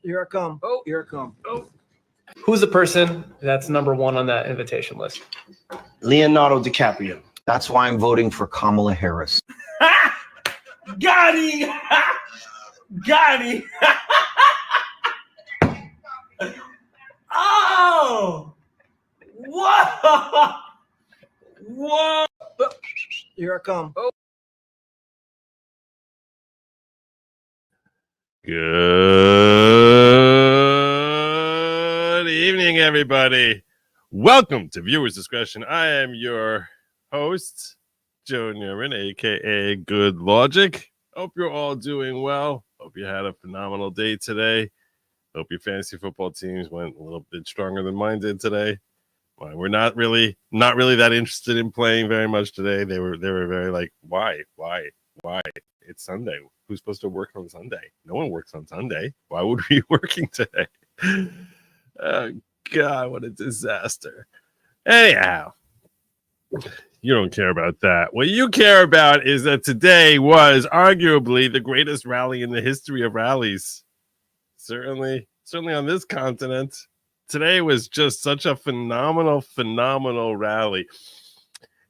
Here I come. Oh, here I come. Oh. Who's the person that's number one on that invitation list? Leonardo DiCaprio. That's why I'm voting for Kamala Harris. Got him! Got him! Oh! Whoa! Whoa! Here I come. Good evening, everybody. Welcome to Viewers Discretion. I am your host, Joe Neumann, aka Good Lawgic. Hope you're all doing well. Hope you had a phenomenal day today. Hope your fantasy football teams went a little bit stronger than mine did today. Well, we're not really that interested in playing very much today. They were very like, why? It's Sunday. Who's supposed to work on Sunday? No one works on Sunday. Why would we be working today? Oh, God, what a disaster. Anyhow, you don't care about that. What you care about is that today was arguably the greatest rally in the history of rallies. Certainly on this continent. Today was just such a phenomenal rally.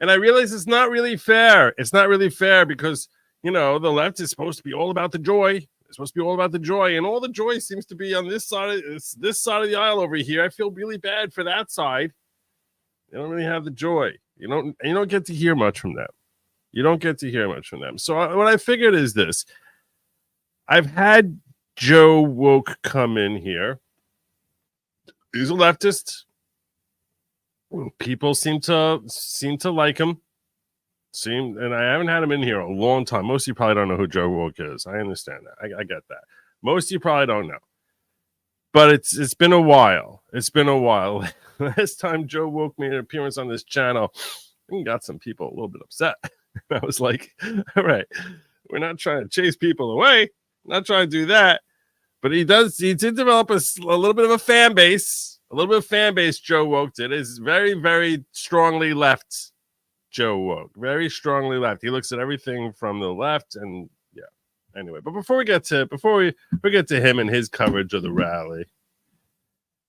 And I realize it's not really fair. It's not really fair because, you know, the left is supposed to be all about the joy. It's supposed to be all about the joy. And all the joy seems to be on this side of the aisle over here. I feel really bad for that side. They don't really have the joy. You don't get to hear much from them. So what I figured is this. I've had Joe Woke come in here. He's a leftist. People seem to like him. And I haven't had him in here a long time. Most of you probably don't know who Joe Woke is. I understand that. I get that. Most of you probably don't know. But it's been a while. Last time Joe Woke made an appearance on this channel, I got some people a little bit upset. I was like, all right, we're not trying to chase people away. Not trying to do that. But he did develop a little bit of a fan base. Joe Woke did. Is very, very strongly left. Joe Woke. Very strongly left. He looks at everything from the left, and yeah. Anyway, but before we get to him and his coverage of the rally,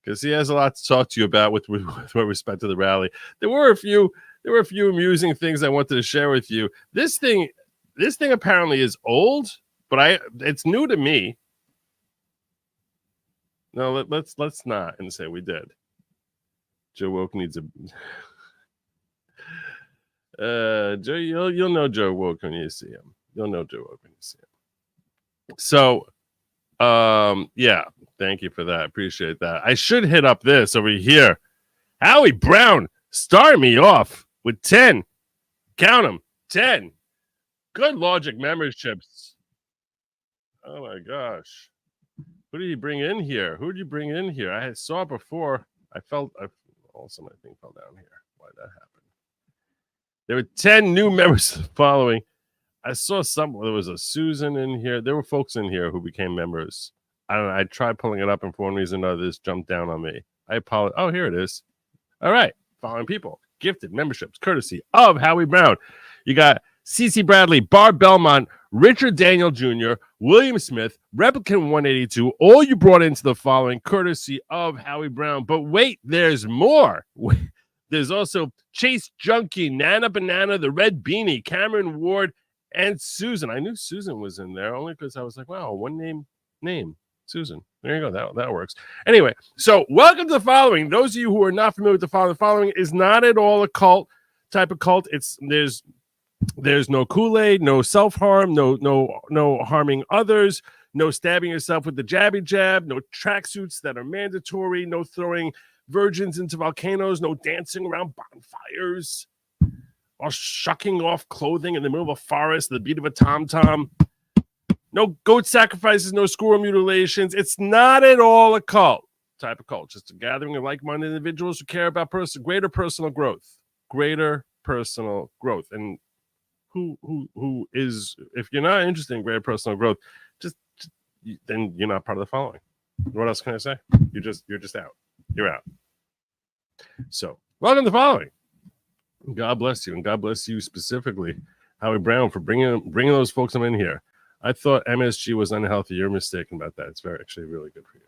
because he has a lot to talk to you about with respect to the rally. There were a few amusing things I wanted to share with you. This thing apparently is old, but it's new to me. No, let's not and say we did. Joe Woke needs a Joe, you'll know Joe Woke when you see him. So yeah, thank you for that. Appreciate that. I should hit up this over here. Howie Brown started me off with 10. Count them, 10. Good Lawgic memberships. Oh my gosh. Who did you bring in here? I saw it before. Also, my thing fell down here. Why did that happen? There were 10 new members following. I saw there was a Susan in here. There were folks in here who became members. I don't know. I tried pulling it up, and for one reason or another, this jumped down on me. I apologize. Oh, here it is. All right. Following people. Gifted memberships, courtesy of Howie Brown. You got CC Bradley, Barb Belmont, Richard Daniel Jr., William Smith, Replicant 182, all you brought into the following, courtesy of Howie Brown. But wait, there's more. There's also Chase Junkie, Nana Banana, the Red Beanie, Cameron Ward, and Susan. I knew Susan was in there only because I was like, wow, one name, Susan. There you go. That works. Anyway, so welcome to the following. Those of you who are not familiar with the following is not at all a cult type of cult. There's no Kool-Aid, no self-harm, no harming others, no stabbing yourself with the jabby jab, no tracksuits that are mandatory, no throwing virgins into volcanoes, no dancing around bonfires, or shucking off clothing in the middle of a forest, the beat of a tom-tom. No goat sacrifices, no squirrel mutilations. It's not at all a cult type of cult, just a gathering of like-minded individuals who care about greater personal growth. And who is, if you're not interested in greater personal growth, then you're not part of the following. What else can I say? You're just out. You're out. So welcome to the following. God bless you, and God bless you specifically, Howie Brown, for bringing those folks in here. I thought MSG was unhealthy. You're mistaken about that. It's actually really good for you.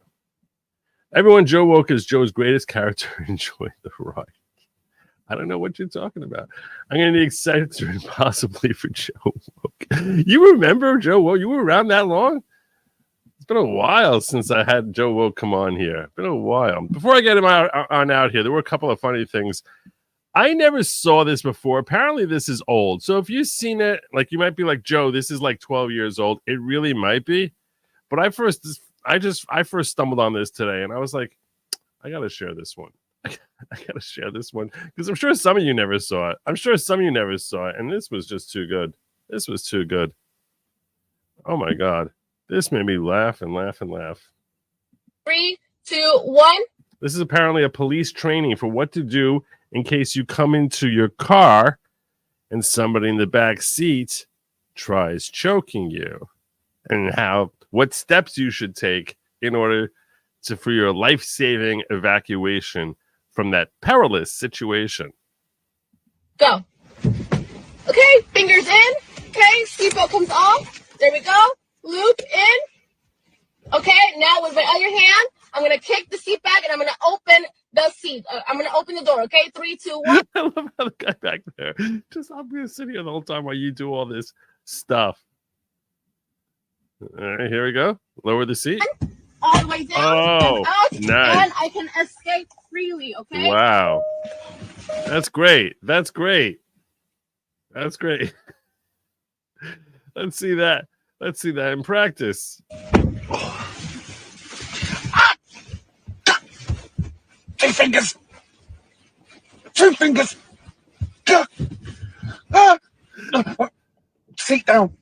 Everyone, Joe Woke is Joe's greatest character. Enjoy the ride. I don't know what you're talking about. I'm going to need censored possibly for Joe Woke. You remember Joe Woke? You were around that long? It's been a while since I had Joe Woke come on here. Been a while. Before I get him out here, there were a couple of funny things. I never saw this before. Apparently, this is old. So if you've seen it, like you might be like, Joe, this is like 12 years old. It really might be. But I first stumbled on this today, and I was like, I got to share this one. I got to share this one because I'm sure some of you never saw it. And this was just too good. This was too good. Oh, my God. This made me laugh and laugh and laugh. 3, 2, 1. This is apparently a police training for what to do in case you come into your car and somebody in the back seat tries choking you, and what steps you should take in order for your life-saving evacuation from that perilous situation. Go. Okay, fingers in. Okay, seatbelt comes off. There we go. Loop in. Okay, now with my other hand, I'm going to kick the seat back and I'm going to open the seat. I'm going to open the door. Okay, 3, 2, 1. I love how the guy back there I'm going to sit here the whole time while you do all this stuff. All right, here we go. Lower the seat. All the way down Oh, and out, nice. and I can escape freely, okay? Wow. That's great. That's great. Let's see that. Let's see that in practice. 2 fingers. 2 fingers. Seat down.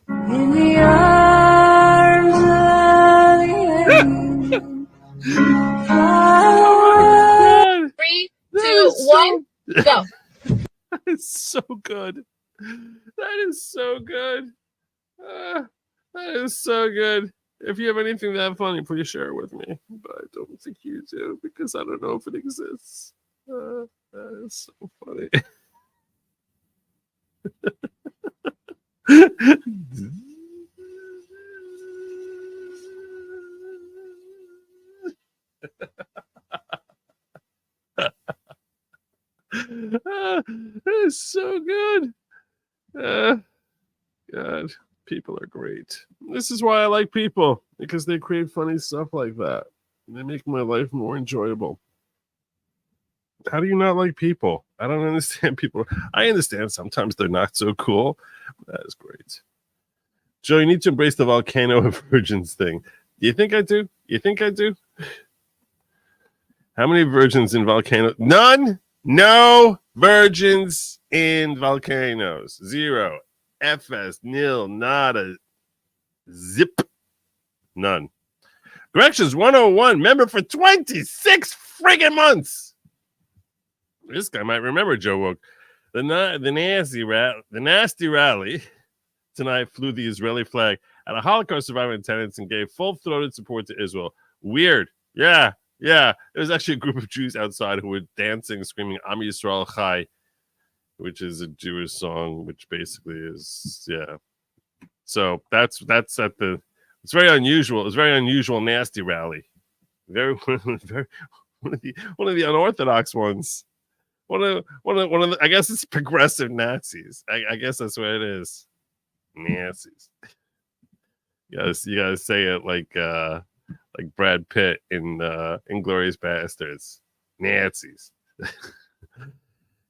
In the arms of the 3, 2, 1, go. That is so good. That is so good. That is so good. If you have anything that funny, please share it with me. But I don't think you do because I don't know if it exists. That is so funny. That is so good. God, people are great. This is why I like people, because they create funny stuff like that. They make my life more enjoyable. How do you not like people? I don't understand people. I understand sometimes they're not so cool. That is great. Joe, you need to embrace the Volcano of Virgins thing. Do you think I do? You think I do? How many virgins in volcanoes? None. No virgins in volcanoes. 0. FS. Nil. Nada. Zip. None. Directions 101. Member for 26 friggin' months. This guy might remember Joe Woke. The nasty rally tonight flew the Israeli flag at a Holocaust survivor in attendance and gave full-throated support to Israel. Weird. Yeah. There was actually a group of Jews outside who were dancing, screaming Am Yisrael Chai, which is a Jewish song, which basically is, yeah. So that's at the, it's very unusual. It's very unusual, nasty rally. Very one of the unorthodox ones. One of the, I guess it's progressive Nazis. I guess that's what it is. Nazis. You gotta say it like Brad Pitt in Inglourious Bastards. Nazis.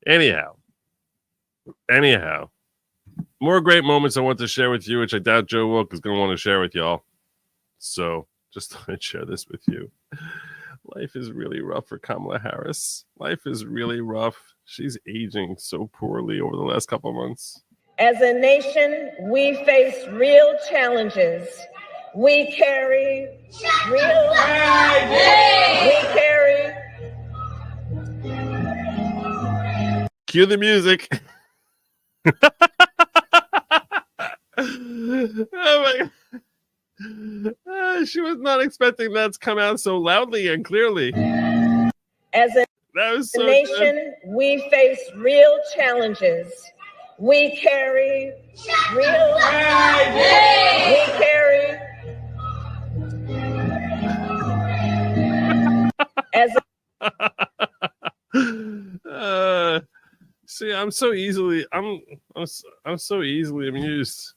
Anyhow, more great moments I want to share with you, which I doubt Joe Woke is going to want to share with y'all. So just thought I'd share this with you. Life is really rough for Kamala Harris. Life is really rough. She's aging so poorly over the last couple of months. As a nation, we face real challenges. We carry real. We carry. Cue the music. Oh my God. She was not expecting that to come out so loudly and clearly. As a That was As a so nation, we face real challenges. We carry real. We carry. As good. See, I'm so easily I'm so easily amused.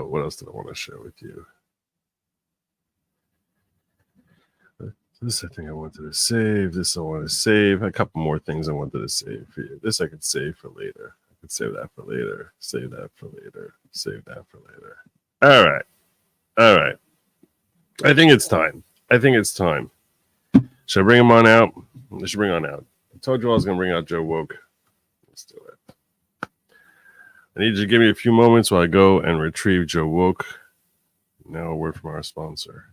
What else did I want to share with you? This I think I wanted to save. This I want to save. A couple more things I wanted to save for you. This I could save for later. I could save that for later. Save that for later. Save that for later. All right. All right. I think it's time. Should I bring him on out? I should bring on out. I told you I was going to bring out Joe Woke. Let's do it. I need you to give me a few moments while I go and retrieve Joe Woke. Now a word from our sponsor.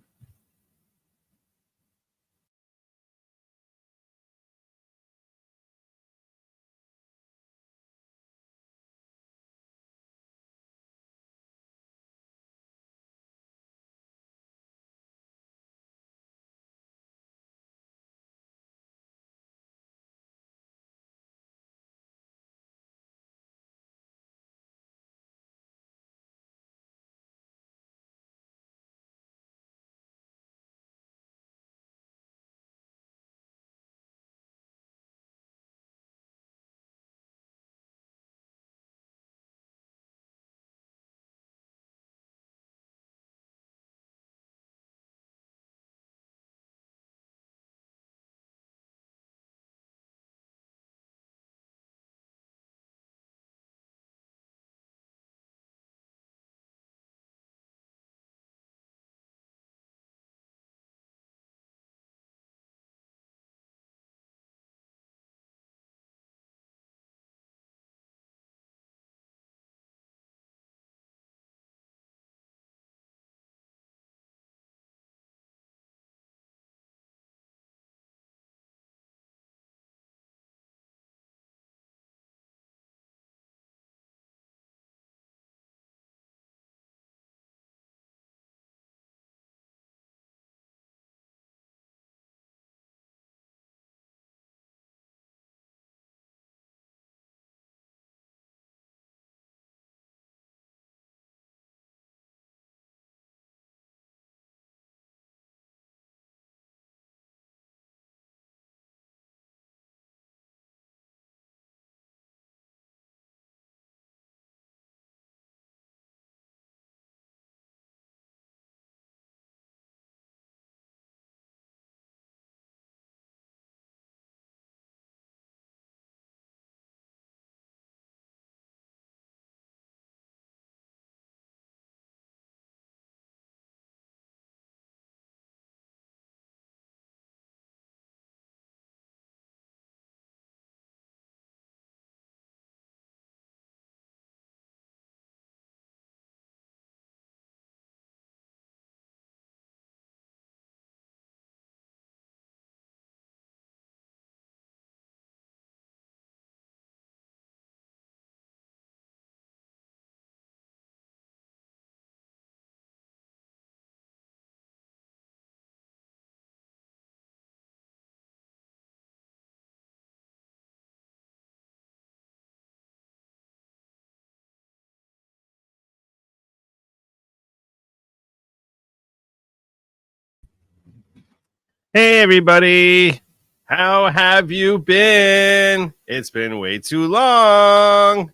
Hey, everybody. How have you been? It's been way too long.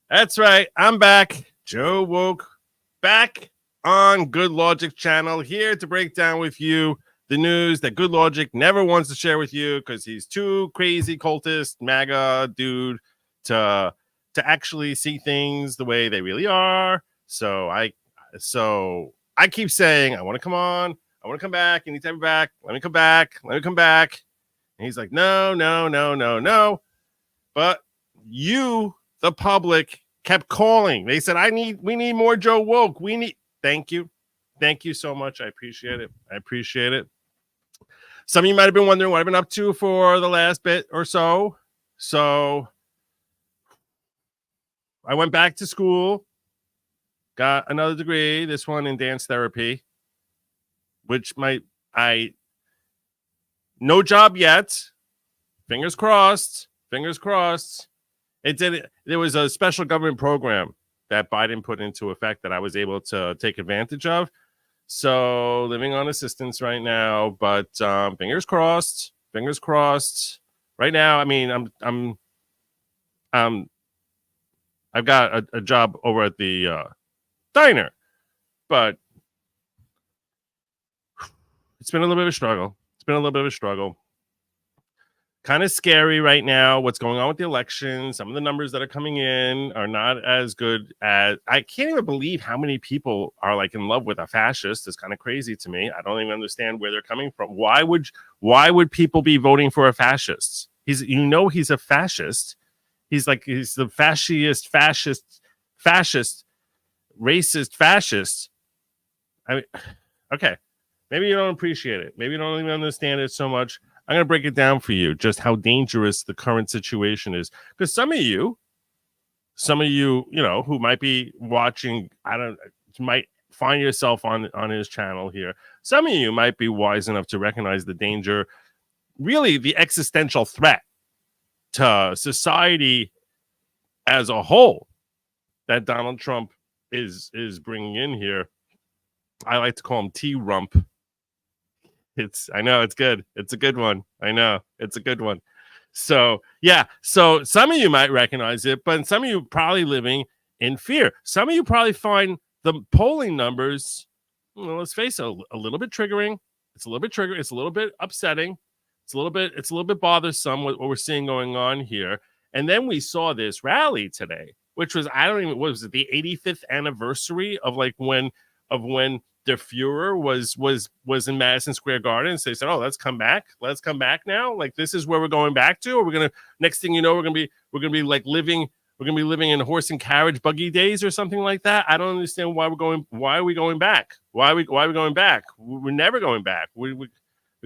That's right. I'm back. Joe Woke, back on Good Lawgic channel, here to break down with you the news that Good Lawgic never wants to share with you because he's too crazy cultist, MAGA dude to actually see things the way they really are. So I keep saying, I want to come on. I want to come back. You need to have me back. Let me come back. Let me come back. And he's like, no, no, no, no, no. But you, the public, kept calling. They said, we need more Joe Woke. Thank you. Thank you so much. I appreciate it. I appreciate it. Some of you might have been wondering what I've been up to for the last bit or so. So I went back to school, got another degree, this one in dance therapy, which no job yet. Fingers crossed. Fingers crossed. There was a special government program that Biden put into effect that I was able to take advantage of. So living on assistance right now, but fingers crossed. Fingers crossed. Right now, I mean, I've got a job over at the diner, but it's been a little bit of a struggle. It's been a little bit of a struggle. Kind of scary right now. What's going on with the election? Some of the numbers that are coming in are not as good as. I can't even believe how many people are like in love with a fascist. It's kind of crazy to me. I don't even understand where they're coming from. Why would people be voting for a fascist? He's a fascist. He's the fascist, racist fascist. I mean, okay. Maybe you don't appreciate it. Maybe you don't even understand it so much. I'm going to break it down for you, just how dangerous the current situation is. Because some of you, who might be watching, might find yourself on his channel here. Some of you might be wise enough to recognize the danger, really the existential threat to society as a whole that Donald Trump is bringing in here. I like to call him T-Rump. I know it's good. It's a good one. I know it's a good one. So yeah. So some of you might recognize it, but some of you probably living in fear. Some of you probably find the polling numbers, let's face it, a little bit triggering. It's a little bit triggering. It's a little bit upsetting. It's a little bit bothersome what we're seeing going on here. And then we saw this rally today, which was, what was it, the 85th anniversary of when the Fuhrer was in Madison Square Garden. So they said, "Oh, let's come back. Let's come back now. Like this is where we're going back to. Or we're gonna next thing you know, we're gonna be living in horse and carriage buggy days or something like that." I don't understand why are we going back? Why are we going back? We're never going back. We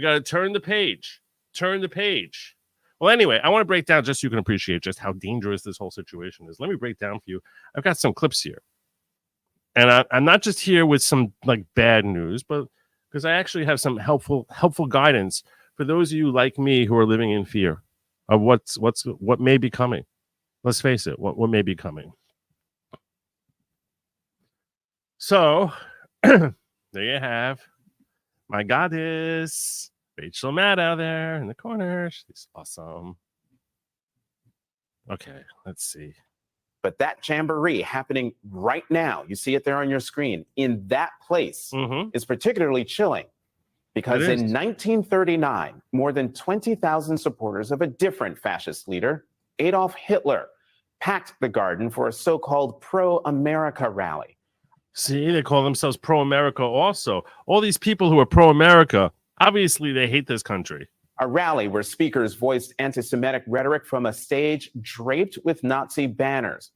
got to turn the page. Turn the page. Well, anyway, I want to break down just so you can appreciate just how dangerous this whole situation is. Let me break down for you. I've got some clips here. And I'm not just here with some bad news, but because I actually have some helpful guidance for those of you like me who are living in fear of what may be coming. Let's face it, what may be coming. So there you have my goddess, Rachel Maddow there in the corner. She's awesome. Okay, let's see. But that jamboree happening right now, you see it there on your screen, in that place is particularly chilling because in 1939, more than 20,000 supporters of a different fascist leader, Adolf Hitler, packed the garden for a so-called pro-America rally. See, they call themselves pro-America also. All these people who are pro-America, obviously they hate this country. A rally where speakers voiced anti-Semitic rhetoric from a stage draped with Nazi banners.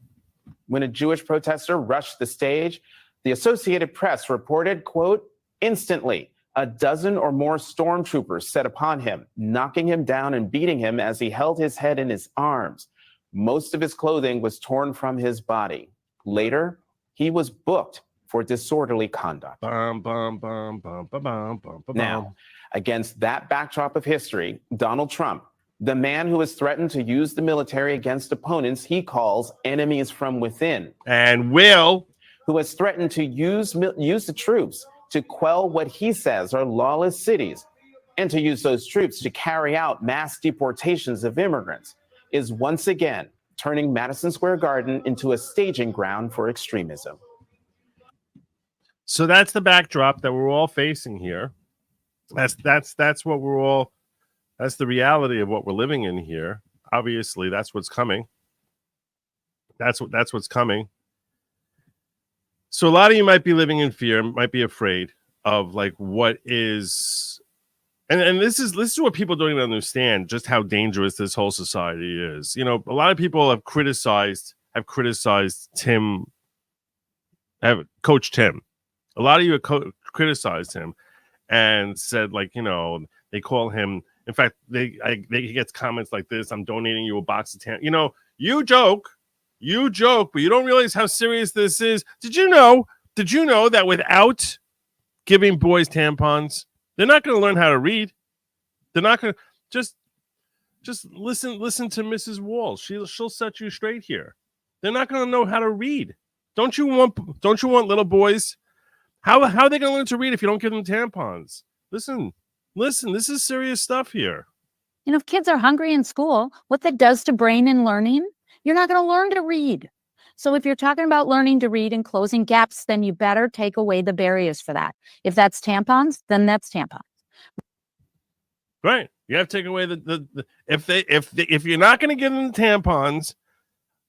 When a Jewish protester rushed the stage, the Associated Press reported, quote, "Instantly, a dozen or more stormtroopers set upon him, knocking him down and beating him as he held his head in his arms. Most of his clothing was torn from his body. Later, he was booked for disorderly conduct." Now, against that backdrop of history, Donald Trump, the man who has threatened to use the military against opponents he calls enemies from within, and who has threatened to use the troops to quell what he says are lawless cities, and to use those troops to carry out mass deportations of immigrants, is once again turning Madison Square Garden into a staging ground for extremism. So that's the backdrop that we're all facing here. That's what we're all. That's the reality of what we're living in here. Obviously, that's what's coming. That's what's coming. So a lot of you might be living in fear, might be afraid of what is, and this is what people don't even understand, just how dangerous this whole society is. A lot of people have criticized Tim, Coach Tim. A lot of you have criticized him and said, they call him. In fact, he gets comments like this: "I'm donating you a box of tan." You joke You joke, but you don't realize how serious this is. Did you know that without giving boys tampons, they're not going to learn how to read? They're not going to just listen to Mrs. Walls. She'll set you straight here. They're not going to know how to read. Don't you want little boys? How are they going to learn to read if you don't give them tampons? Listen, this is serious stuff here. You know, if kids are hungry in school, what that does to brain and learning, you're not going to learn to read. So if you're talking about learning to read and closing gaps, then you better take away the barriers for that. If that's tampons, then that's tampons. Right. You have to take away if you're not going to give them tampons,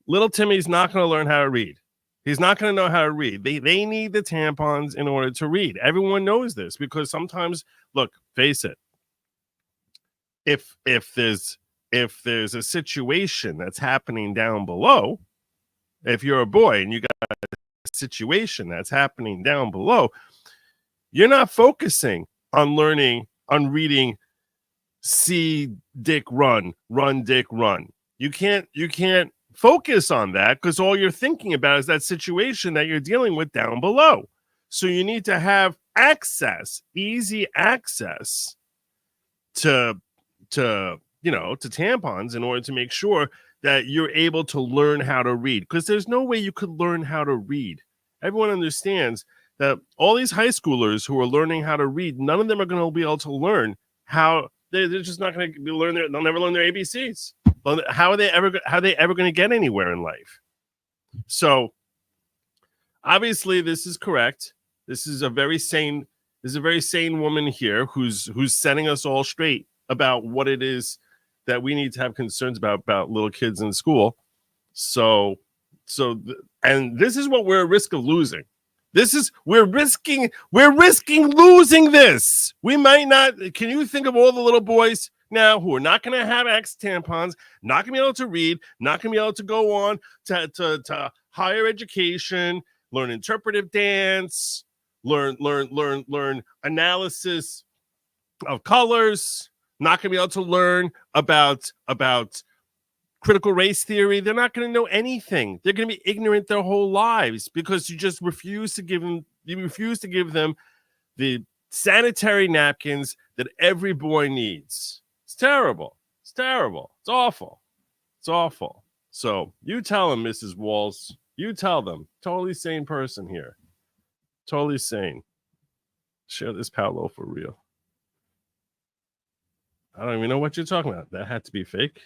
little Timmy's not going to learn how to read. He's not going to know how to read. They need the tampons in order to read. Everyone knows this because sometimes, look, face it. If there's a situation that's happening down below, if you're a boy and you got a situation that's happening down below, you're not focusing on reading see dick run dick run. You can't focus on that because all you're thinking about is that situation that you're dealing with down below. So you need to have easy access to tampons in order to make sure that you're able to learn how to read, because there's no way you could learn how to read. Everyone understands that all these high schoolers who are learning how to read, none of them are going to be able to learn how. They're just not going to learn they'll never learn their ABCs. How are they ever going to get anywhere in life? So obviously this is correct. This is a very sane woman here who's setting us all straight about what it is that we need to have concerns about little kids in school. And this is what we're at risk of losing. We're risking losing this. We might not. Can you think of all the little boys now who are not going to have X tampons, not going to be able to read, not going to be able to go on to higher education, learn interpretive dance, learn analysis of colors, not going to be able to learn about critical race theory. They're not going to know anything. They're going to be ignorant their whole lives because you just refuse to give them the sanitary napkins that every boy needs. It's terrible. It's terrible. It's awful. It's awful. So you tell them, Mrs. Walls. You tell them. Totally sane person here. Totally sane. Share this Paolo for real. I don't even know what you're talking about. That had to be fake.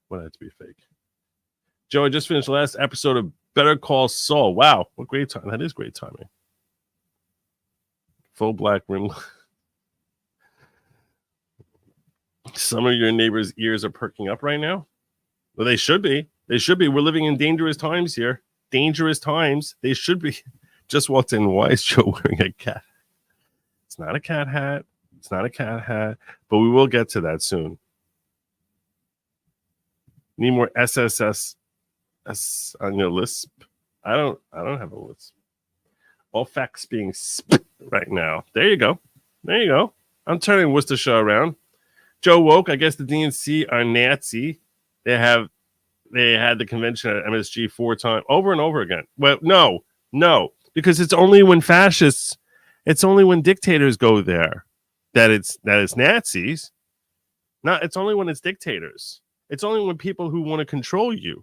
What had to be fake? Joe, I just finished the last episode of Better Call Saul. Wow, what great time. That is great timing. Full black rim. Some of your neighbors' ears are perking up right now. Well, they should be. They should be. We're living in dangerous times here. Dangerous times. They should be. Just walked in. Why is Joe wearing a cat? It's not a cat hat. It's not a cat hat. But we will get to that soon. Need more SSS on your lisp. I don't have a lisp. All facts being spit right now. There you go. There you go. I'm turning Worcestershire around. Joe woke. I guess the DNC are Nazi. They had the convention at MSG 4 times over and over again. Well, no, because it's only when fascists, it's only when dictators go there that it's Nazis. It's only when it's dictators. It's only when people who want to control you,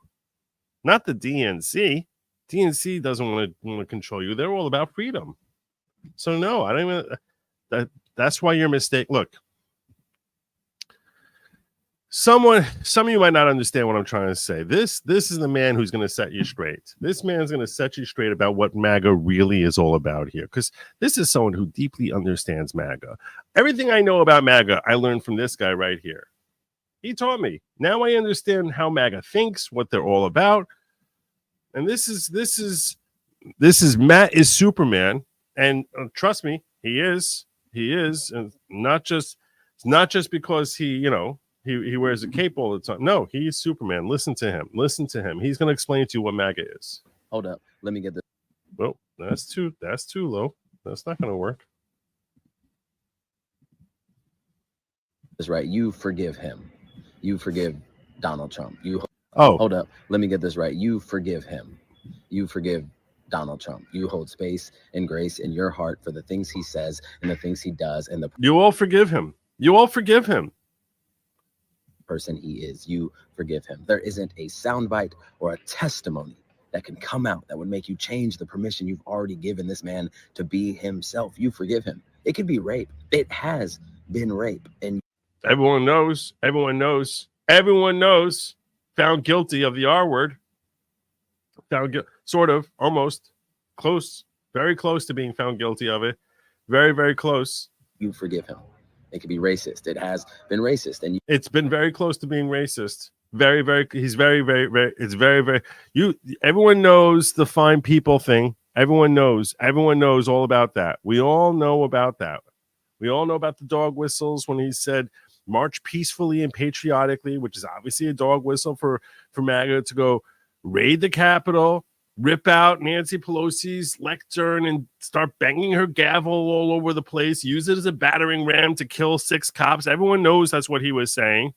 not the DNC. DNC doesn't want to control you. They're all about freedom. So no, I don't even. That's why you're mistaken. Look, some of you might not understand what I'm trying to say. This is the man who's going to set you straight. This man's going to set you straight about what MAGA really is all about here, because this is someone who deeply understands MAGA. Everything I know about MAGA, I learned from this guy right here. He taught me. Now I understand how MAGA thinks, what they're all about. And this is Matt is Superman. And trust me, he is. And it's not just because he wears a cape all the time. No, he's Superman. Listen to him. He's going to explain to you what MAGA is. Hold up. Let me get this. Well, that's too low. That's not going to work. That's right. You forgive him. You forgive Donald Trump. Oh, Hold up. Let me get this right. You forgive him. You forgive Donald Trump. You hold space and grace in your heart for the things he says and the things he does and the you all forgive him. You all forgive him. person he is. You forgive him. There isn't a soundbite or a testimony that can come out that would make you change the permission you've already given this man to be himself. You forgive him. It could be rape. It has been rape. And Everyone knows. Everyone knows. Everyone knows. Found guilty of the R word. Sort of, almost, close, very close to being found guilty of it. Very, very close. you forgive him. It could be racist. It has been racist. And It's been very close to being racist. Very, very. He's very, very, very. It's very, very. Everyone knows the fine people thing. Everyone knows. Everyone knows all about that. We all know about that. We all know about the dog whistles when he said, "March peacefully and patriotically," which is obviously a dog whistle for MAGA to go raid the Capitol, rip out Nancy Pelosi's lectern, and start banging her gavel all over the place. Use it as a battering ram to kill 6 cops. Everyone knows that's what he was saying.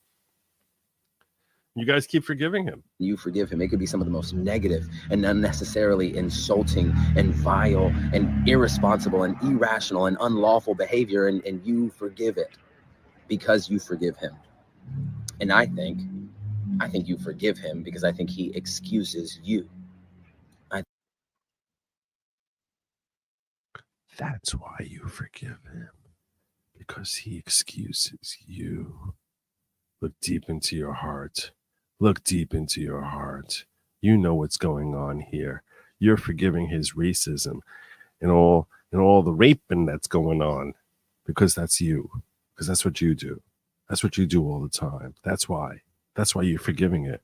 You guys keep forgiving him. you forgive him. It could be some of the most negative and unnecessarily insulting and vile and irresponsible and irrational and unlawful behavior. And you forgive it because you forgive him. And I think you forgive him because I think he excuses you. That's why you forgive him, because he excuses you. Look deep into your heart. Look deep into your heart. You know what's going on here. You're forgiving his racism and all the raping that's going on, because that's you. Because that's what you do. That's what you do all the time. That's why. That's why you're forgiving it.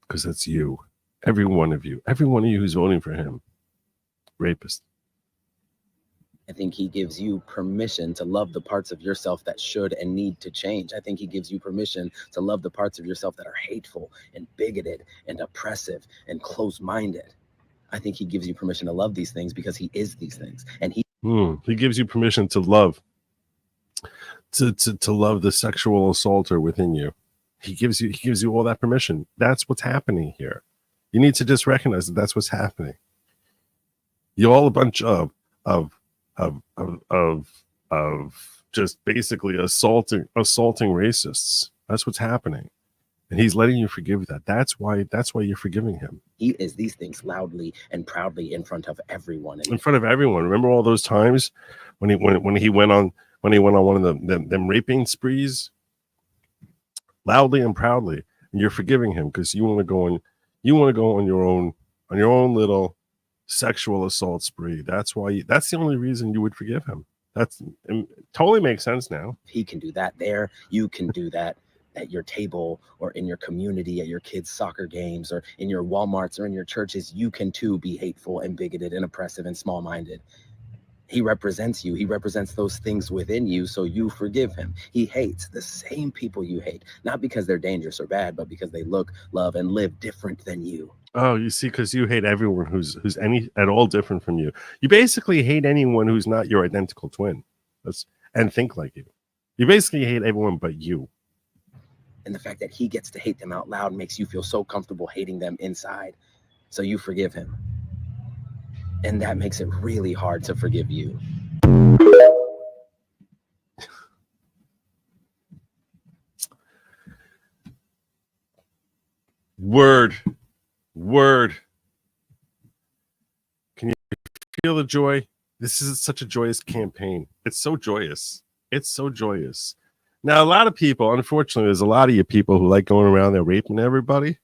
Because that's you. Every one of you who's voting for him. Rapist. I think he gives you permission to love the parts of yourself that should and need to change. I think he gives you permission to love the parts of yourself that are hateful and bigoted and oppressive and close-minded. I think he gives you permission to love these things because he is these things. And he gives you permission to love, to love the sexual assaulter within you. He gives you all that permission. That's what's happening here. You need to just recognize that that's what's happening. You're all a bunch of just basically assaulting racists. That's what's happening. And he's letting you forgive that. That's why you're forgiving him. He is these things loudly and proudly in front of everyone. In front of everyone. Remember all those times when he went on one of them raping sprees? Loudly and proudly. And you're forgiving him because you want to go on your own little sexual assault spree. That's the only reason you would forgive him. It totally makes sense now. He can do that there. You can do that at your table or in your community, at your kids' soccer games or in your Walmarts or in your churches. You can too be hateful and bigoted and oppressive and small-minded. He represents you. He represents those things within you, so you forgive him. He hates the same people you hate, not because they're dangerous or bad, but because they look, love, and live different than you. Oh, you see, because you hate everyone who's any at all different from you. You basically hate anyone who's not your identical twin, and think like you. You basically hate everyone but you. And the fact that he gets to hate them out loud makes you feel so comfortable hating them inside. So you forgive him. And that makes it really hard to forgive you. Word. Can you feel the joy? This is such a joyous campaign. It's so joyous. Now, a lot of people, unfortunately, there's a lot of you people who like going around there raping everybody.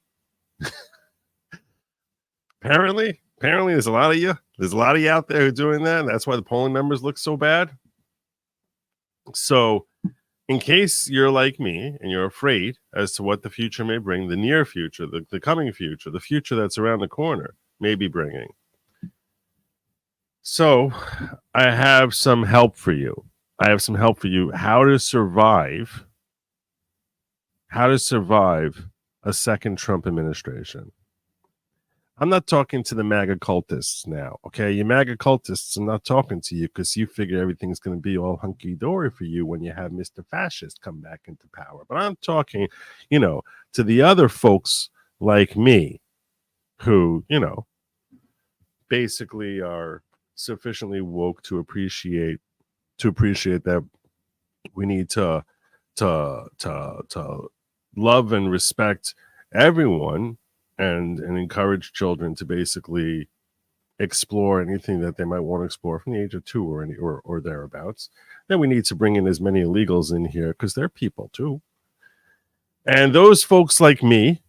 Apparently, there's a lot of you. There's a lot of you out there who are doing that. And that's why the polling numbers look so bad. So, in case you're like me and you're afraid as to what the future may bring, the near future, the coming future, the future that's around the corner may be bringing. So, I have some help for you. How to survive a second Trump administration. I'm not talking to the MAGA cultists now, okay? You MAGA cultists, I'm not talking to you because you figure everything's going to be all hunky-dory for you when you have Mr. Fascist come back into power. But I'm talking, to the other folks like me who, basically are sufficiently woke to appreciate that we need to love and respect everyone and encourage children to basically explore anything that they might want to explore from the age of 2 or thereabouts. Then we need to bring in as many illegals in here because they're people too. And those folks like me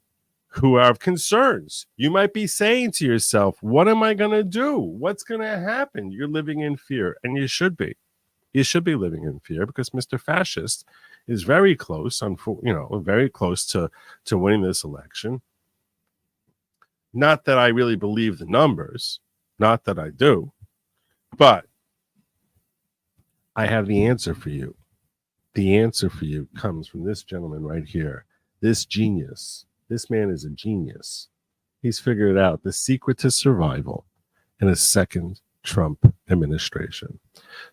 who have concerns, you might be saying to yourself, what am I going to do? What's going to happen? You're living in fear, and you should be. You should be living in fear because Mr. Fascist is very close, very close to winning this election. Not that I really believe the numbers, not that I do, but I have the answer for you. The answer for you comes from this gentleman right here, this genius. This man is a genius. He's figured out the secret to survival in a second Trump administration.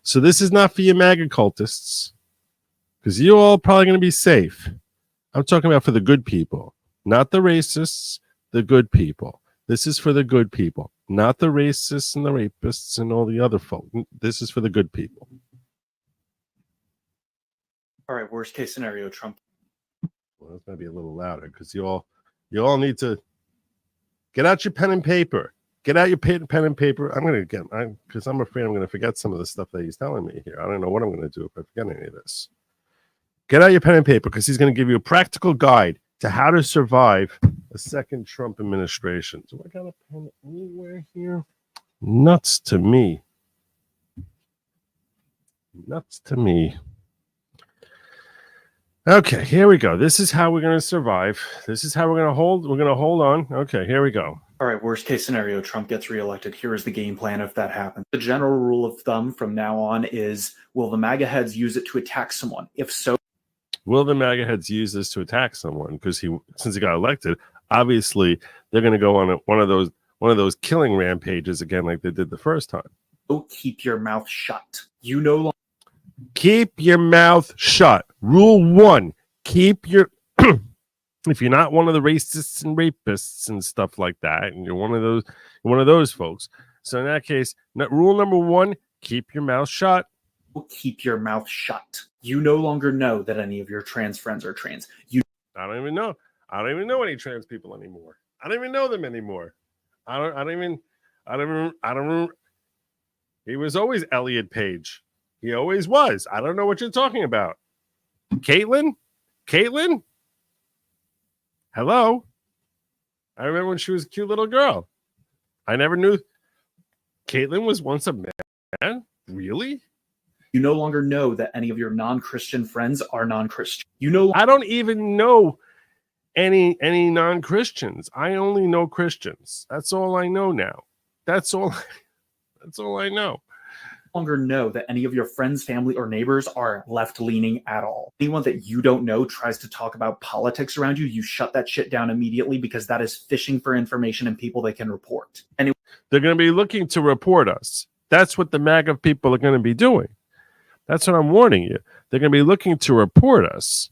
So this is not for you MAGA cultists, because you all probably going to be safe. I'm talking about for the good people, not the racists, the good people. This is for the good people, not the racists and the rapists and all the other folk. This is for the good people. All right, worst case scenario, Trump. Well, it's going to be a little louder because you all need to get out your pen and paper. Get out your pen and paper. Because I'm afraid I'm going to forget some of the stuff that he's telling me here. I don't know what I'm going to do if I forget any of this. Get out your pen and paper because he's going to give you a practical guide to how to survive a second Trump administration. Do I got a pen anywhere here? Nuts to me. Nuts to me. Okay, here we go. This is how we're going to survive. This is how we're going to hold. We're going to hold on. Okay, here we go. All right, worst case scenario, Trump gets reelected. Here is the game plan if that happens. The general rule of thumb from now on is, will the MAGA heads use it to attack someone? If so, will the MAGA heads use this to attack someone? Because since he got elected, obviously they're going to go on one of those killing rampages again, like they did the first time. Keep your mouth shut. You no longer. Keep your mouth shut. Rule 1, keep your if you're not one of the racists and rapists and stuff like that, and you're one of those folks. So in that case, rule number 1, keep your mouth shut. Keep your mouth shut. You no longer know that any of your trans friends are trans. I don't even know. I don't even know any trans people anymore. I don't even know them anymore. I don't. He was always Elliot Page. He always was. I don't know what you're talking about. Caitlin? Hello? I remember when she was a cute little girl. I never knew Caitlin was once a man. Really? You no longer know that any of your non-Christian friends are non-Christian. I don't even know any non-Christians. I only know Christians. That's all I know now. That's all I know. Longer know that any of your friends, family, or neighbors are left-leaning at all. Anyone that you don't know tries to talk about politics around you, you shut that shit down immediately because that is fishing for information and people they can report. Anyway, they're going to be looking to report us. That's what the MAGA people are going to be doing. That's what I'm warning you. They're going to be looking to report us,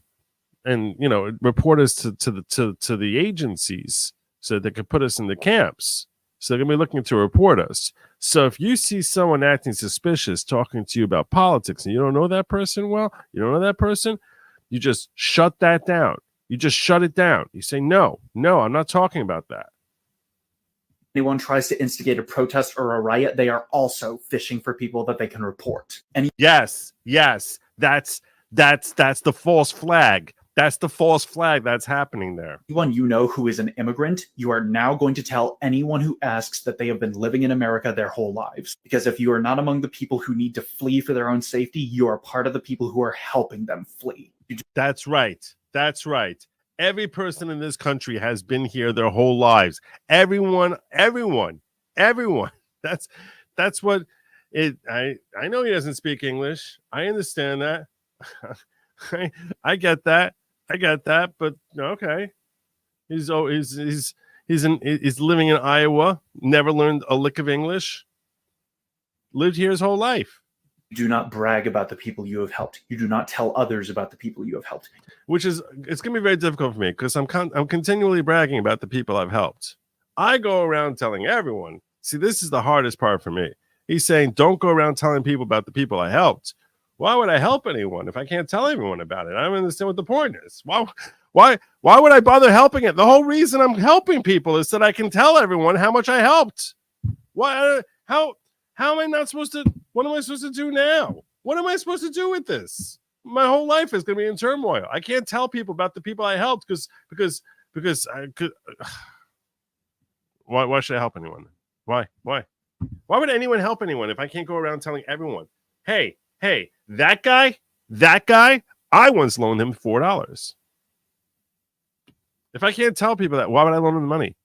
and report us to the agencies so they can put us in the camps. So they're going to be looking to report us. So if you see someone acting suspicious, talking to you about politics, and you don't know that person well, you just shut that down. You just shut it down. You say, no, I'm not talking about that. Anyone tries to instigate a protest or a riot, they are also fishing for people that they can report. Yes, that's the false flag. That's the false flag that's happening there. Anyone you know who is an immigrant, you are now going to tell anyone who asks that they have been living in America their whole lives. Because if you are not among the people who need to flee for their own safety, you are part of the people who are helping them flee. That's right. Every person in this country has been here their whole lives. Everyone. That's what it. I know he doesn't speak English. I understand that. I get that. But okay. He's He's living in Iowa, never learned a lick of English, lived here his whole life. You do not brag about the people you have helped. You do not tell others about the people you have helped. Which is, it's going to be very difficult for me because I'm continually bragging about the people I've helped. I go around telling everyone. See, this is the hardest part for me. He's saying, don't go around telling people about the people I helped. Why would I help anyone if I can't tell everyone about it? I don't understand what the point is. Why would I bother helping it? The whole reason I'm helping people is that I can tell everyone how much I helped. Why? How am I not supposed to? What am I supposed to do now? What am I supposed to do with this? My whole life is going to be in turmoil. I can't tell people about the people I helped because I could. Why should I help anyone? Why would anyone help anyone if I can't go around telling everyone, hey, that guy, I once loaned him $4. If I can't tell people that, why would I loan him the money?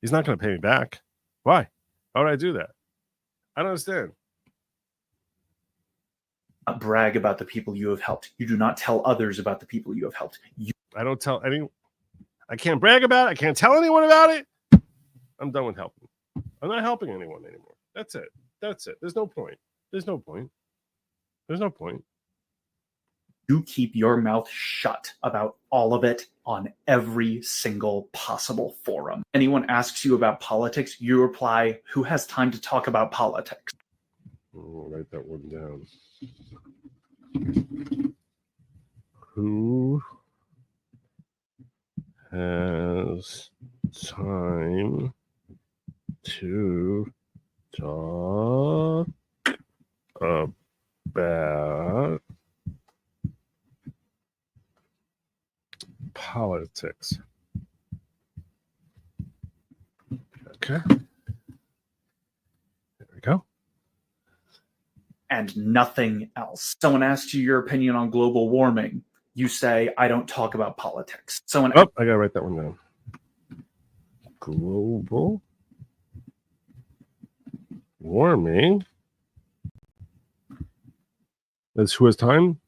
He's not going to pay me back. Why would I do that? I don't understand. Brag about the people you have helped. You do not tell others about the people you have helped. I don't tell anyone. I can't brag about it. I can't tell anyone about it. I'm done with helping. I'm not helping anyone anymore. That's it. There's no point. You keep your mouth shut about all of it on every single possible forum. Anyone asks you about politics, you reply, who has time to talk about politics? I'll write that one down. Who has time to talk about politics? Okay. There we go. And nothing else. Someone asks you your opinion on global warming. You say, I don't talk about politics. I gotta write that one down. Global warming. That's who has time?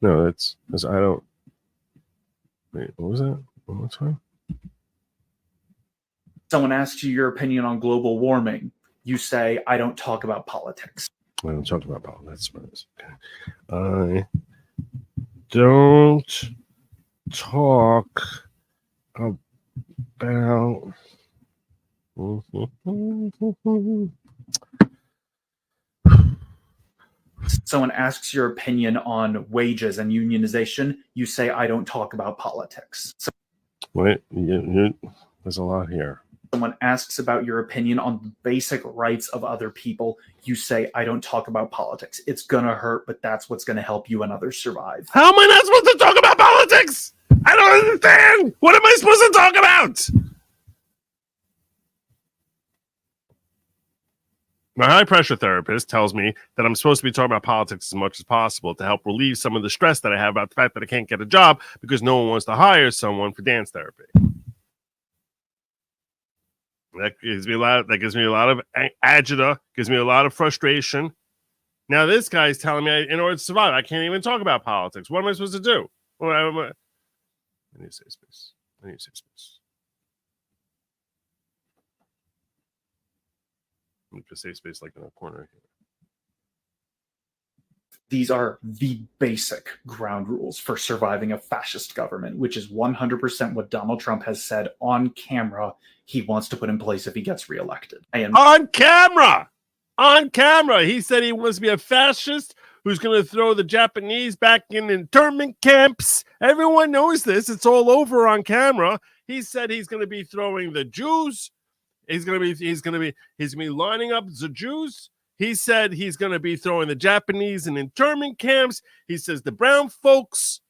No, that's I don't. Wait, what was that? One more time. Someone asks you your opinion on global warming. You say, I don't talk about politics. I don't talk about politics. Okay. I don't talk about. Someone asks your opinion on wages and unionization. You say, I don't talk about politics. Wait, there's a lot here. Someone asks about your opinion on the basic rights of other people. You say, I don't talk about politics. It's going to hurt, but that's what's going to help you and others survive. How am I not supposed to talk about politics? I don't understand. What am I supposed to talk about? My high-pressure therapist tells me that I'm supposed to be talking about politics as much as possible to help relieve some of the stress that I have about the fact that I can't get a job because no one wants to hire someone for dance therapy. That gives me a lot of agita, gives me a lot of frustration. Now this guy's telling me in order to survive, I can't even talk about politics. What am I supposed to do? I need to say space. Let me just say space like in a corner here. These are the basic ground rules for surviving a fascist government, which is 100% what Donald Trump has said on camera he wants to put in place if he gets reelected. On camera! He said he wants to be a fascist who's going to throw the Japanese back in internment camps. Everyone knows this. It's all over on camera. He said he's going to be throwing the Jews. He's going to be lining up the Jews. He said he's going to be throwing the Japanese in internment camps. He says the brown folks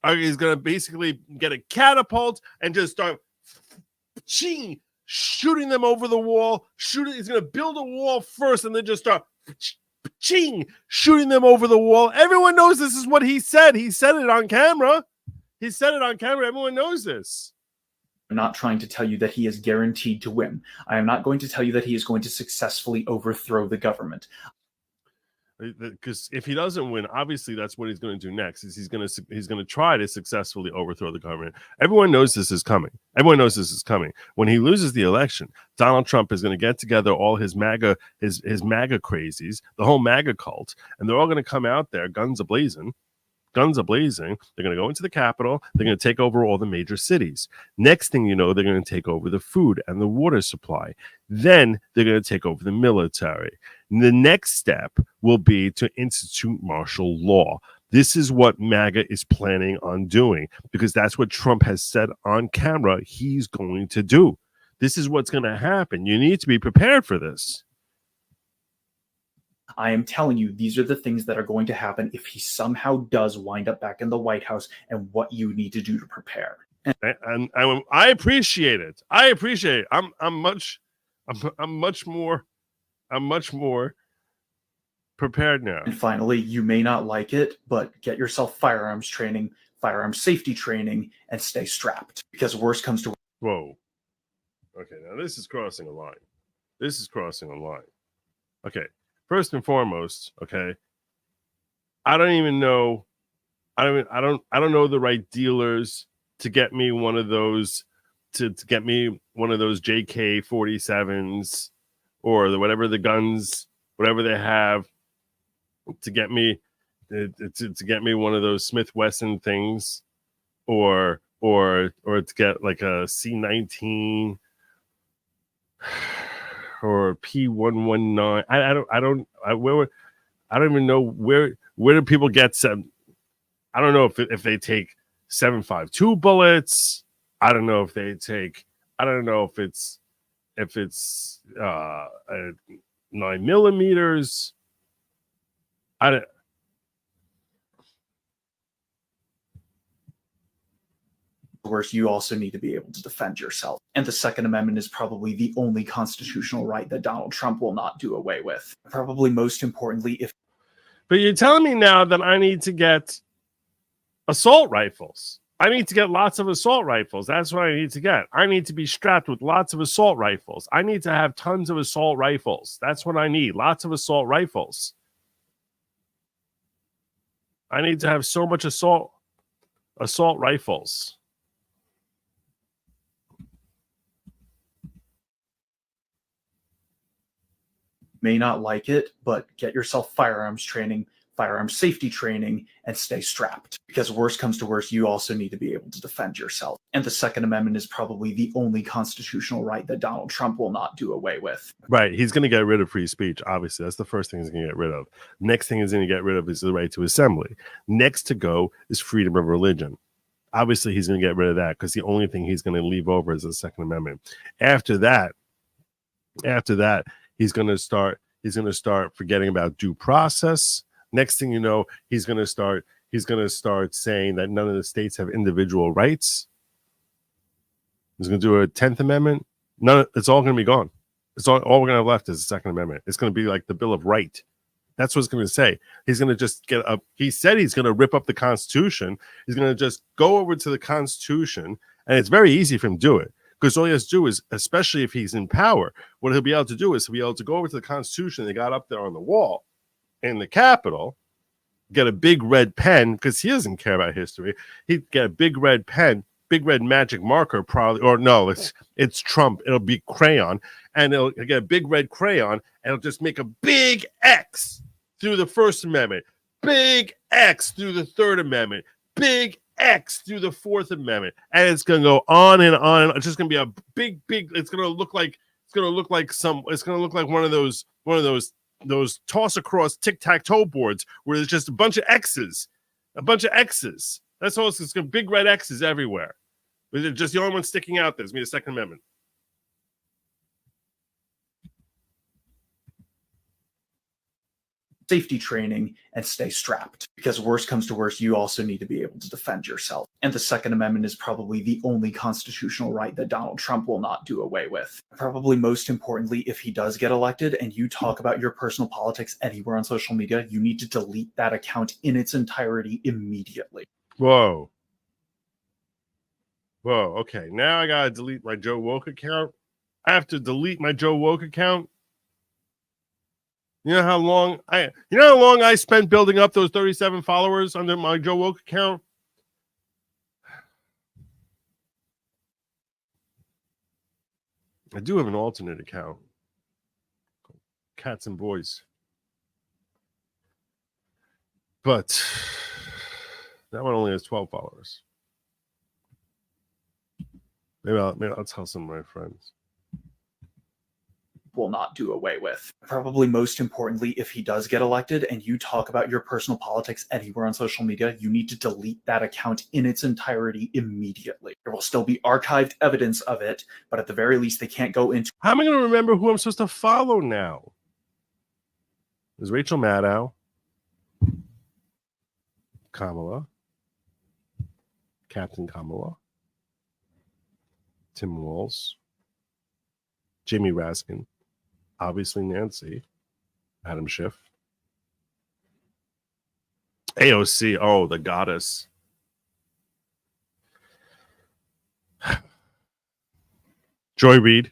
he's going to basically get a catapult and just start shooting them over the wall. He's going to build a wall first and then just start shooting them over the wall. Everyone knows this is what he said. He said it on camera. Everyone knows this. I'm not trying to tell you that he is guaranteed to win. I am not going to tell you that he is going to successfully overthrow the government. Because if he doesn't win, obviously that's what he's going to do next. Is he's going to try to successfully overthrow the government. Everyone knows this is coming. Everyone knows this is coming. When he loses the election, Donald Trump is going to get together all his MAGA crazies, the whole MAGA cult, and they're all going to come out there, guns a-blazing. Guns a-blazing. They're going to go into the Capitol. They're going to take over all the major cities. Next thing you know, they're going to take over the food and the water supply. Then they're going to take over the military. And the next step will be to institute martial law. This is what MAGA is planning on doing because that's what Trump has said on camera he's going to do. This is what's going to happen. You need to be prepared for this. I am telling you, these are the things that are going to happen if he somehow does wind up back in the White House, and what you need to do to prepare. And I appreciate it. I appreciate it. I'm much more prepared now. And finally, you may not like it, but get yourself firearms training, firearms safety training, and stay strapped. Because worse comes to... Whoa. Okay, now this is crossing a line. This is crossing a line. Okay. First and foremost, okay, I don't even know. I don't know the right dealers to get me one of those to get me one of those JK-47s or whatever the guns, whatever they have, to get me to get me one of those Smith Wesson things, or to get like a C-19. Or P119. I don't even know where do people get some. I don't know if they take 7.52 bullets. I don't know if they take. I don't know if it's 9 millimeters. I don't. Worse, you also need to be able to defend yourself. And the Second Amendment is probably the only constitutional right that Donald Trump will not do away with. Probably most importantly, But you're telling me now that I need to get assault rifles. I need to get lots of assault rifles. That's what I need to get. I need to be strapped with lots of assault rifles. I need to have tons of assault rifles. That's what I need. Lots of assault rifles. I need to have so much assault rifles. may not like it, but get yourself firearms training, firearms safety training, and stay strapped. Because worse comes to worse, you also need to be able to defend yourself. And the Second Amendment is probably the only constitutional right that Donald Trump will not do away with. Right. He's going to get rid of free speech. Obviously, that's the first thing he's going to get rid of. Next thing he's going to get rid of is the right to assembly. Next to go is freedom of religion. Obviously, he's going to get rid of that because the only thing he's going to leave over is the Second Amendment. After that, he's going to start forgetting about due process. Next thing you know, he's going to start saying that none of the states have individual rights. He's going to do a 10th Amendment. It's all going to be gone. It's all we're going to have left is the Second Amendment. It's going to be like the Bill of Rights. That's what it's going to say. He's going to just get up. He said he's going to rip up the Constitution. He's going to just go over to the Constitution, and it's very easy for him to do it because all he has to do is, especially if he's in power, what he'll be able to do is he'll be able to go over to the Constitution they got up there on the wall in the Capitol, get a big red pen because he doesn't care about history. He'd get a big red pen, big red magic marker, probably, or no, it's Trump. It'll be crayon, and he'll get a big red crayon, and it'll just make a big X through the First Amendment, big X through the Third Amendment, big X through the Fourth Amendment, and it's going to go on and on. It's just going to be a big. It's going to look like one of those toss across tic-tac-toe boards where there's just a bunch of X's. That's all. It's going to be big red X's everywhere. But just the only one sticking out there is the Second Amendment. Safety training, and stay strapped. Because worse comes to worse, you also need to be able to defend yourself. And the Second Amendment is probably the only constitutional right that Donald Trump will not do away with. Probably most importantly, if he does get elected and you talk about your personal politics anywhere on social media, you need to delete that account in its entirety immediately. Whoa. Okay, now I gotta delete my Joe Woke account. I have to delete my Joe Woke account. You know how long I spent building up those 37 followers under my Joe Woke account? I do have an alternate account. Cats and Boys. But that one only has 12 followers. Maybe I'll tell some of my friends. Will not do away with. Probably most importantly, if he does get elected and you talk about your personal politics anywhere on social media, you need to delete that account in its entirety immediately. There will still be archived evidence of it, but at the very least, they can't go into. How am I going to remember who I'm supposed to follow now? There's Rachel Maddow, Kamala, Captain Kamala, Tim Walz, Jamie Raskin, obviously Nancy, Adam Schiff, AOC, oh, the goddess. Joy Reid,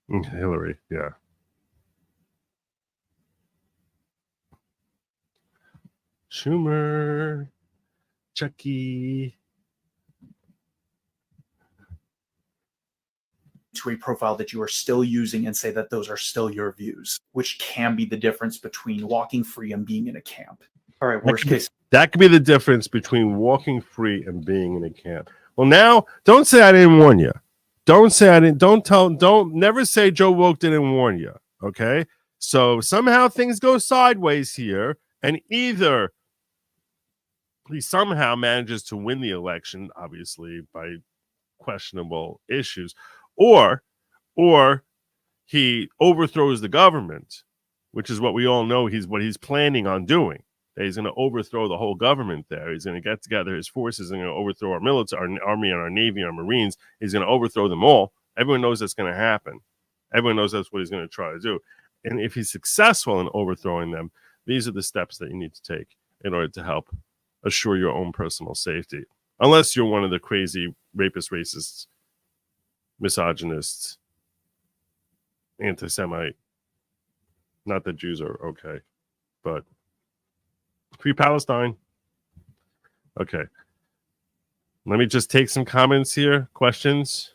Hillary, yeah. Schumer, Chucky. To a profile that you are still using and say that those are still your views, which can be the difference between walking free and being in a camp. All right, worst case. That could be the difference between walking free and being in a camp. Well, now, don't say I didn't warn you. Don't say I didn't. Never say Joe Woke didn't warn you. Okay? So somehow things go sideways here, and either he somehow manages to win the election, obviously by questionable issues, or he overthrows the government, which is what we all know he's planning on doing. He's going to overthrow the whole government there. He's going to get together his forces and going to overthrow our military, our army, and our navy, and our marines. He's going to overthrow them all. Everyone knows that's going to happen. Everyone knows that's what he's going to try to do. And if he's successful in overthrowing them, these are the steps that you need to take in order to help assure your own personal safety. Unless you're one of the crazy rapist, racists, misogynists, anti-Semite. Not that Jews are okay, but free Palestine. Okay. Let me just take some comments here. Questions.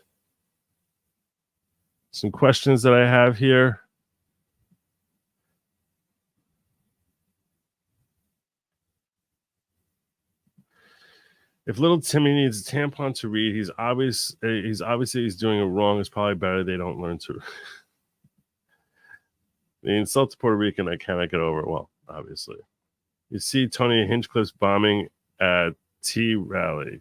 Some questions that I have here. If little Timmy needs a tampon to read, he's obviously doing it wrong. It's probably better they don't learn to. The insult to Puerto Rican, I cannot get over. Well, obviously. You see Tony Hinchcliffe's bombing at Tea Rally.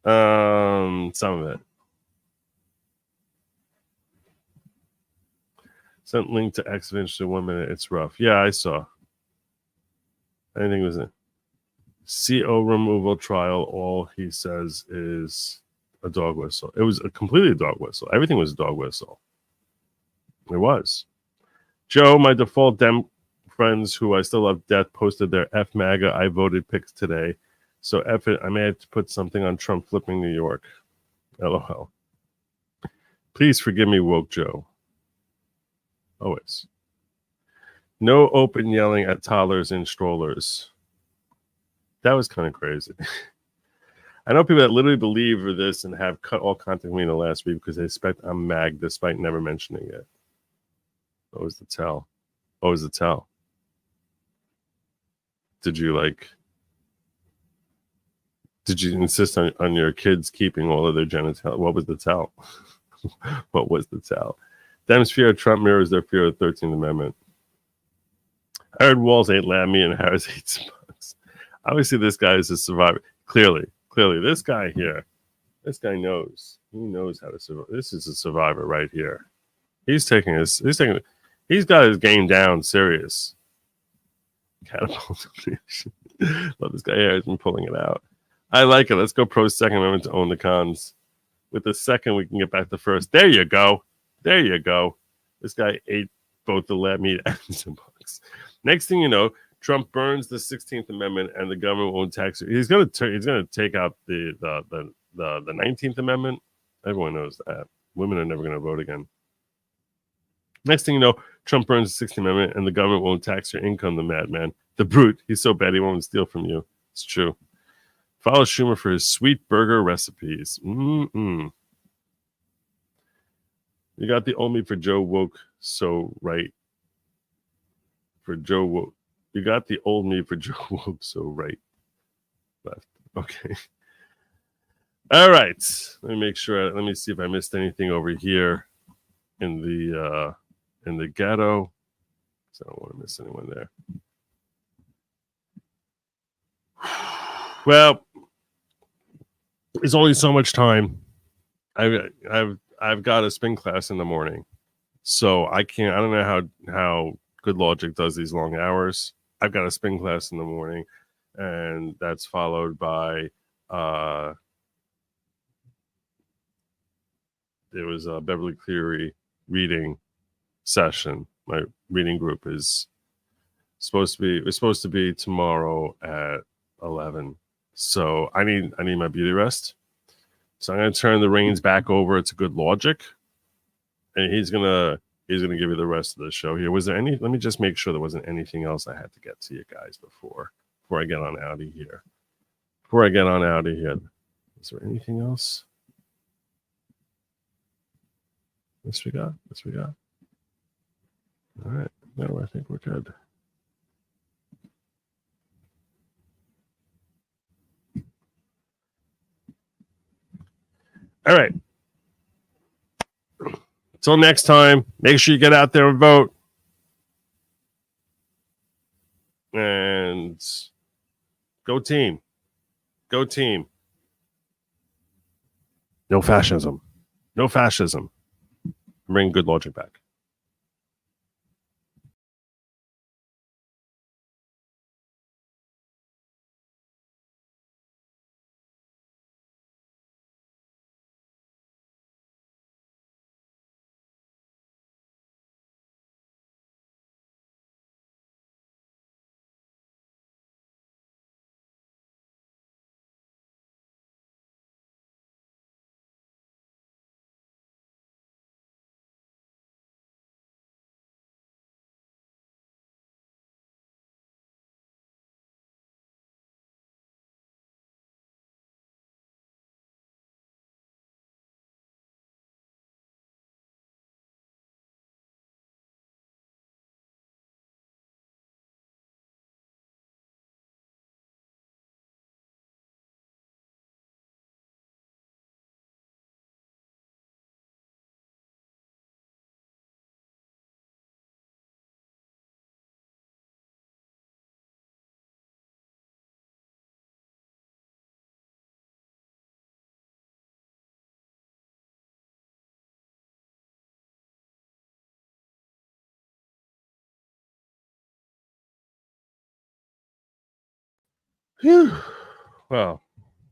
Some of it. Sent link to X-Vinch to 1 minute. It's rough. Yeah, I saw. I think it was a CO removal trial. All he says is a dog whistle. It was a completely dog whistle. Everything was a dog whistle. It was. Joe, my default Dem friends who I still love death posted their F MAGA I voted pics today. So F it, I may have to put something on Trump flipping New York. LOL. Please forgive me, woke Joe. Always. No open yelling at toddlers in strollers. That was kind of crazy. I know people that literally believe this and have cut all contact with me in the last week because they suspect I'm MAG despite never mentioning it. What was the tell? What was the tell? Did you insist on your kids keeping all of their genitalia? What was the tell? What was the tell? Dems fear of Trump mirrors their fear of the 13th Amendment. I heard Walls ate lamb meat and Harris ate smugs. Obviously, this guy is a survivor. Clearly, this guy here, this guy knows. He knows how to survive. This is a survivor right here. He's got his game down serious. Catapult. Love this guy here. He's been pulling it out. I like it. Let's go pro Second Amendment to own the cons. With the second, we can get back to first. There you go. There you go. This guy ate both the lamb meat and some bugs. Next thing you know, Trump burns the 16th Amendment and the government won't tax it. He's going to take out the 19th Amendment. Everyone knows that. women are never going to vote again. Next thing you know, Trump burns the 16th Amendment and the government won't tax your income, the madman. The brute. He's so bad he won't steal from you. It's true. Follow Schumer for his sweet burger recipes. You got the old me for Joe Woke so right. For Joe Woke. You got the old me for Joe Woke so right. Left. Okay. All right. Let me make sure. Let me see if I missed anything over here in the ghetto. So I don't want to miss anyone there. Well, there's only so much time. I've got a spin class in the morning, so I can't. I don't know how good Lawgic does these long hours. I've got a spin class in the morning, and that's followed by there was a Beverly Cleary reading session. My reading group is supposed to be tomorrow at 11. So I need my beauty rest. So I'm gonna turn the reins back over to good Lawgic, and he's gonna give you the rest of the show here. Was there any? Let me just make sure there wasn't anything else I had to get to you guys before I get on out of here. Is there anything else? This we got. All right. No, I think we're good. All right. Until next time, make sure you get out there and vote. And go team. Go team. No fascism. No fascism. Bring good Lawgic back. Whew. Well,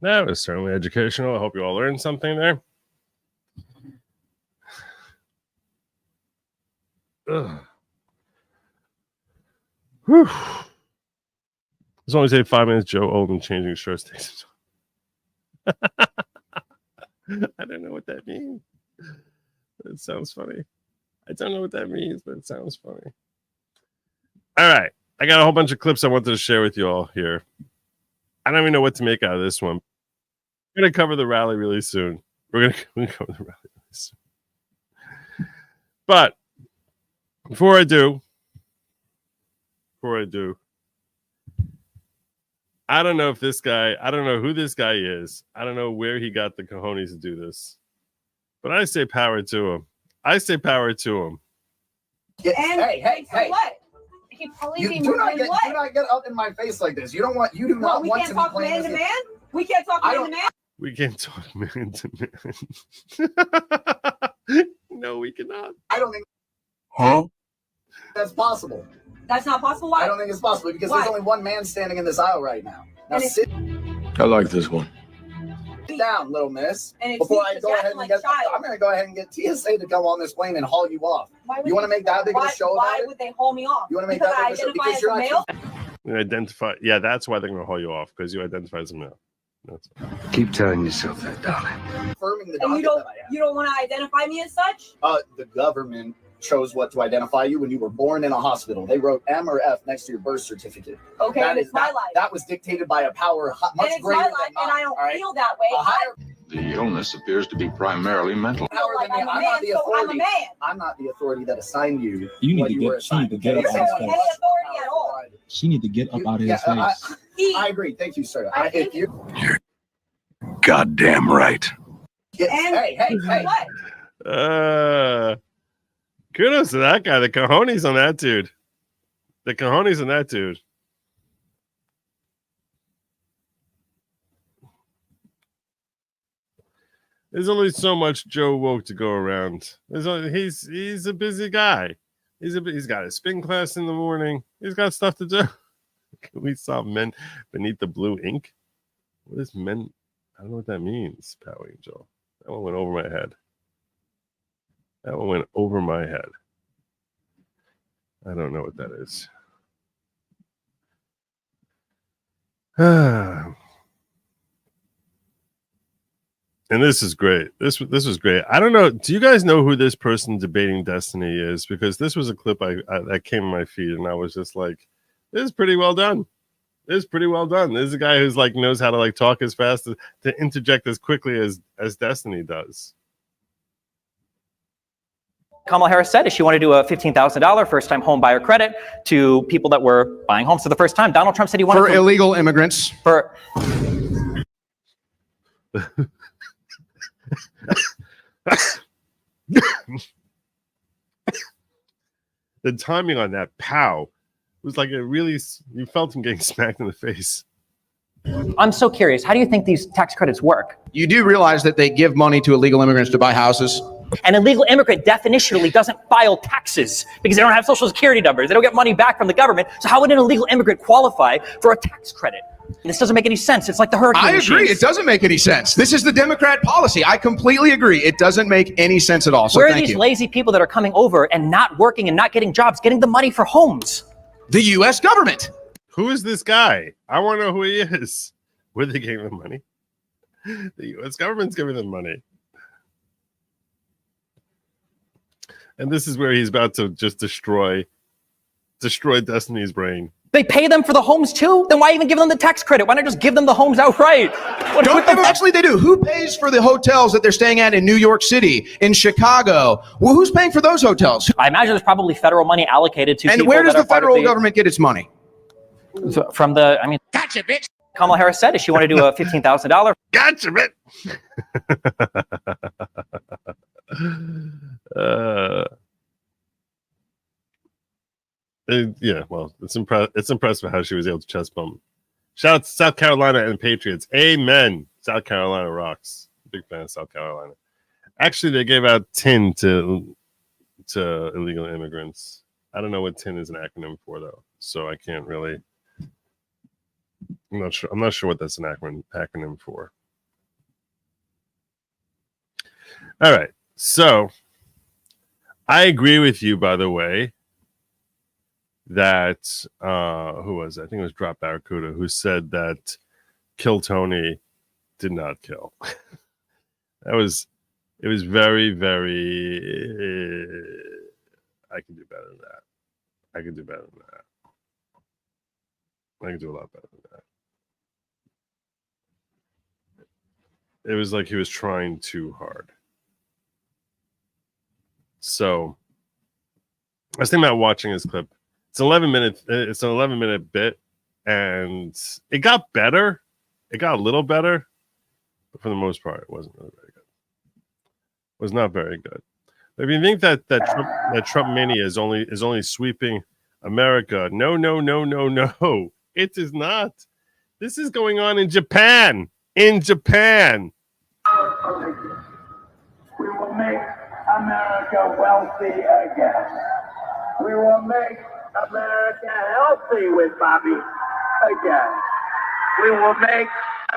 that was certainly educational. I hope you all learned something there. Ugh. Whew. It's only take 5 minutes. Joe Oldham changing shirts takes. I don't know what that means. It sounds funny. I don't know what that means, but it sounds funny. All right. I got a whole bunch of clips I wanted to share with you all here. I don't even know what to make out of this one. We're going to cover the rally really soon. We're going to cover the rally really soon. But before I do, I don't know if this guy, I don't know who this guy is. I don't know where he got the cojones to do this. But I say power to him. Hey. What? He probably Do not get up in my face like this. You do not want to be playing this. We can't talk man to man. We can't talk man to man. No, we cannot. I don't think that's possible. That's not possible. Why? I don't think it's possible because there's only one man standing in this aisle right now. Now sit I like this one. down, little miss. And Before I go ahead and I'm going to go ahead and get TSA to come on this plane and haul you off. You want to make that big of a show about it? Why would they haul me off? You want to make that big of a show because you're not. You identify. Yeah, that's why they're going to haul you off, because you identify as a male. Keep telling yourself that, darling. Confirming the And document that I have. you don't want to identify me as such? The government chose what to identify you when you were born in a hospital. They wrote M or F next to your birth certificate. Okay, That it's is my that, life. That was dictated by a power much And it's greater my than life, mine. and I don't all right? feel that way. A higher The illness appears to be primarily mental. power like than me. I'm a I'm man, not the so I'm a authority. man. I'm not the authority that assigned you. You need what to you get- were she need to assigned. get It's up out of someone his much face. Authority more at all. powerful. She need to get up out of his Yeah, face. I agree. Thank you, sir. If you Goddamn right. hey. What? Kudos to that guy. The cojones on that dude. The cojones on that dude. There's only so much Joe Woke to go around. He's a busy guy. He's got a spin class in the morning. He's got stuff to do. We saw men beneath the blue ink. What is men? I don't know what that means, Pow Angel. That one went over my head. That one went over my head. I don't know what that is. And this is great. This was great. I don't know. Do you guys know who this person debating Destiny is? Because this was a clip that came in my feed, and I was just like, "This is pretty well done. This is pretty well done." This is a guy who's like knows how to like talk as fast to interject as quickly as Destiny does. Kamala Harris said if she wanted to do a $15,000 first-time home buyer credit to people that were buying homes for the first time. Donald Trump said he wanted for illegal immigrants. For the timing on that pow was like it really, you felt him getting smacked in the face. I'm so curious. How do you think these tax credits work? You do realize that they give money to illegal immigrants to buy houses? An illegal immigrant definitionally doesn't file taxes because they don't have social security numbers. They don't get money back from the government. So how would an illegal immigrant qualify for a tax credit? This doesn't make any sense. It's like the hurricane I agree. machines. It doesn't make any sense. This is the Democrat policy. I completely agree. It doesn't make any sense at all. So Where are thank these you. lazy people that are coming over and not working and not getting jobs, getting the money for homes? The U.S. government. Who is this guy? I want to know who he is. Where they gave him money? The U.S. government's giving them money. And this is where he's about to just destroy Destiny's brain. They pay them for the homes too? Then why even give them the tax credit? Why not just give them the homes outright? Actually, they do. Who pays for the hotels that they're staying at in New York City, in Chicago? Well, who's paying for those hotels? I imagine there's probably federal money allocated to And people where does that the are part of federal government get its money? From the, I mean, gotcha, bitch. Kamala Harris said if she wanted to do a $15,000. Gotcha, bitch. Yeah, well, it's impressive how she was able to chest bump. Shout out to South Carolina and the Patriots. Amen. South Carolina rocks. Big fan of South Carolina. Actually, they gave out TIN to illegal immigrants. I don't know what TIN is an acronym for though, so I can't really. I'm not sure what that's an acronym for. All right, so I agree with you, by the way, that who was it? I think it was Drop Barracuda who said that Kill Tony did not kill. It was very, very. I can do better than that. I can do better than that. I can do a lot better than that. It was like he was trying too hard. So I was thinking about watching this clip. It's an 11-minute bit, and it got better. It got a little better, but for the most part, it wasn't really very good. It was not very good. But if you think that Trump mania is only sweeping America, no. It is not. This is going on in Japan. In Japan. We will make America wealthy again. We will make America healthy with Bobby again. We will make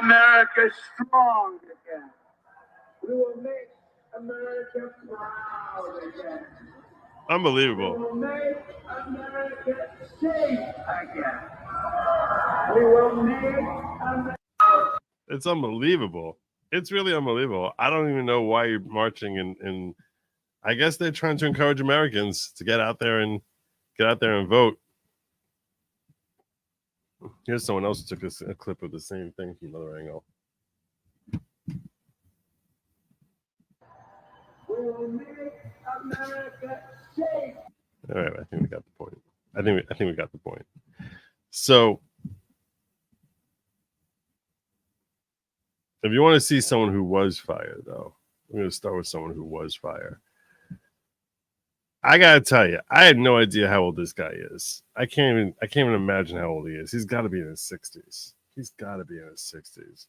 America strong again. We will make America proud again. Unbelievable. We will make America safe again. We will make America... It's unbelievable. It's really unbelievable. I don't even know why you're marching, and I guess they're trying to encourage Americans to get out there and vote. Here's someone else who took a clip of the same thing from another angle. All right, I think we got the point. I think we got the point. So, if you want to see someone who was fire, though, I'm going to start with someone who was fire. I gotta tell you, I had no idea how old this guy is. I can't even imagine how old he is. He's got to be in his 60s. He's got to be in his 60s.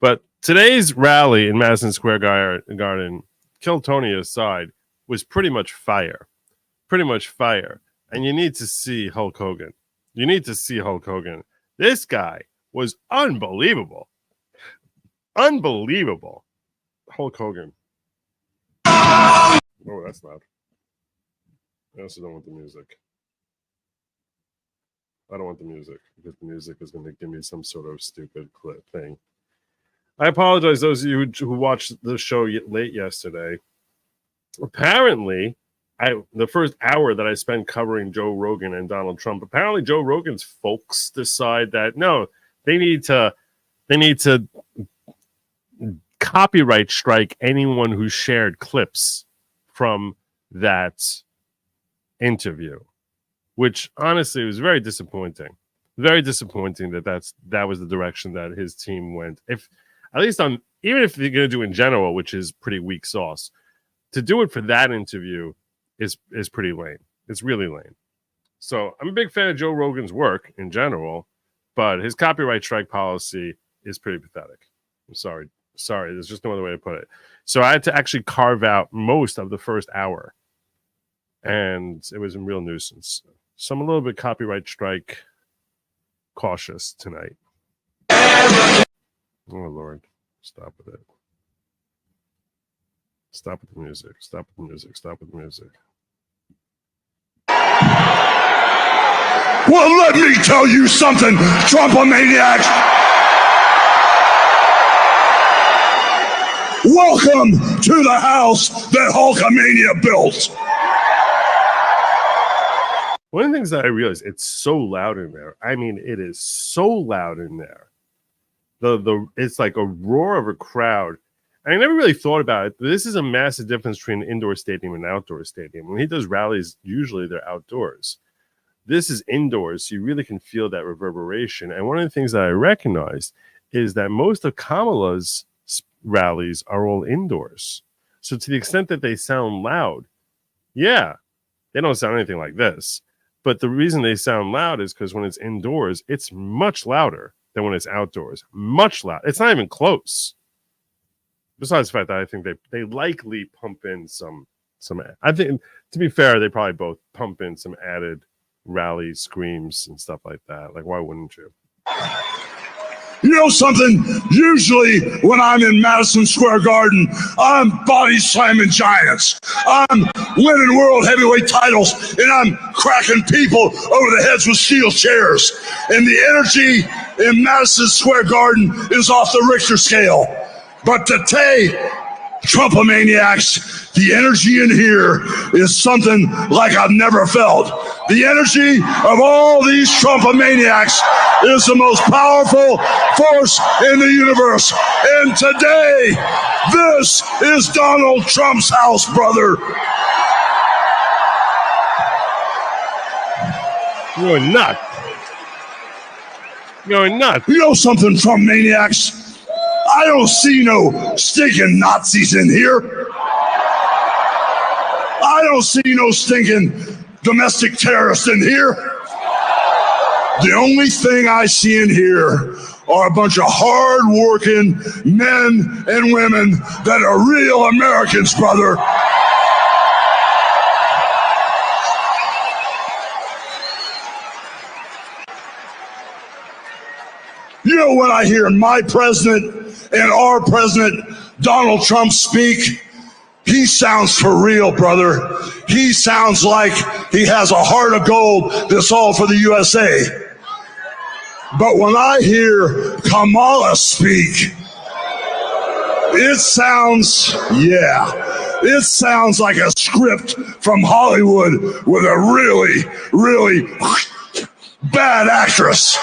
But today's rally in Madison Square Garden, Kill Tony aside, was pretty much fire. Pretty much fire. And you need to see Hulk Hogan. You need to see Hulk Hogan. This guy was unbelievable. Unbelievable. Hulk Hogan. Oh, that's loud. I also don't want the music. I don't want the music because the music is going to give me some sort of stupid clip thing. I apologize those of you who watched the show late yesterday. Apparently, the first hour that I spent covering Joe Rogan and Donald Trump, apparently Joe Rogan's folks decide that no, they need to copyright strike anyone who shared clips from that interview, which honestly was very disappointing. Very disappointing that was the direction that his team went. If at least even if they're going to do in general, which is pretty weak sauce, to do it for that interview is pretty lame. It's really lame. So I'm a big fan of Joe Rogan's work in general, but his copyright strike policy is pretty pathetic. I'm sorry. There's just no other way to put it. So I had to actually carve out most of the first hour, and it was a real nuisance. So I'm a little bit copyright strike cautious tonight. Oh, Lord. Stop with it. Stop with the music. Stop with the music. Stop with the music. Well, let me tell you something, Trumpomaniacs. Welcome to the house that Hulkamania built. One of the things that I realized, it's so loud in there. I mean, it is so loud in there. It's like a roar of a crowd. I never really thought about it. This is a massive difference between an indoor stadium and an outdoor stadium. When he does rallies, usually they're outdoors. This is indoors, so you really can feel that reverberation. And one of the things that I recognized is that most of Kamala's rallies are all indoors. So to the extent that they sound loud, yeah, they don't sound anything like this. But the reason they sound loud is because when it's indoors, it's much louder than when it's outdoors. Much loud. It's not even close. Besides the fact that I think they likely pump in some. I think, to be fair, they probably both pump in some added rally screams and stuff like that. Like, why wouldn't you? You know something? Usually when I'm in Madison Square Garden, I'm body slamming giants. I'm winning world heavyweight titles, and I'm cracking people over the heads with steel chairs. And the energy in Madison Square Garden is off the Richter scale. But today, Trumpomaniacs, the energy in here is something like I've never felt. The energy of all these Trumpomaniacs is the most powerful force in the universe. And today, this is Donald Trump's house, brother. You're nuts. You're nuts. You know something, Trumpomaniacs? I don't see no stinking Nazis in here. I don't see no stinking domestic terrorists in here. The only thing I see in here are a bunch of hard-working men and women that are real Americans, brother. You know, when I hear my president and our president, Donald Trump, speak, he sounds for real, brother. He sounds like he has a heart of gold that's all for the USA. But when I hear Kamala speak, it sounds like a script from Hollywood with a really, really bad actress.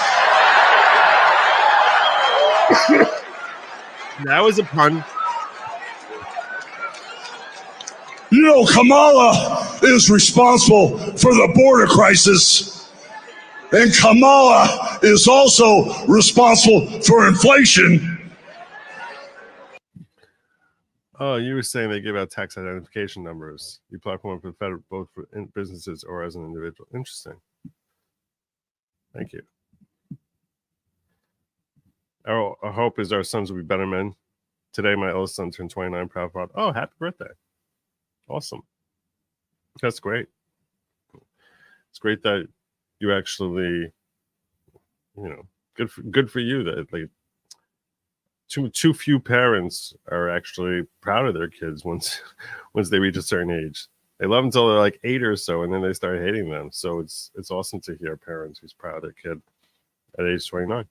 That was a pun. You know, Kamala is responsible for the border crisis. And Kamala is also responsible for inflation. Oh, you were saying they give out tax identification numbers. You apply for one for the federal, both for businesses or as an individual. Interesting. Thank you. Our hope is our sons will be better men. Today, my eldest son turned 29. Proud father. Oh, happy birthday! Awesome. That's great. It's great that you actually, good for you that like too few parents are actually proud of their kids once they reach a certain age. They love them until they're like 8 or so, and then they start hating them. So it's awesome to hear parents who's proud of their kid at age 29.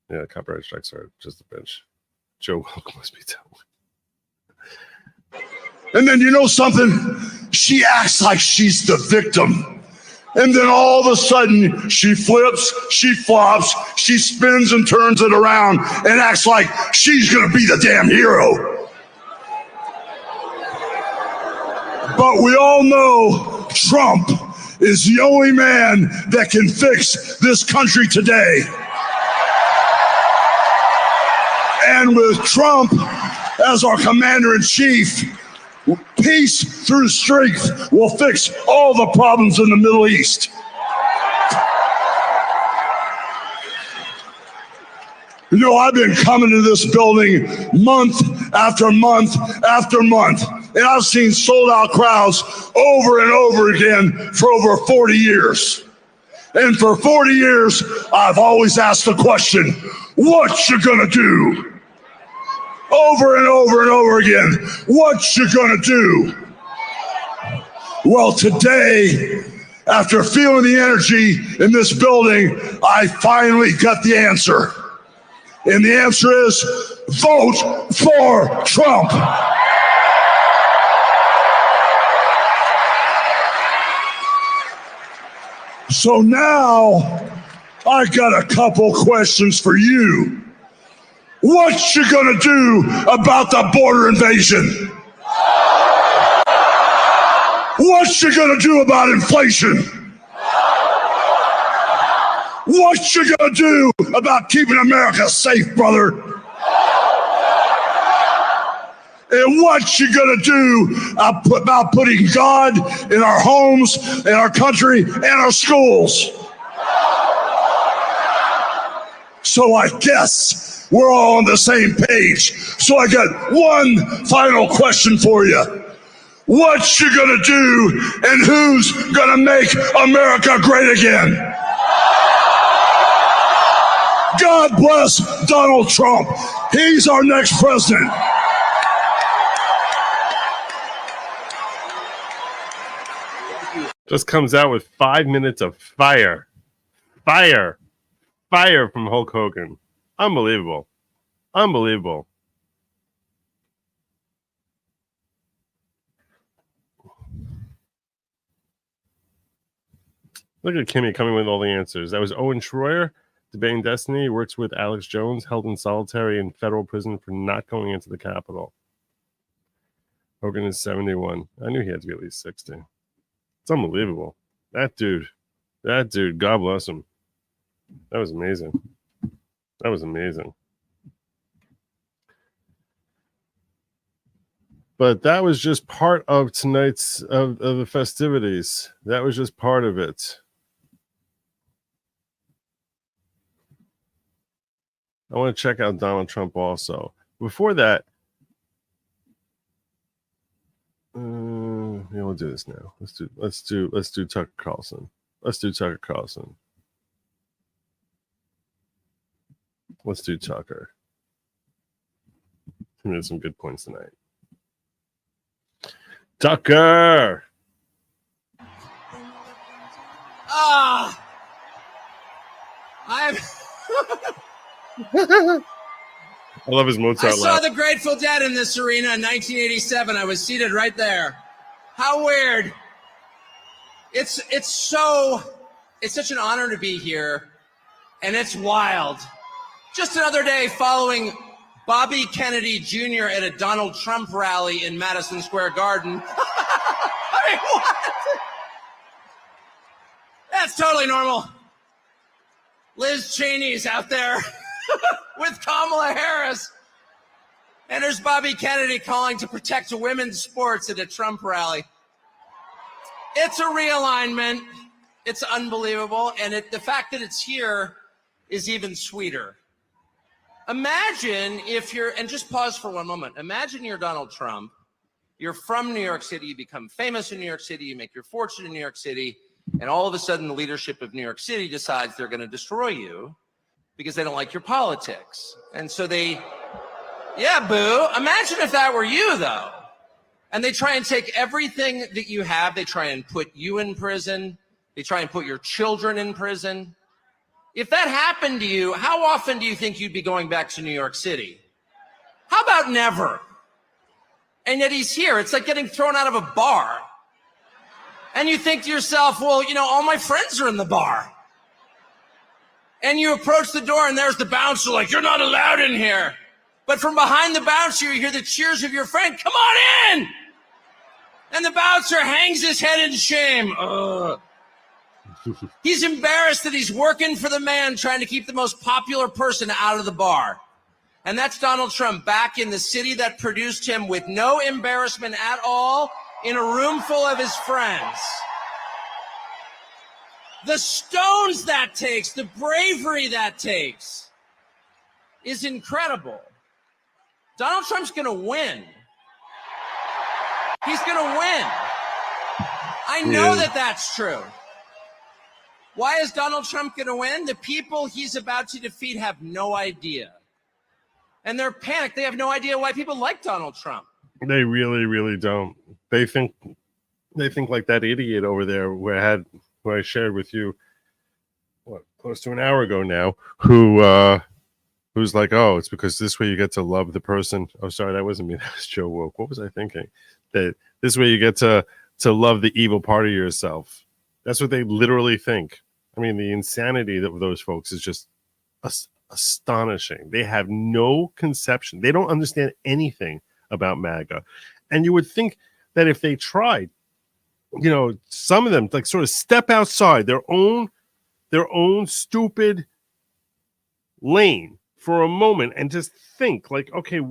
Yeah, copyright strikes are just a bitch. Joe Welk must be telling. And then you know something? She acts like she's the victim. And then all of a sudden, she flips, she flops, she spins and turns it around and acts like she's going to be the damn hero. But we all know Trump is the only man that can fix this country today. And with Trump as our commander-in-chief, peace through strength will fix all the problems in the Middle East. You know, I've been coming to this building month after month after month, and I've seen sold-out crowds over and over again for over 40 years. And for 40 years, I've always asked the question, what you gonna do? Over and over and over again, what you gonna do? Well, today, after feeling the energy in this building, I finally got the answer. And the answer is, vote for Trump. So now, I got a couple questions for you. What you gonna do about the border invasion? What you gonna do about inflation? What you gonna do about keeping America safe, brother? And what you gonna do about putting God in our homes, in our country, and our schools? So I guess we're all on the same page. So I got one final question for you. What you gonna do and who's gonna make America great again? God bless Donald Trump. He's our next president. Just comes out with 5 minutes of fire from Hulk Hogan. Unbelievable. Look at Kimmy coming with all the answers. That was Owen Schroyer, debating Destiny. He works with Alex Jones, held in solitary in federal prison for not going into the Capitol. Hogan is 71. I knew he had to be at least 60. It's unbelievable. That dude, God bless him. That was amazing. But that was just part of tonight's of the festivities. That was just part of it. I want to check out Donald Trump also. Before that, yeah, we'll do this now. Let's do Tucker Carlson. Let's do Tucker. He made some good points tonight. Tucker. I love his Mozart saw laugh. the Grateful Dead in this arena in 1987. I was seated right there. How weird. It's such an honor to be here, and it's wild. Just another day following Bobby Kennedy Jr. at a Donald Trump rally in Madison Square Garden. I mean, what? That's totally normal. Liz Cheney's out there with Kamala Harris. And there's Bobby Kennedy calling to protect women's sports at a Trump rally. It's a realignment. It's unbelievable. And the fact that it's here is even sweeter. Imagine if you're, and just pause for one moment. Imagine you're Donald Trump. You're from New York City. You become famous in New York City. You make your fortune in New York City. And all of a sudden, the leadership of New York City decides they're going to destroy you because they don't like your politics. And so yeah, boo. Imagine if that were you, though. And they try and take everything that you have. They try and put you in prison. They try and put your children in prison. If that happened to you, how often do you think you'd be going back to New York City? How about never? And yet he's here. It's like getting thrown out of a bar. And you think to yourself, well, you know, all my friends are in the bar. And you approach the door and there's the bouncer like, you're not allowed in here. But from behind the bouncer, you hear the cheers of your friend, come on in! And the bouncer hangs his head in shame. Ugh. He's embarrassed that he's working for the man trying to keep the most popular person out of the bar. And that's Donald Trump back in the city that produced him with no embarrassment at all, in a room full of his friends. The stones that takes, the bravery that takes is incredible. Donald Trump's going to win. He's going to win. I know that that's true. Why is Donald Trump going to win? The people he's about to defeat have no idea. And they're panicked. They have no idea why people like Donald Trump. They really, really don't. They think like that idiot over there who I shared with you, close to an hour ago now, who's like, oh, it's because this way you get to love the person. Oh, sorry, that wasn't me. That was Joe Woke. What was I thinking? That this way you get to love the evil part of yourself. That's what they literally think. I mean, the insanity of those folks is just astonishing. They have no conception. They don't understand anything about MAGA. And you would think that if they tried, you know, some of them like sort of step outside their own stupid lane for a moment and just think like, okay,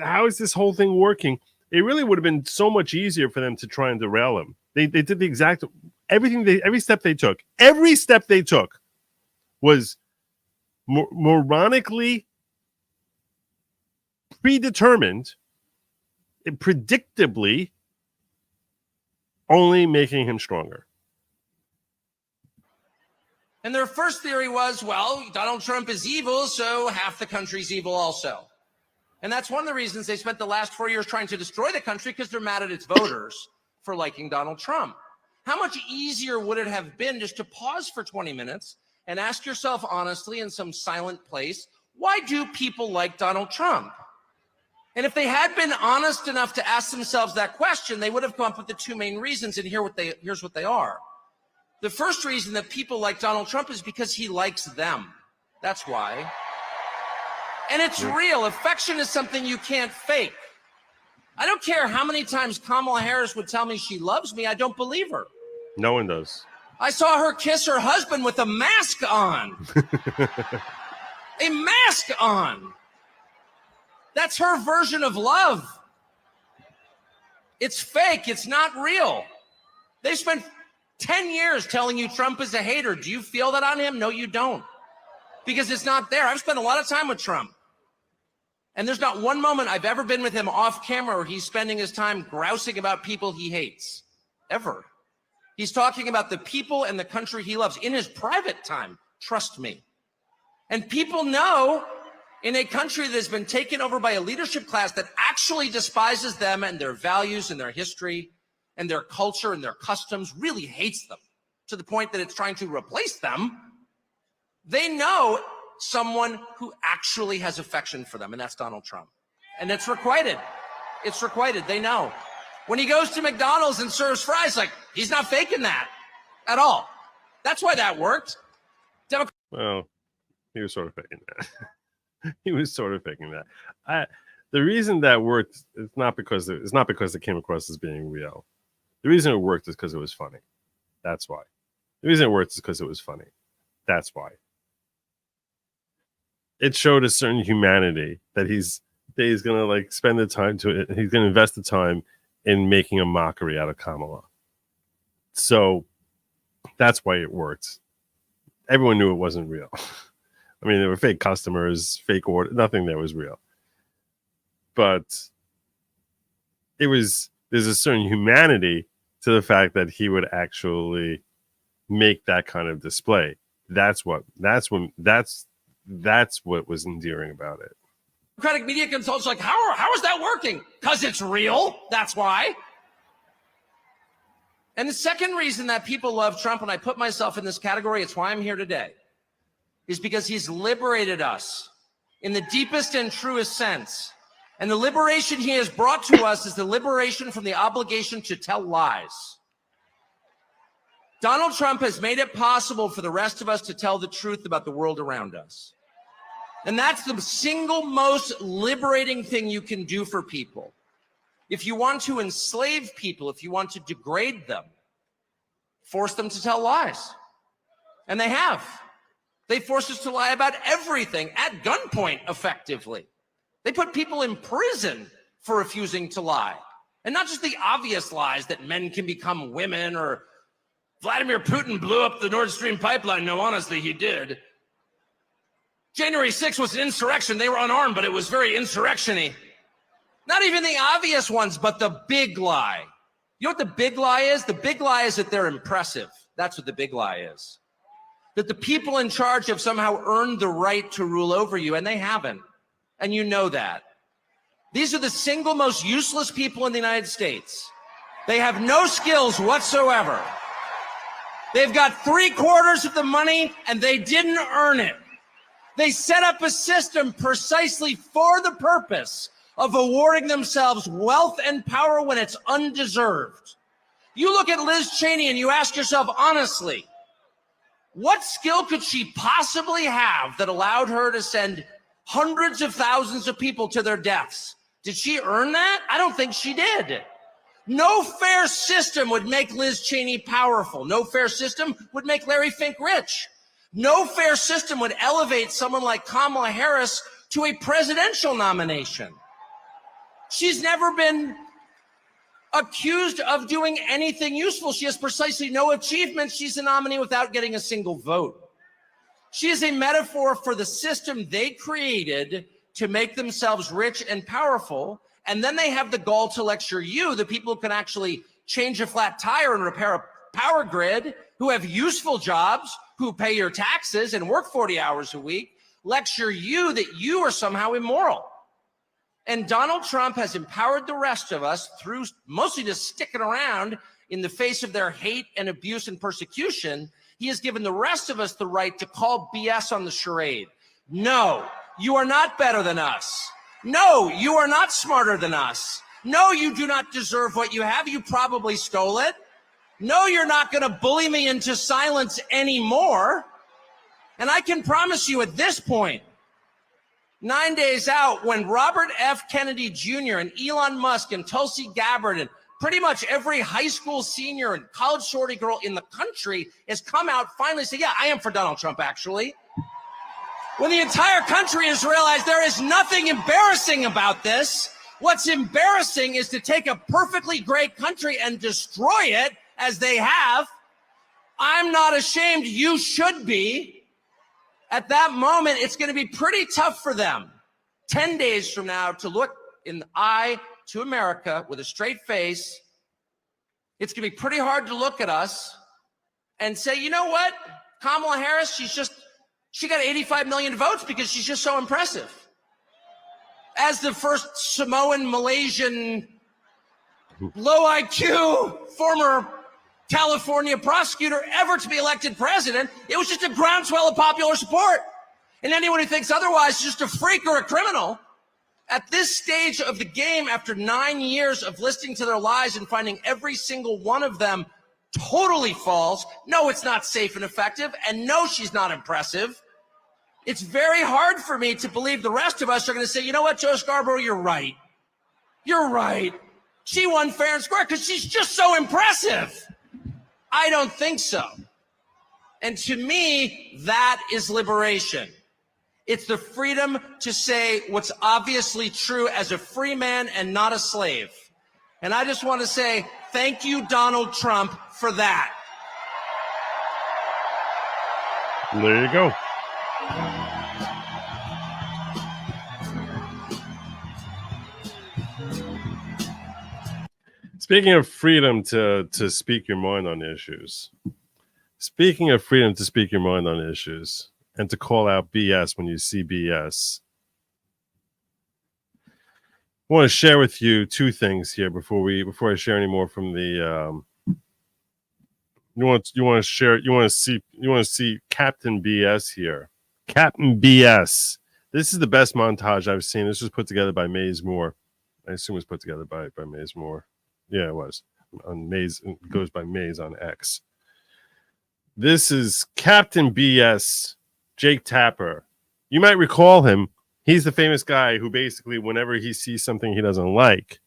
how is this whole thing working? It really would have been so much easier for them to try and derail him. They did the exact every step they took was moronically predetermined, predictably only making him stronger. And their first theory was, well, Donald Trump is evil, so half the country's evil also. And that's one of the reasons they spent the last 4 years trying to destroy the country, because they're mad at its voters for liking Donald Trump. How much easier would it have been just to pause for 20 minutes and ask yourself honestly in some silent place, why do people like Donald Trump? And if they had been honest enough to ask themselves that question, they would have come up with the two main reasons, and here's what they are. The first reason that people like Donald Trump is because he likes them. That's why. And it's real. Affection is something you can't fake. I don't care how many times Kamala Harris would tell me she loves me. I don't believe her. No one does. I saw her kiss her husband with a mask on. A mask on. That's her version of love. It's fake. It's not real. They spent 10 years telling you Trump is a hater. Do you feel that on him? No, you don't. Because it's not there. I've spent a lot of time with Trump. And there's not one moment I've ever been with him off camera where he's spending his time grousing about people he hates. Ever. He's talking about the people and the country he loves in his private time. Trust me. And people know in a country that has been taken over by a leadership class that actually despises them and their values and their history and their culture and their customs, really hates them to the point that it's trying to replace them. They know someone who actually has affection for them, and that's Donald Trump. And it's requited. It's requited. They know. When he goes to McDonald's and serves fries, like, he's not faking that at all. That's why that worked. Well, he was sort of faking that. He was sort of faking that. The reason that worked is not because it came across as being real. The reason it worked is because it was funny. That's why. The reason it worked is because it was funny. That's why. It showed a certain humanity that he's gonna like spend the time he's gonna invest the time in making a mockery out of Kamala. So that's why it worked. Everyone knew it wasn't real. I mean, there were fake customers, fake order, nothing there was real. But there's a certain humanity to the fact that he would actually make that kind of display. That's what was endearing about it. Democratic media consultants like, how is that working? Because it's real. That's why. And the second reason that people love Trump, and I put myself in this category, it's why I'm here today, is because he's liberated us in the deepest and truest sense. And the liberation he has brought to us is the liberation from the obligation to tell lies. Donald Trump has made it possible for the rest of us to tell the truth about the world around us. And that's the single most liberating thing you can do for people. If you want to enslave people, if you want to degrade them, force them to tell lies. And they have. They forced us to lie about everything at gunpoint, effectively. They put people in prison for refusing to lie. And not just the obvious lies that men can become women or Vladimir Putin blew up the Nord Stream pipeline. No, honestly, he did. January 6th was an insurrection. They were unarmed, but it was very insurrection-y. Not even the obvious ones, but the big lie. You know what the big lie is? The big lie is that they're impressive. That's what the big lie is. That the people in charge have somehow earned the right to rule over you, and they haven't. And you know that. These are the single most useless people in the United States. They have no skills whatsoever. They've got 3/4 of the money, and they didn't earn it. They set up a system precisely for the purpose of awarding themselves wealth and power when it's undeserved. You look at Liz Cheney and you ask yourself honestly, what skill could she possibly have that allowed her to send hundreds of thousands of people to their deaths? Did she earn that? I don't think she did. No fair system would make Liz Cheney powerful. No fair system would make Larry Fink rich. No fair system would elevate someone like Kamala Harris to a presidential nomination. She's never been accused of doing anything useful. She has precisely no achievements. She's a nominee without getting a single vote. She is a metaphor for the system they created to make themselves rich and powerful. And then they have the gall to lecture you, the people who can actually change a flat tire and repair a power grid, who have useful jobs, who pay your taxes and work 40 hours a week, lecture you that you are somehow immoral. And Donald Trump has empowered the rest of us through mostly just sticking around in the face of their hate and abuse and persecution. He has given the rest of us the right to call BS on the charade. No, you are not better than us. No, you are not smarter than us. No, you do not deserve what you have. You probably stole it. No, you're not going to bully me into silence anymore. And I can promise you at this point, 9 days out, when Robert F. Kennedy Jr. and Elon Musk and Tulsi Gabbard and pretty much every high school senior and college shorty girl in the country has come out finally say, yeah, I am for Donald Trump, actually. When the entire country has realized there is nothing embarrassing about this, what's embarrassing is to take a perfectly great country and destroy it, as they have. I'm not ashamed. You should be. At that moment, it's going to be pretty tough for them 10 days from now to look in the eye to America with a straight face. It's going to be pretty hard to look at us and say, you know what? Kamala Harris, she got 85 million votes because she's just so impressive. As the first Samoan, Malaysian, low IQ, former California prosecutor ever to be elected president. It was just a groundswell of popular support. And anyone who thinks otherwise is just a freak or a criminal. At this stage of the game, after 9 years of listening to their lies and finding every single one of them totally false, no, it's not safe and effective, and no, she's not impressive. It's very hard for me to believe the rest of us are going to say, you know what, Joe Scarborough, you're right. You're right. She won fair and square because she's just so impressive. I don't think so. And to me, that is liberation. It's the freedom to say what's obviously true as a free man and not a slave. And I just want to say thank you, Donald Trump, for that. There you go. Speaking of freedom to speak your mind on issues. Speaking of freedom to speak your mind on issues and to call out BS when you see BS. I want to share with you two things here before I share any more from the you want to see Captain BS here. Captain BS. This is the best montage I've seen. This was put together by Maze Moore. I assume it was put together by Maze Moore. Yeah, it was. On Maze, it goes by Maze on X. This is Captain BS, Jake Tapper. You might recall him. He's the famous guy who basically, whenever he sees something he doesn't like,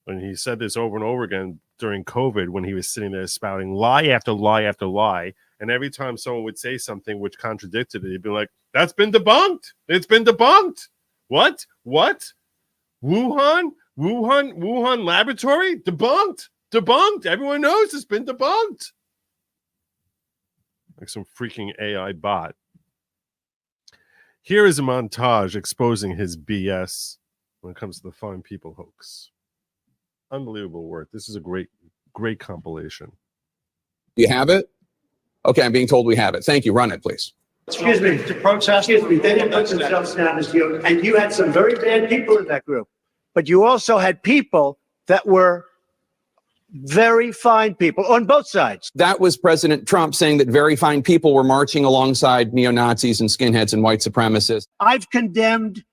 and he said this over and over again during COVID when he was sitting there spouting lie after lie after lie, and every time someone would say something which contradicted it, he'd be like, that's been debunked. It's been debunked. What? Wuhan laboratory? Debunked. Everyone knows it's been debunked. Like some freaking AI bot. Here is a montage exposing his BS when it comes to the fine people hoax. Unbelievable work. This is a great compilation. You have it? Okay, I'm being told we have it. Thank you. Run it, please. Excuse me, to protest. Excuse me, they didn't put themselves down as you, and you had some very bad people in that group. But you also had people that were very fine people on both sides. That was President Trump saying that very fine people were marching alongside neo-Nazis and skinheads and white supremacists. I've condemned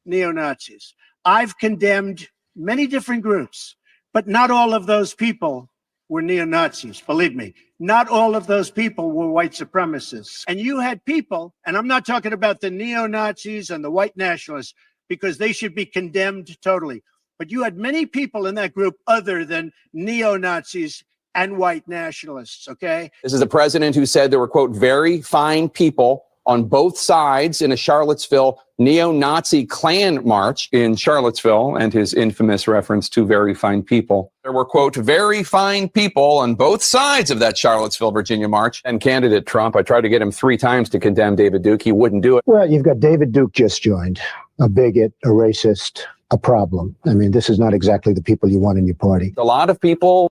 neo-Nazis. I've condemned many different groups, but not all of those people were neo-Nazis. Believe me, not all of those people were white supremacists. And you had people, and I'm not talking about the neo-Nazis and the white nationalists, because they should be condemned totally. But you had many people in that group other than neo-Nazis and white nationalists, okay? This is a president who said there were, quote, very fine people on both sides in a Charlottesville neo-Nazi Klan march in Charlottesville, and his infamous reference to very fine people. There were, quote, very fine people on both sides of that Charlottesville, Virginia march. And candidate Trump, I tried to get him 3 times to condemn David Duke. He wouldn't do it. Well, you've got David Duke just joined, a bigot, a racist, a problem. I mean, this is not exactly the people you want in your party. A lot of people.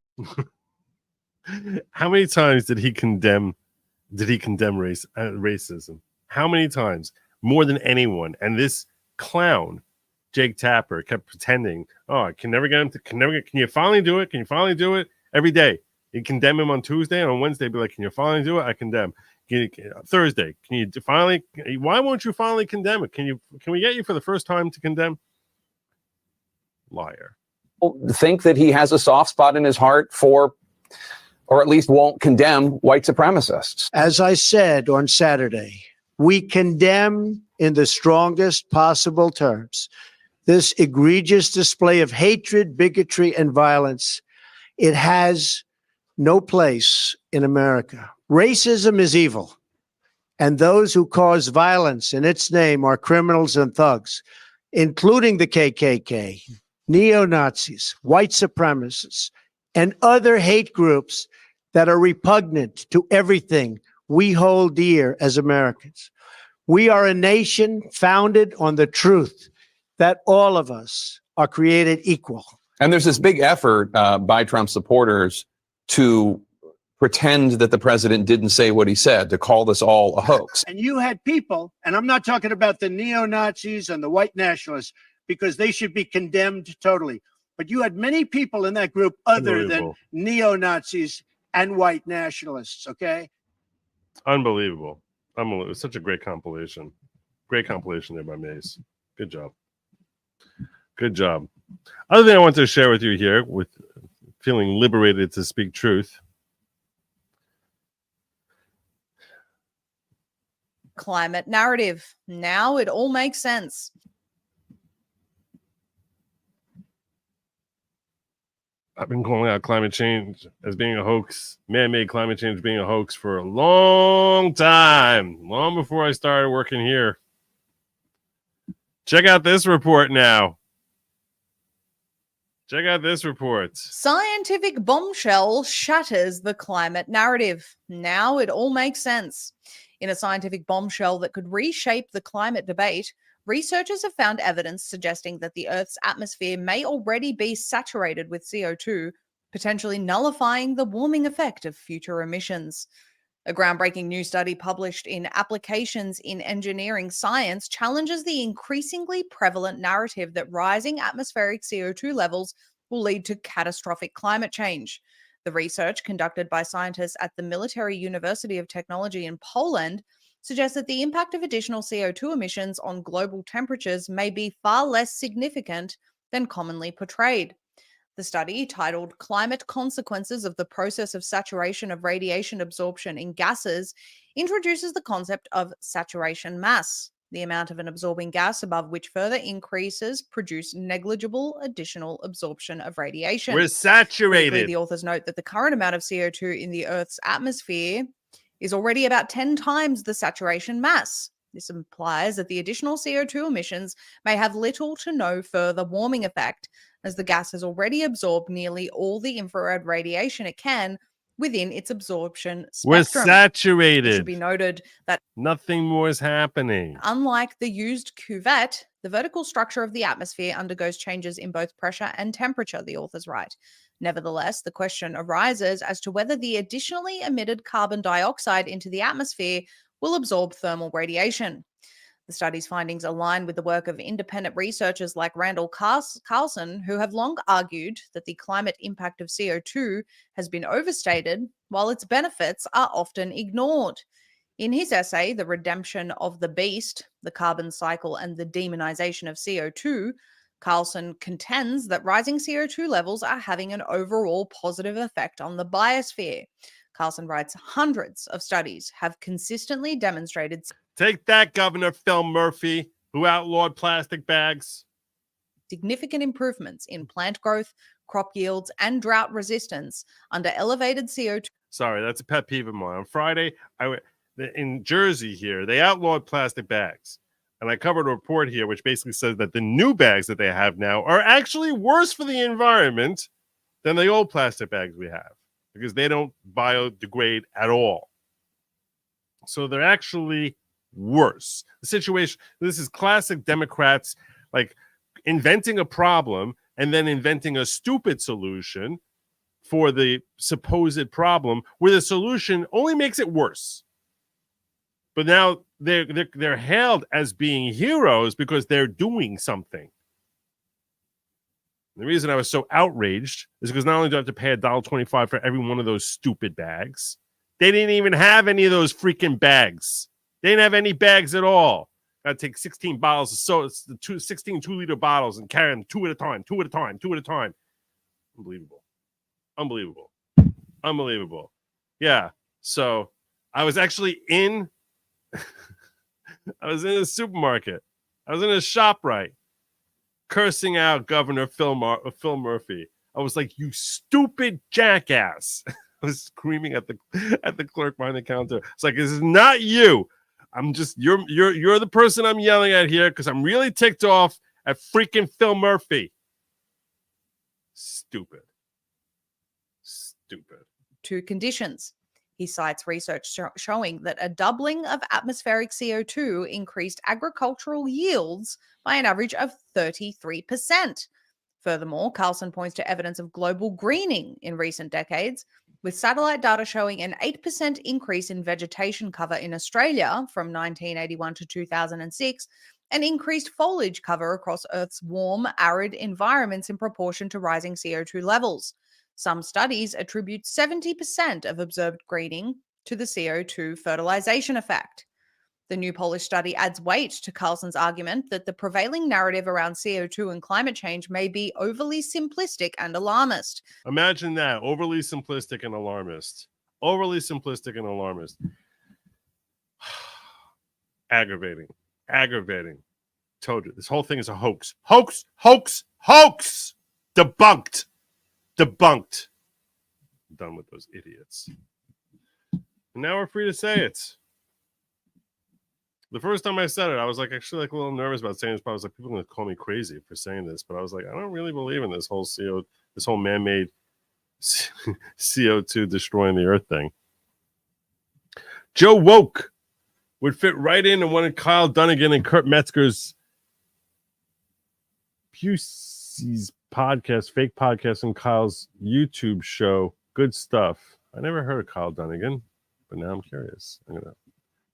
How many times did he condemn racism? How many times? More than anyone. And this clown, Jake Tapper, kept pretending, oh, I can never get him to, can you finally do it? Can you finally do it? Every day. You condemn him on Tuesday, and on Wednesday, be like, can you finally do it? I condemn. Thursday, can you finally, why won't you finally condemn it? Can we get you for the first time to condemn? Liar. Think that he has a soft spot in his heart for, or at least won't condemn, white supremacists. As I said on Saturday, we condemn in the strongest possible terms this egregious display of hatred, bigotry, and violence. It has no place in America. Racism is evil, and those who cause violence in its name are criminals and thugs, including the KKK, neo-Nazis, white supremacists, and other hate groups that are repugnant to everything we hold dear as Americans. We are a nation founded on the truth that all of us are created equal. And there's this big effort by Trump supporters to pretend that the president didn't say what he said, to call this all a hoax. And you had people, and I'm not talking about the neo-Nazis and the white nationalists, because they should be condemned totally. But you had many people in that group other than neo-Nazis and white nationalists, okay? Unbelievable. Unbelievable. It's such a great compilation. Great compilation there by Mace. Good job. Good job. Other thing I want to share with you here, with feeling liberated to speak truth. Climate narrative. Now it all makes sense. I've been calling out climate change as being a hoax, man-made climate change being a hoax for a long time, long before I started working here. Check out this report now. Check out this report. Scientific bombshell shatters the climate narrative. Now it all makes sense. In a scientific bombshell that could reshape the climate debate, researchers have found evidence suggesting that the Earth's atmosphere may already be saturated with CO2, potentially nullifying the warming effect of future emissions. A groundbreaking new study published in Applications in Engineering Science challenges the increasingly prevalent narrative that rising atmospheric CO2 levels will lead to catastrophic climate change. The research conducted by scientists at the Military University of Technology in Poland suggests that the impact of additional CO2 emissions on global temperatures may be far less significant than commonly portrayed. The study, titled Climate Consequences of the Process of Saturation of Radiation Absorption in Gases, introduces the concept of saturation mass, the amount of an absorbing gas above which further increases produce negligible additional absorption of radiation. We're saturated. Critically, the authors note that the current amount of CO2 in the Earth's atmosphere is already about 10 times the saturation mass. This implies that the additional CO2 emissions may have little to no further warming effect, as the gas has already absorbed nearly all the infrared radiation it can within its absorption spectrum. We're saturated. It should be noted that nothing more is happening. unlike the used cuvette, the vertical structure of the atmosphere undergoes changes in both pressure and temperature, the authors write. Nevertheless, the question arises as to whether the additionally emitted carbon dioxide into the atmosphere will absorb thermal radiation. The study's findings align with the work of independent researchers like Randall Carlson, who have long argued that the climate impact of CO2 has been overstated, while its benefits are often ignored. In his essay, The Redemption of the Beast, the Carbon Cycle and the Demonization of CO2, Carlson contends that rising CO2 levels are having an overall positive effect on the biosphere. Carlson writes, hundreds of studies have consistently demonstrated Take that, Governor Phil Murphy, who outlawed plastic bags. significant improvements in plant growth, crop yields, and drought resistance under elevated CO2. Sorry, that's a pet peeve of mine. On Friday, in Jersey here, they outlawed plastic bags. And I covered a report here which basically says that the new bags that they have now are actually worse for the environment than the old plastic bags we have, because they don't biodegrade at all. So they're actually worse. The situation, this is classic Democrats, like inventing a problem and then inventing a stupid solution for the supposed problem, where the solution only makes it worse. But now they're hailed as being heroes because they're doing something. The reason I was so outraged is because not only do I have to pay $1.25 for every one of those stupid bags, they didn't even have any of those freaking bags. They didn't have any bags at all. Got to take 16 bottles of soda, 16 2-liter bottles, and carry them two at a time. Unbelievable. Yeah. So I was actually in a supermarket. I was in a ShopRite, cursing out Governor Phil Murphy. I was like, "You stupid jackass!" I was screaming at the clerk behind the counter. It's like, "This is not you. I'm just you're the person I'm yelling at here because I'm really ticked off at freaking Phil Murphy." Stupid. Two conditions. He cites research showing that a doubling of atmospheric CO2 increased agricultural yields by an average of 33%. Furthermore, Carlson points to evidence of global greening in recent decades, with satellite data showing an 8% increase in vegetation cover in Australia from 1981 to 2006, and increased foliage cover across Earth's warm, arid environments in proportion to rising CO2 levels. Some studies attribute 70% of observed greening to the CO2 fertilization effect. The new Polish study adds weight to Carlson's argument that the prevailing narrative around CO2 and climate change may be overly simplistic and alarmist. Imagine that. Overly simplistic and alarmist. Overly simplistic and alarmist. Aggravating. Aggravating. Told you. This whole thing is a hoax. Hoax. Hoax. Hoax. Debunked. Debunked. I'm done with those idiots. And now we're free to say it. The first time I said it, I was like actually like a little nervous about saying this, but I was like, people are going to call me crazy for saying this. But I was like, I don't really believe in this whole man-made CO2 destroying the earth thing. Joe Woke would fit right into one of Kyle Dunnigan and Kurt Metzger's Pusey's podcast, fake podcast, and Kyle's YouTube show. Good stuff. I never heard of Kyle Dunnigan, but now I'm curious. I'm going to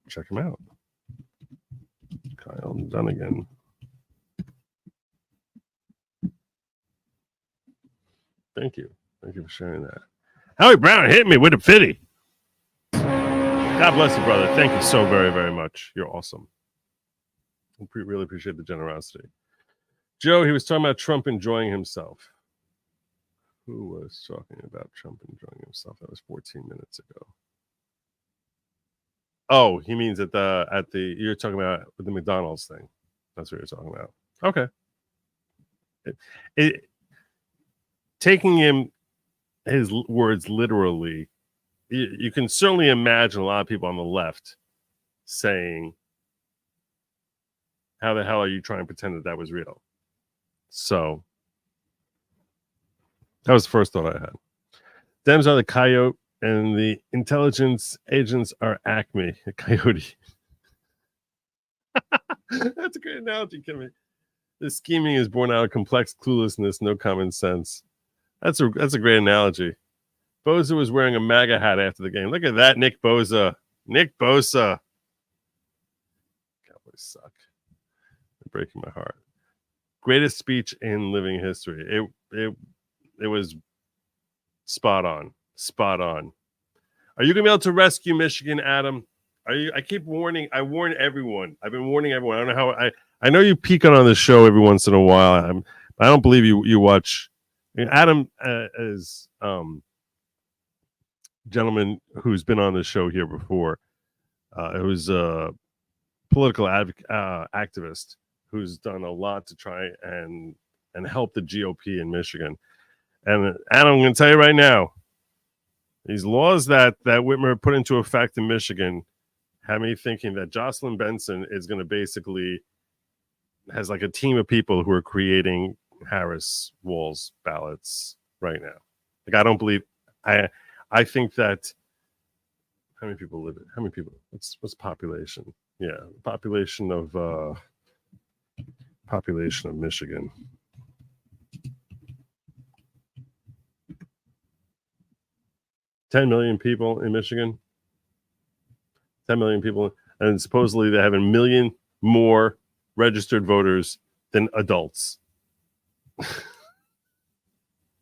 check him out. Kyle Dunnigan. Thank you. Thank you for sharing that. Howie Brown hit me with a 50. God bless you, brother. Thank you so very, very much. You're awesome. Really appreciate the generosity. Joe, he was talking about Trump enjoying himself. Who was talking about Trump enjoying himself? That was 14 minutes ago. Oh, he means at the you're talking about with the McDonald's thing. That's what you're talking about. Okay. Taking his words literally, you can certainly imagine a lot of people on the left saying, how the hell are you trying to pretend that was real? So that was the first thought I had. Dems are the coyote and the intelligence agents are Acme, a coyote. That's a great analogy, Kimmy. The scheming is born out of complex cluelessness, no common sense. That's a great analogy. Bosa was wearing a MAGA hat after the game. Look at that, Nick Bosa. Nick Bosa. Cowboys suck. They're breaking my heart. Greatest speech in living history. It was spot on. Spot on. Are you gonna be able to rescue Michigan, Adam? Are you? I keep warning. I warn everyone. I've been warning everyone. I don't know how. I know you peek on the show every once in a while. I don't believe you watch. I mean, Adam is gentleman who's been on the show here before. Who's a political activist who's done a lot to try and help the GOP in Michigan. And Adam, I'm going to tell you right now, these laws that Whitmer put into effect in Michigan have me thinking that Jocelyn Benson is going to basically has like a team of people who are creating Harris Walls ballots right now. Like, I don't believe I think that how many people live it? How many people? What's population? Yeah, population of Michigan. $10 million people in Michigan. 10 million people, and supposedly they have 1 million more registered voters than adults.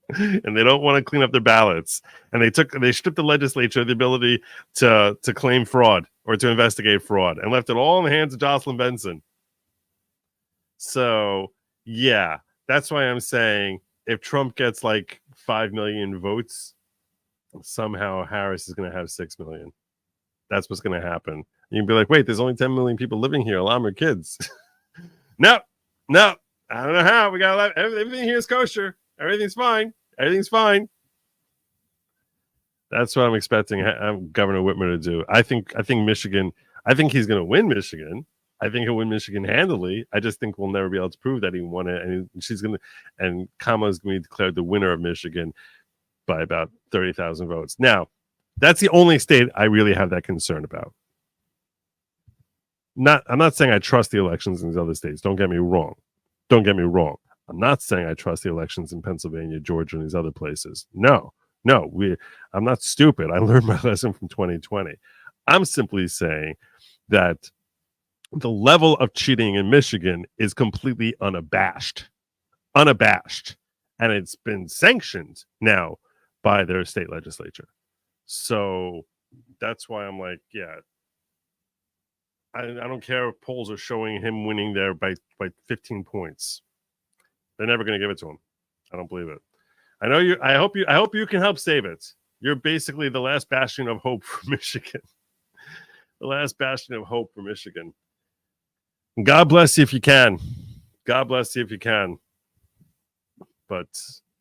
And they don't want to clean up their ballots. And they stripped the legislature of the ability to claim fraud or to investigate fraud and left it all in the hands of Jocelyn Benson. So yeah, that's why I'm saying if Trump gets like 5 million votes, somehow Harris is going to have 6 million. That's what's going to happen. You can be like, wait, there's only 10 million people living here. A lot of them are kids. No. I don't know how. We got everything here is kosher. Everything's fine. Everything's fine. That's what I'm expecting Governor Whitmer to do. I think Michigan. I think he's going to win Michigan. I think he'll win Michigan handily. I just think we'll never be able to prove that he won it. And Kamala's going to be declared the winner of Michigan by about 30,000 votes. Now, that's the only state I really have that concern about. I'm not saying I trust the elections in these other states. Don't get me wrong. I'm not saying I trust the elections in Pennsylvania, Georgia, and these other places. No. I'm not stupid. I learned my lesson from 2020. I'm simply saying that the level of cheating in Michigan is completely unabashed. And it's been sanctioned now by their state legislature. So that's why I'm like, yeah, I don't care if polls are showing him winning there by 15 points. They're never going to give it to him. I don't believe it. I know you. I hope you can help save it. You're basically the last bastion of hope for Michigan. The last bastion of hope for Michigan. God bless you if you can. God bless you if you can. But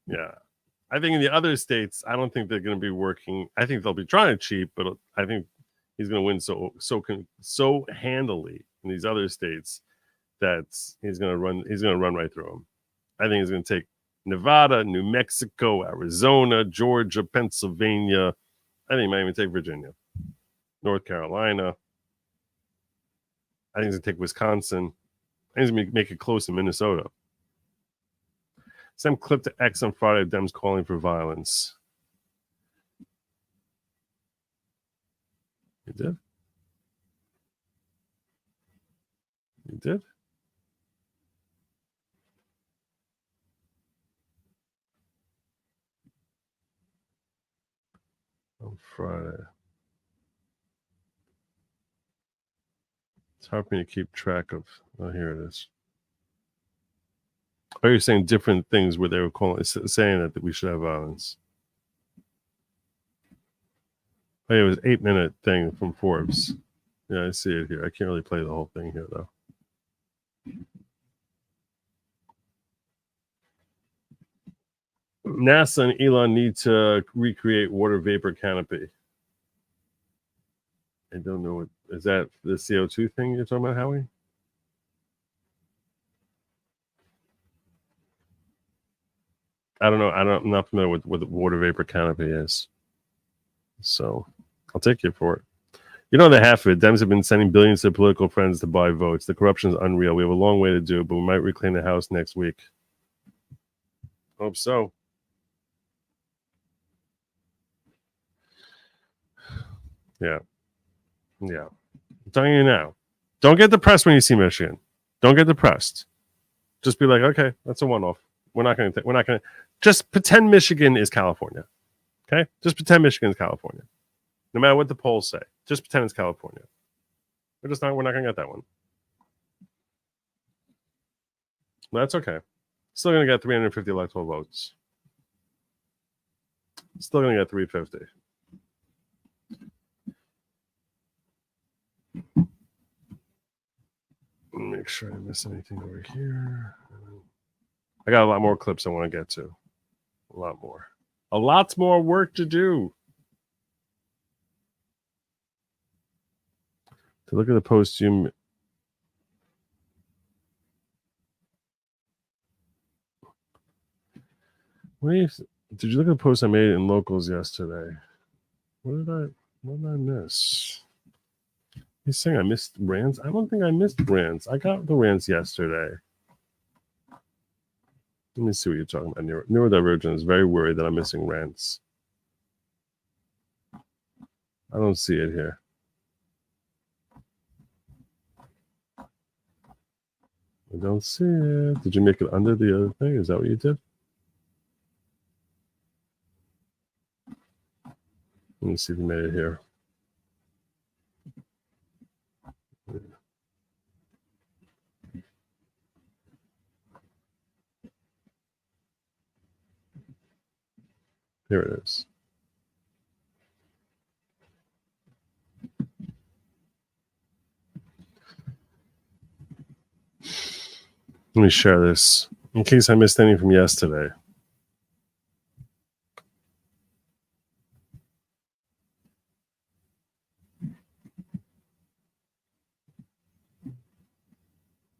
yeah, I think in the other states, I don't think they're going to be working. I think they'll be trying to cheat, but I think he's going to win so handily in these other states that he's going to run right through them. I think he's going to take Nevada, New Mexico, Arizona, Georgia, Pennsylvania. I think he might even take Virginia, North Carolina. I think he's going to take Wisconsin. I think he's going to make it close in Minnesota. Some clip to X on Friday of Dems calling for violence. You did? You did? On Friday. It's hard for me to keep track of. Oh, here it is. Oh, you're saying different things where they were saying that we should have violence. Oh, it was 8-minute thing from Forbes. Yeah, I see it here. I can't really play the whole thing here, though. NASA and Elon need to recreate water vapor canopy. I don't know what is that the CO2 thing you're talking about, Howie? I don't know. I'm not familiar with what the water vapor canopy is. So I'll take you for it. You know the half of it. Dems have been sending billions to political friends to buy votes. The corruption is unreal. We have a long way to do, but we might reclaim the House next week. Hope so. Yeah. Yeah. I'm telling you now. Don't get depressed when you see Michigan. Don't get depressed. Just be like, okay, that's a one-off. We're not going to just pretend Michigan is California. Okay? Just pretend Michigan is California. No matter what the polls say. Just pretend it's California. We're not going to get that one. But that's okay. Still going to get 350 electoral votes. Still going to get 350. Make sure I didn't miss anything over here. I got a lot more clips I want to get to. A lot more. A lot more work to do. To look at the post you... Did you look at the post I made in Locals yesterday? What did I miss? He's saying I missed rants. I don't think I missed rants. I got the rants yesterday. Let me see what you're talking about. Neurodivergent is very worried that I'm missing rants. I don't see it here. I don't see it. Did you make it under the other thing? Is that what you did? Let me see if you made it here. Here it is. Let me share this in case I missed any from yesterday.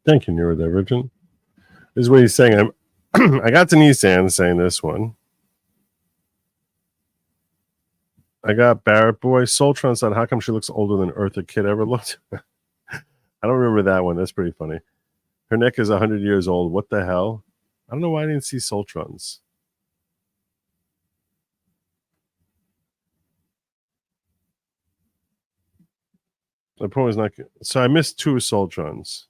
Thank you, Neurodivergent. This is what he's saying. I got Denise Ann saying this one. I got Barrett Boy. Soltron said, how come she looks older than Eartha Kitt ever looked? I don't remember that one. That's pretty funny. Her neck is 100 years old. What the hell? I don't know why I didn't see Soltrons. The point is not good. So I missed 2 Soltrons.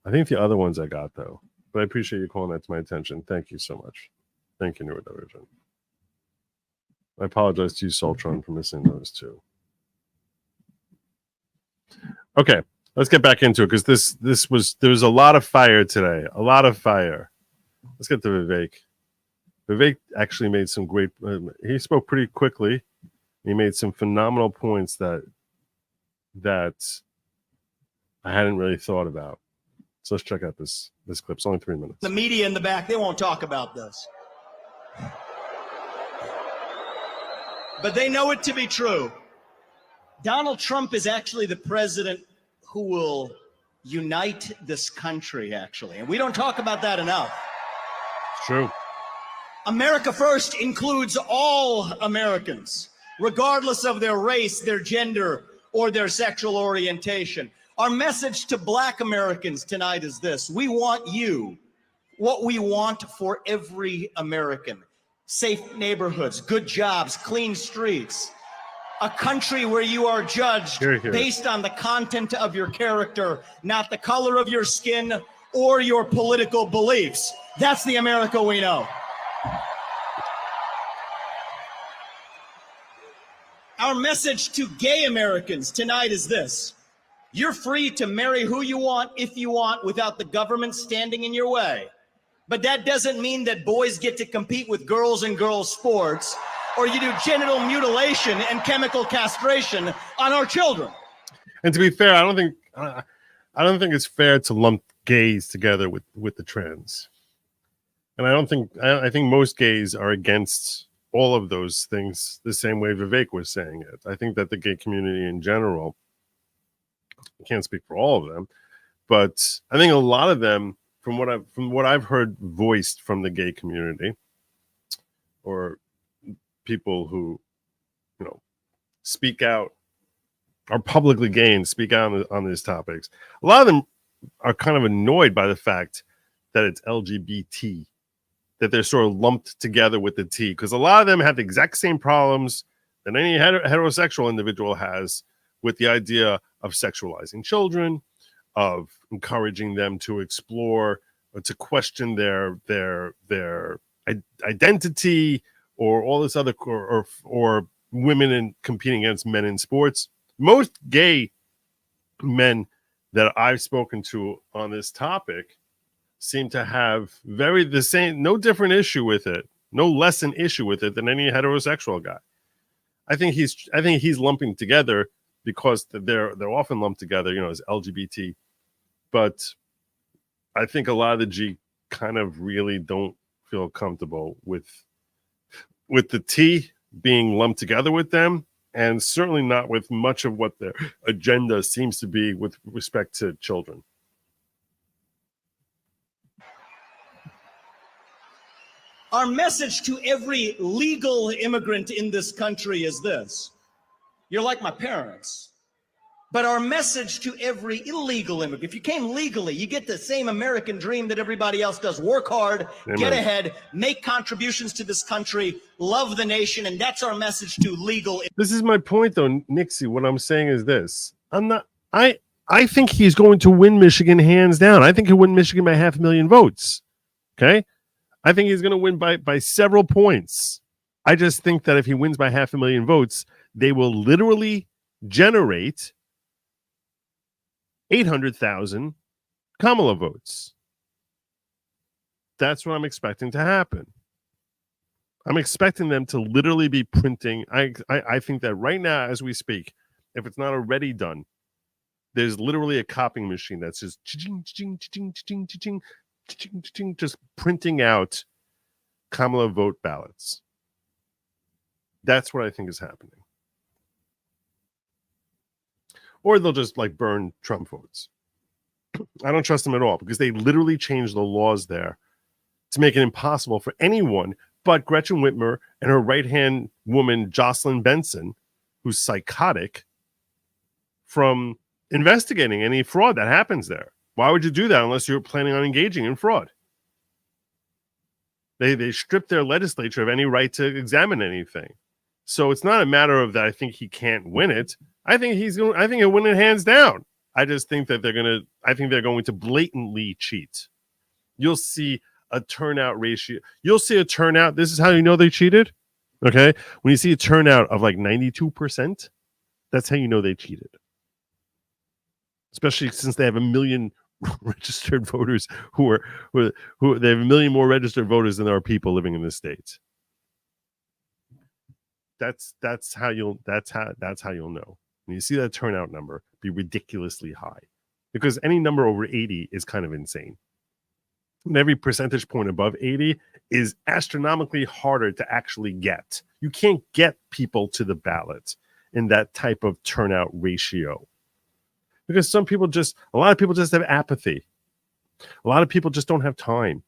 I think the other ones I got, though. But I appreciate you calling that to my attention. Thank you so much. Thank you, Newer Divergent. I apologize to you, Soltron, for missing those two. Okay, let's get back into it because there was a lot of fire today. A lot of fire. Let's get to Vivek. Vivek actually made some great. He spoke pretty quickly. He made some phenomenal points that I hadn't really thought about. So let's check out this clip. It's only 3 minutes. The media in the back, they won't talk about this. But they know it to be true. Donald Trump is actually the president who will unite this country, actually. And we don't talk about that enough. It's true. America First includes all Americans, regardless of their race, their gender, or their sexual orientation. Our message to Black Americans tonight is this: we want you, what we want for every American. Safe neighborhoods, good jobs, clean streets, a country where you are judged based on the content of your character, not the color of your skin or your political beliefs. That's the America we know. Our message to gay Americans tonight is this: you're free to marry who you want, if you want, without the government standing in your way. But that doesn't mean that boys get to compete with girls in girls' sports, or you do genital mutilation and chemical castration on our children. And to be fair, I don't think it's fair to lump gays together with the trans. And I think most gays are against all of those things the same way Vivek was saying it. I think that the gay community in general, I can't speak for all of them, but I think a lot of them, from what I've heard voiced from the gay community, or people who, speak out, are publicly gay and speak out on these topics, a lot of them are kind of annoyed by the fact that it's LGBT, that they're sort of lumped together with the T, because a lot of them have the exact same problems that any heterosexual individual has with the idea of sexualizing children, of encouraging them to explore or to question their identity, or all this other, or women in competing against men in sports. Most gay men that I've spoken to on this topic seem to have no different issue with it, no less an issue with it than any heterosexual guy. I think he's lumping together because they're often lumped together, as LGBT. But I think a lot of the G kind of really don't feel comfortable with the T being lumped together with them, and certainly not with much of what their agenda seems to be with respect to children. Our message to every legal immigrant in this country is this: you're like my parents. But our message to every illegal immigrant, if you came legally, you get the same American dream that everybody else does. Work hard, Amen. Get ahead, make contributions to this country, love the nation, and that's our message to legal. This is my point, though, Nixie. What I'm saying is this: I think he's going to win Michigan hands down. I think he'll win Michigan by 500,000 votes. Okay, I think he's going to win by several points. I just think that if he wins by 500,000 votes, they will literally generate 800,000 Kamala votes. That's what I'm expecting to happen. I'm expecting them to literally be printing. I think that right now, as we speak, if it's not already done, there's literally a copying machine that's just just printing out Kamala vote ballots. That's what I think is happening. Or they'll just burn Trump votes. I don't trust them at all, because they literally changed the laws there to make it impossible for anyone but Gretchen Whitmer and her right-hand woman, Jocelyn Benson, who's psychotic, from investigating any fraud that happens there. Why would you do that unless you're planning on engaging in fraud? They stripped their legislature of any right to examine anything. So it's not a matter of that I think he can't win it. I think he'll win it hands down. I just think that they're going to blatantly cheat. You'll see a turnout ratio. You'll see a turnout. This is how you know they cheated. Okay. When you see a turnout of like 92%, that's how you know they cheated. Especially since they have 1 million registered voters who they have 1 million more registered voters than there are people living in the States. That's how you'll know. When you see that turnout number be ridiculously high, because any number over 80 is kind of insane. And every percentage point above 80 is astronomically harder to actually get. You can't get people to the ballot in that type of turnout ratio. Because a lot of people just have apathy. A lot of people just don't have time.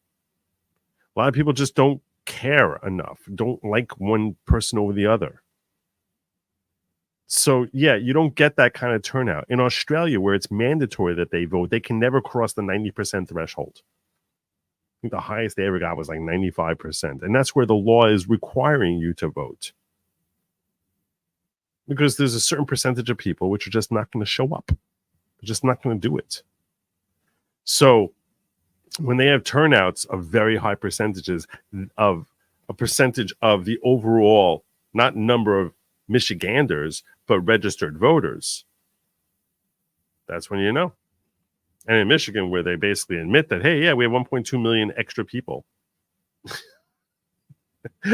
A lot of people just don't care enough, don't like one person over the other. So, yeah, you don't get that kind of turnout. In Australia, where it's mandatory that they vote, they can never cross the 90% threshold. I think the highest they ever got was like 95%. And that's where the law is requiring you to vote. Because there's a certain percentage of people which are just not going to show up. They're just not going to do it. So when they have turnouts of very high percentages of a percentage of the overall, not number of Michiganders, but registered voters, that's when you know. And in Michigan, where they basically admit that, hey, yeah, we have 1.2 million extra people.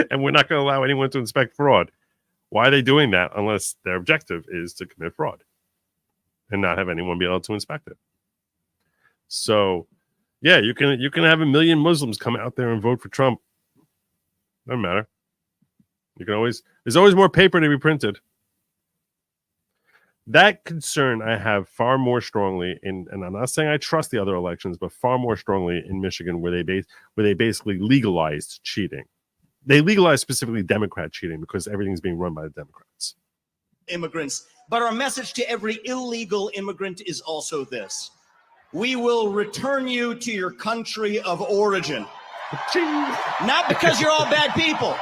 And we're not going to allow anyone to inspect fraud. Why are they doing that unless their objective is to commit fraud and not have anyone be able to inspect it? So, yeah, you can have 1 million Muslims come out there and vote for Trump. Doesn't matter. There's always more paper to be printed. That concern I have far more strongly and I'm not saying I trust the other elections, but far more strongly in Michigan, where they basically legalized cheating. They legalized specifically Democrat cheating because everything's being run by the Democrats. Immigrants. But our message to every illegal immigrant is also this: we will return you to your country of origin. Not because you're all bad people,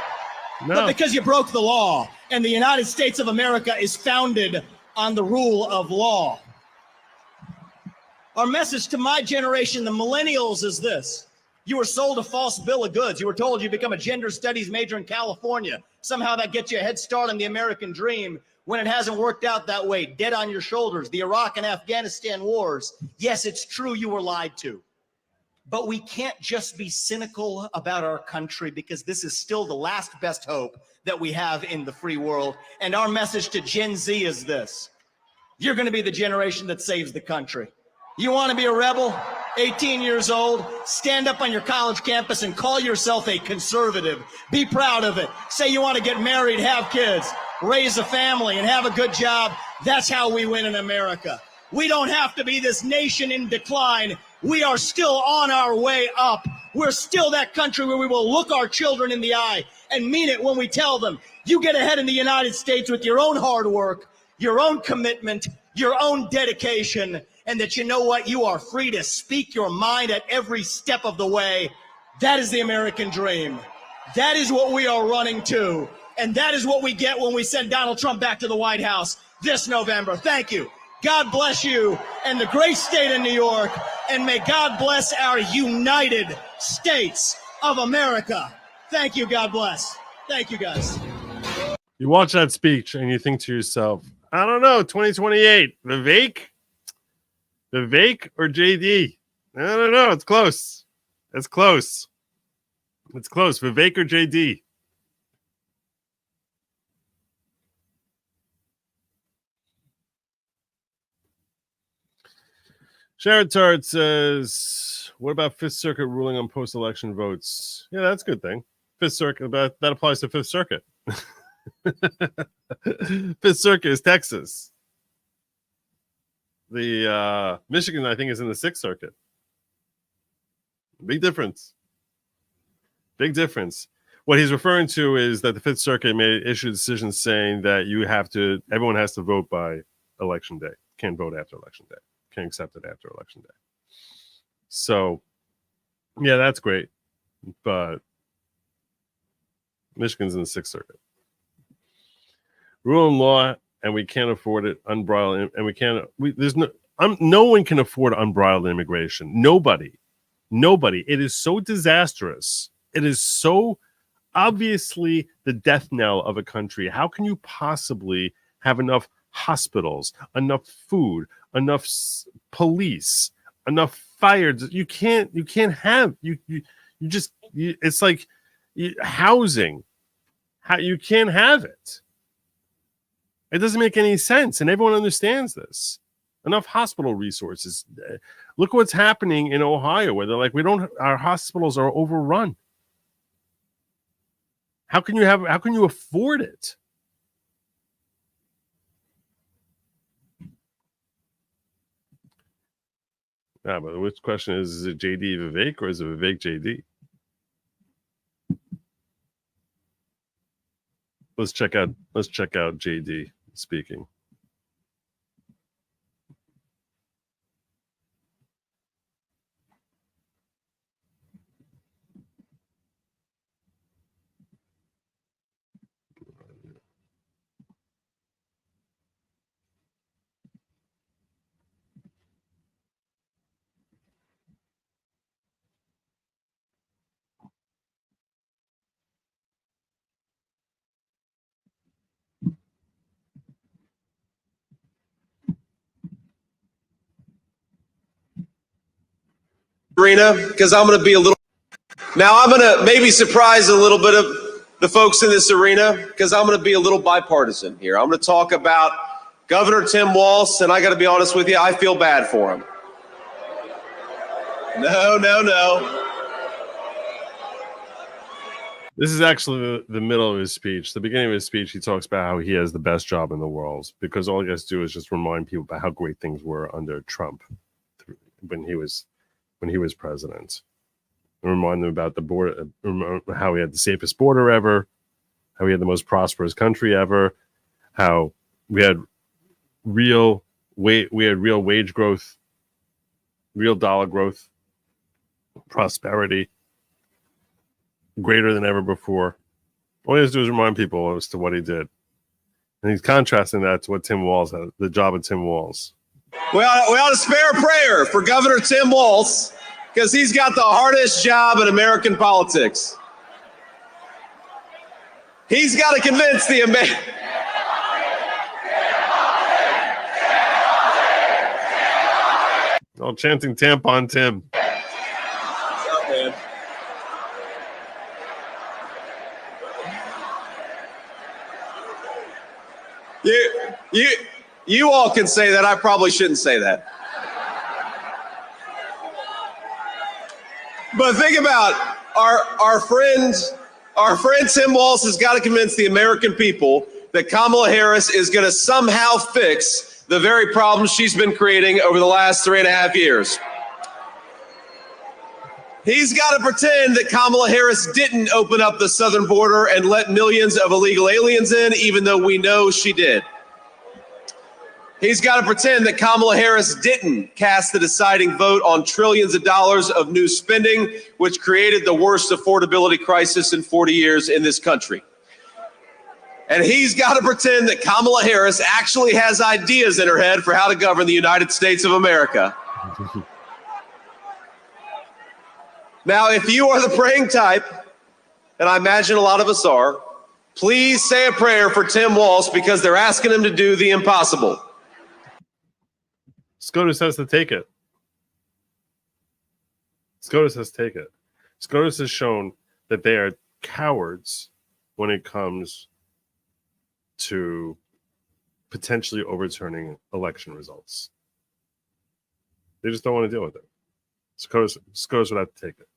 but because you broke the law. And the United States of America is founded on the rule of law. Our message to my generation, the millennials, is this: you were sold a false bill of goods. You were told you become a gender studies major in California. Somehow that gets you a head start on the American dream, when it hasn't worked out that way. Dead on your shoulders. The Iraq and Afghanistan wars. Yes, it's true you were lied to. But we can't just be cynical about our country, because this is still the last best hope that we have in the free world. And our message to Gen Z is this: you're going to be the generation that saves the country. You want to be a rebel? 18 years old, stand up on your college campus and call yourself a conservative. Be proud of it. Say you want to get married, have kids, raise a family, and have a good job. That's how we win in America. We don't have to be this nation in decline. We are still on our way up. We're still that country where we will look our children in the eye and mean it when we tell them, you get ahead in the United States with your own hard work, your own commitment, your own dedication, and that, you know what, you are free to speak your mind at every step of the way. That is the American dream. That is what we are running to. And that is what we get when we send Donald Trump back to the White House this November. Thank you. God bless you and the great state of New York. And may God bless our United States of America. Thank you. God bless. Thank you, guys. You watch that speech and you think to yourself, I don't know, 2028, Vivek or JD? I don't know. It's close. It's close. It's close. Vivek or JD? Sharon Tart says, what about Fifth Circuit ruling on post-election votes? Yeah, that's a good thing. Fifth Circuit, that applies to Fifth Circuit. Fifth Circuit is Texas. The Michigan, I think, is in the Sixth Circuit. Big difference. Big difference. What he's referring to is that the Fifth Circuit may issue decisions saying that everyone has to vote by election day. Can't vote after election day. Can't accept it after election day. So, yeah, that's great. But Michigan's in the Sixth Circuit. Rule of law, and we can't afford it unbridled, and no one can afford unbridled immigration. Nobody. Nobody. It is so disastrous. It is so obviously the death knell of a country. How can you possibly have enough hospitals, enough food, enough police, enough fire? You can't have it's like housing. You can't have it. It doesn't make any sense, and everyone understands this. Enough hospital resources. Look what's happening in Ohio, where they're like, our hospitals are overrun. How can you afford it? Yeah, but which question is it JD Vivek or is it Vivek JD? Let's check out JD speaking. Arena, because I'm going to be a little. Now I'm going to maybe surprise a little bit of the folks in this arena, because I'm going to be a little bipartisan here. I'm going to talk about Governor Tim Walz, and I got to be honest with you, I feel bad for him. No. This is actually the middle of his speech. The beginning of his speech, he talks about how he has the best job in the world because all he has to do is just remind people about how great things were under Trump when he was president. And remind them about the border, how we had the safest border ever, how we had the most prosperous country ever, how we had real wage growth, real dollar growth, prosperity, greater than ever before. All he has to do is remind people as to what he did. And he's contrasting that to what Tim Walz had, the job of Tim Walz. We ought to spare a prayer for Governor Tim Walz, because he's got the hardest job in American politics. He's got to convince the all chanting tampon Tim. What's up, man? You all can say that. I probably shouldn't say that. But think about our friend Tim Walz has got to convince the American people that Kamala Harris is going to somehow fix the very problems she's been creating over the last 3.5 years. He's got to pretend that Kamala Harris didn't open up the southern border and let millions of illegal aliens in, even though we know she did. He's got to pretend that Kamala Harris didn't cast the deciding vote on trillions of dollars of new spending, which created the worst affordability crisis in 40 years in this country. And he's got to pretend that Kamala Harris actually has ideas in her head for how to govern the United States of America. Now, if you are the praying type, and I imagine a lot of us are, please say a prayer for Tim Walz, because they're asking him to do the impossible. SCOTUS has to take it. SCOTUS has to take it. SCOTUS has shown that they are cowards when it comes to potentially overturning election results. They just don't want to deal with it. SCOTUS would have to take it.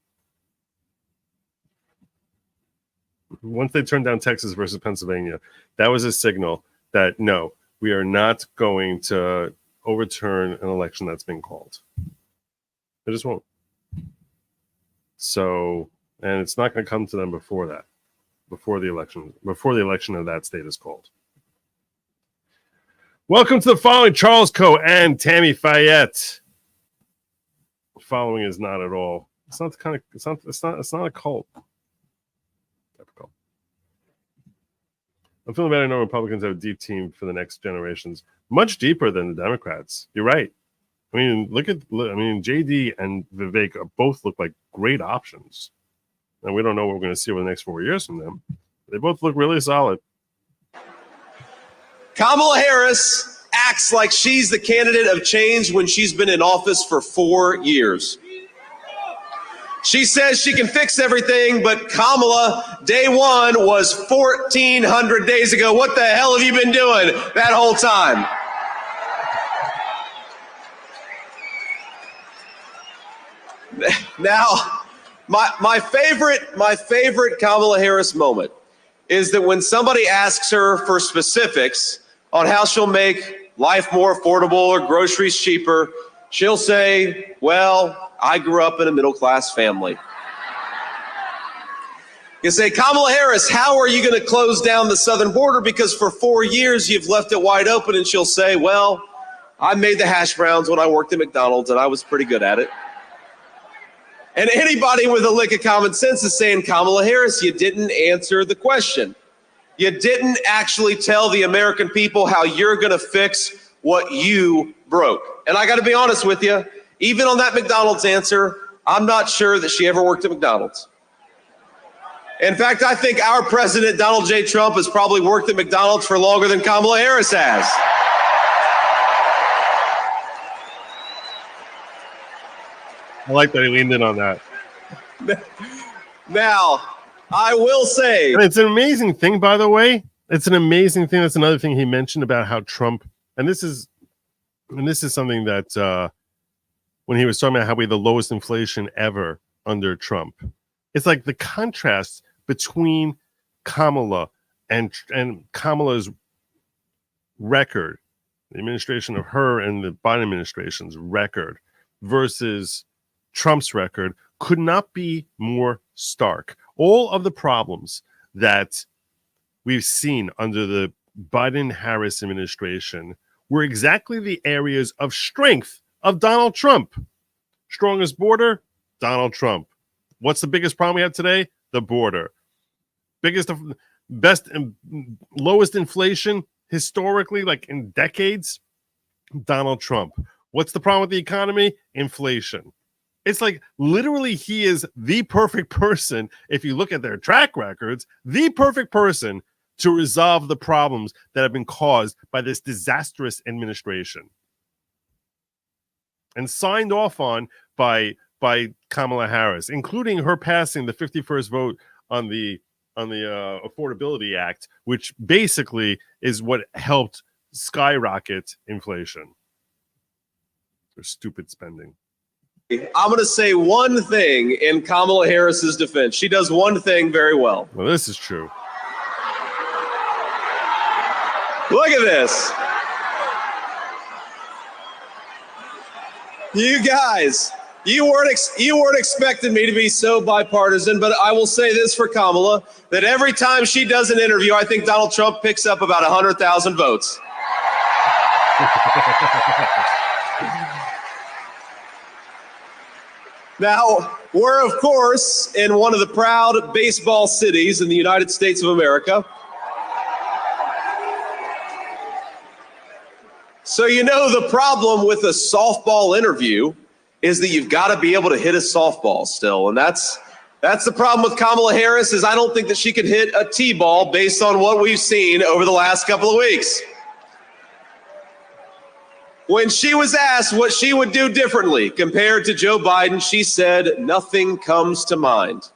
Once they turned down Texas versus Pennsylvania, that was a signal that no, we are not going to overturn an election that's been called. They just won't. So, and it's not going to come to them before that, before the election of that state is called. Welcome to the following: Charles Coe and Tammy Fayette. Following is not at all. It's not the kind of. It's not a cult. I'm feeling bad. I know Republicans have a deep team for the next generations, much deeper than the Democrats. You're right. I mean, JD and Vivek both look like great options. And we don't know what we're going to see over the next 4 years from them. They both look really solid. Kamala Harris acts like she's the candidate of change when she's been in office for 4 years. She says she can fix everything, but Kamala, day one was 1,400 days ago. What the hell have you been doing that whole time? Now, my favorite Kamala Harris moment is that when somebody asks her for specifics on how she'll make life more affordable or groceries cheaper, she'll say, well, I grew up in a middle-class family. You say, Kamala Harris, how are you going to close down the southern border? Because for 4 years, you've left it wide open. And she'll say, well, I made the hash browns when I worked at McDonald's, and I was pretty good at it. And anybody with a lick of common sense is saying, Kamala Harris, you didn't answer the question. You didn't actually tell the American people how you're going to fix what you broke. And I got to be honest with you, even on that McDonald's answer, I'm not sure that she ever worked at McDonald's. In fact, I think our president, Donald J. Trump, has probably worked at McDonald's for longer than Kamala Harris has. I like that he leaned in on that. Now, I will say, and it's an amazing thing, by the way. It's an amazing thing. That's another thing he mentioned about how Trump, and this is something that when he was talking about how we had the lowest inflation ever under Trump, it's like the contrast between Kamala and Kamala's record, the administration of her and the Biden administration's record versus Trump's record could not be more stark. All of the problems that we've seen under the Biden-Harris administration were exactly the areas of strength of Donald Trump. Strongest border, Donald Trump. What's the biggest problem we have today? The border. Best and lowest inflation historically, like in decades, Donald Trump. What's the problem with the economy? Inflation. It's like literally he is the perfect person, if you look at their track records, the perfect person to resolve the problems that have been caused by this disastrous administration. And signed off on by Kamala Harris, including her passing the 51st vote on the Affordability Act, which basically is what helped skyrocket inflation. Their stupid spending. I'm going to say one thing in Kamala Harris's defense. She does one thing very well. Well, this is true. Look at this. You guys, you weren't expecting me to be so bipartisan, but I will say this for Kamala, that every time she does an interview, I think Donald Trump picks up about 100,000 votes. Now, we're, of course, in one of the proud baseball cities in the United States of America. So you know the problem with a softball interview is that you've got to be able to hit a softball still. And that's the problem with Kamala Harris, is I don't think that she could hit a T-ball based on what we've seen over the last couple of weeks. When she was asked what she would do differently compared to Joe Biden, she said, nothing comes to mind.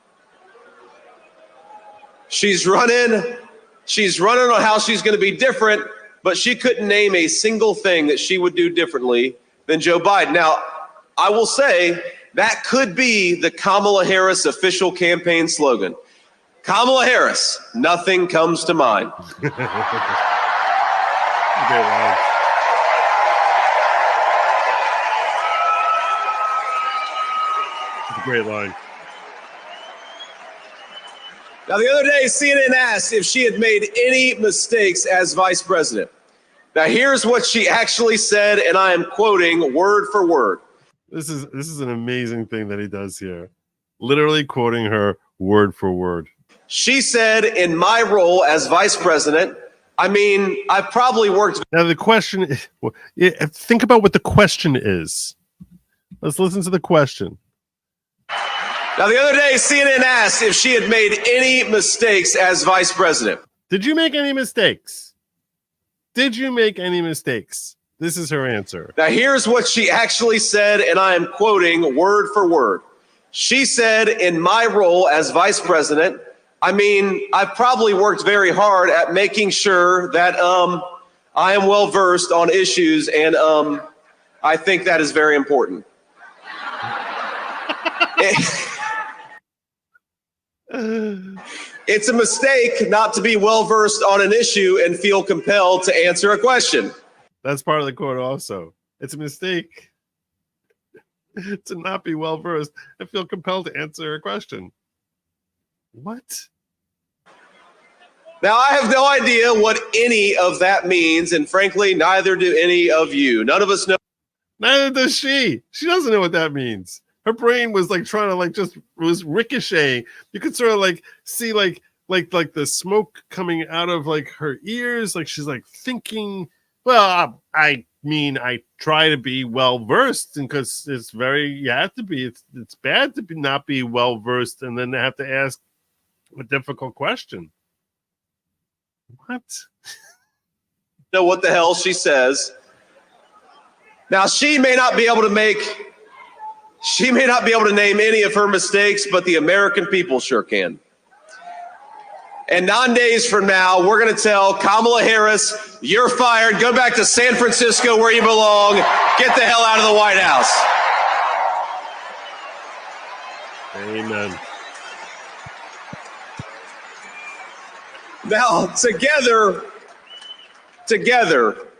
She's running on how she's going to be different, but she couldn't name a single thing that she would do differently than Joe Biden. Now, I will say that could be the Kamala Harris official campaign slogan. Kamala Harris, nothing comes to mind. Okay, wow. Great line. Now, the other day, CNN asked if she had made any mistakes as vice president. Now, here's what she actually said, and I am quoting word for word. This is an amazing thing that he does here. Literally quoting her word for word. She said, in my role as vice president, I mean, I've probably worked. Now the question is, think about what the question is. Let's listen to the question. Now, the other day, CNN asked if she had made any mistakes as vice president. Did you make any mistakes? Did you make any mistakes? This is her answer. Now, here's what she actually said, and I am quoting word for word. She said, in my role as vice president, I mean, I've probably worked very hard at making sure that I am well versed on issues, and I think that is very important. It's a mistake not to be well versed on an issue and feel compelled to answer a question. That's part of the quote also. It's a mistake to not be well versed and feel compelled to answer a question. What? Now, I have no idea what any of that means, and frankly, neither do any of you. None of us know. Neither does she. She doesn't know what that means. Her brain was like trying to just was ricocheting. You could sort of see like the smoke coming out of her ears. Like she's thinking. Well, I mean, I try to be well versed, because it's you have to be. It's bad to not be well versed, and then have to ask a difficult question. What? Know what the hell she says. Now, she may not be able to name any of her mistakes, but the American people sure can. And 9 days from now, we're going to tell Kamala Harris, you're fired. Go back to San Francisco where you belong. Get the hell out of the White House. Amen. Now, together,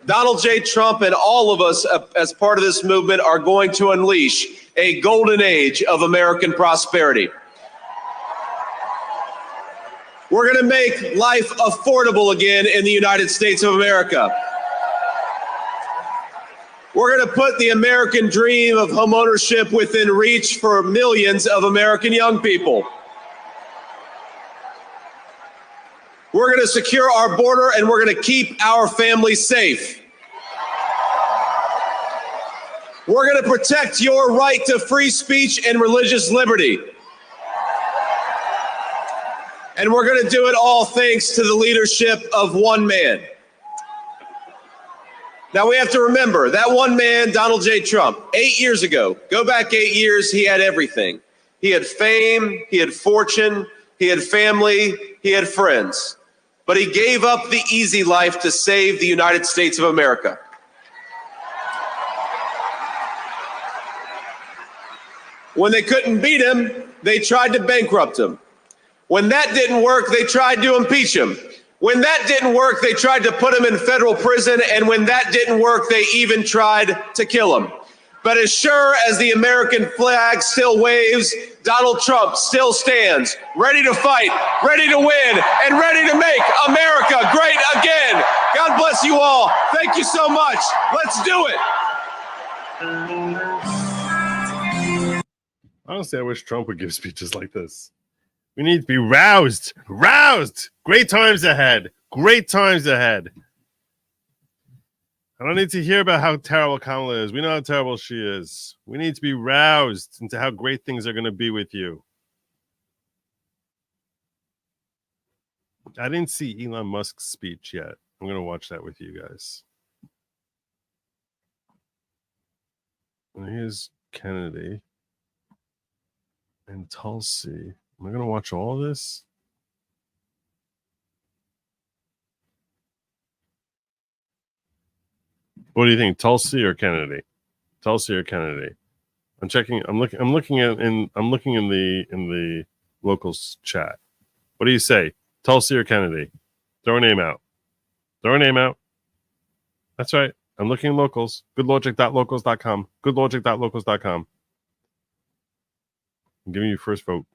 Donald J. Trump and all of us as part of this movement are going to unleash a golden age of American prosperity. We're going to make life affordable again in the United States of America. We're going to put the American dream of homeownership within reach for millions of American young people. We're going to secure our border, and we're going to keep our families safe. We're going to protect your right to free speech and religious liberty. And we're going to do it all thanks to the leadership of one man. Now, we have to remember that one man, Donald J. Trump, 8 years ago, go back 8 years, he had everything. He had fame, he had fortune, he had family, he had friends. But he gave up the easy life to save the United States of America. When they couldn't beat him, they tried to bankrupt him. When that didn't work, they tried to impeach him. When that didn't work, they tried to put him in federal prison. And when that didn't work, they even tried to kill him. But as sure as the American flag still waves, Donald Trump still stands, ready to fight, ready to win, and ready to make America great again. God bless you all. Thank you so much. Let's do it. Honestly, I wish Trump would give speeches like this. We need to be roused. Roused! Great times ahead. Great times ahead. I don't need to hear about how terrible Kamala is. We know how terrible she is. We need to be roused into how great things are going to be with you. I didn't see Elon Musk's speech yet. I'm going to watch that with you guys. And here's Kennedy and Tulsi. Am I going to watch all of this? What do you think, Tulsi or Kennedy? Tulsi or Kennedy? I'm checking. I'm looking in the locals chat. What do you say, Tulsi or Kennedy? Throw a name out. Throw a name out. That's right. I'm looking at locals. Goodlogic.locals.com. Goodlogic.locals.com. I'm giving you first vote.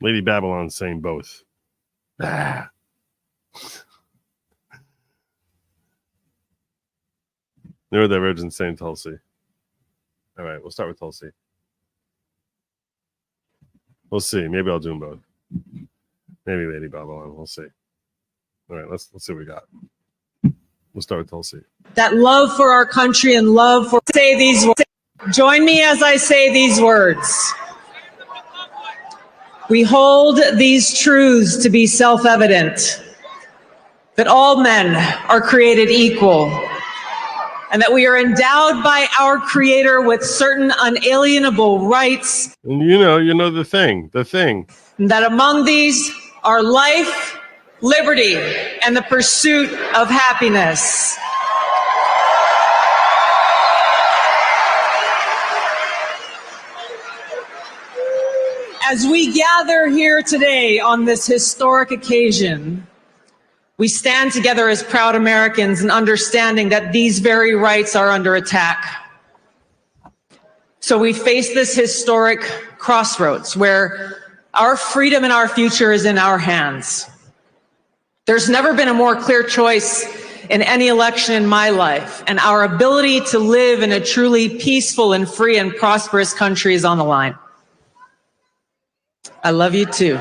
Lady Babylon's saying both. Ah. Neurodivergent saying Tulsi. All right, we'll start with Tulsi. We'll see. Maybe I'll do them both. Maybe Lady Babylon. We'll see. All right, let's see what we got. We'll start with Tulsi. That love for our country and love for say these words. Join me as I say these words. We hold these truths to be self-evident, that all men are created equal, and that we are endowed by our Creator with certain unalienable rights. And you know the thing. And that among these are life, liberty, and the pursuit of happiness. As we gather here today on this historic occasion, we stand together as proud Americans in understanding that these very rights are under attack. So we face this historic crossroads where our freedom and our future is in our hands. There's never been a more clear choice in any election in my life, and our ability to live in a truly peaceful and free and prosperous country is on the line. I love you too.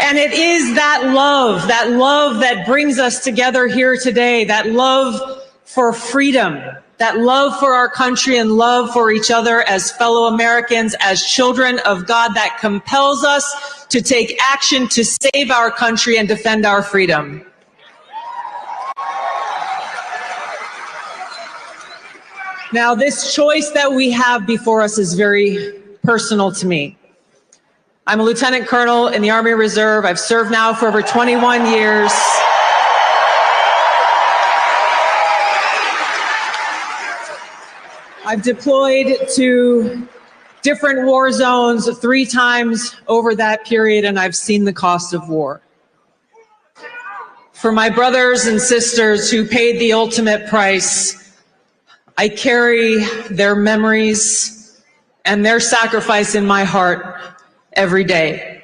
And it is that love that brings us together here today, that love for freedom, that love for our country and love for each other as fellow Americans, as children of God, that compels us to take action to save our country and defend our freedom. Now, this choice that we have before us is very personal to me. I'm a lieutenant colonel in the Army Reserve. I've served now for over 21 years. I've deployed to different war zones 3 times over that period, and I've seen the cost of war. For my brothers and sisters who paid the ultimate price, I carry their memories and their sacrifice in my heart every day.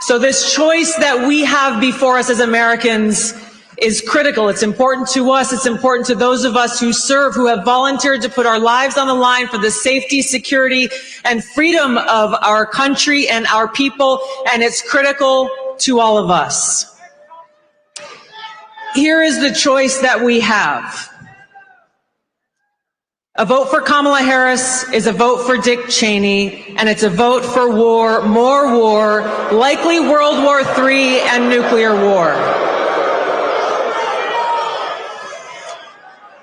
So this choice that we have before us as Americans is critical. It's important to us. It's important to those of us who serve, who have volunteered to put our lives on the line for the safety, security, and freedom of our country and our people, and it's critical to all of us. Here is the choice that we have. A vote for Kamala Harris is a vote for Dick Cheney, and it's a vote for war, more war, likely World War III and nuclear war.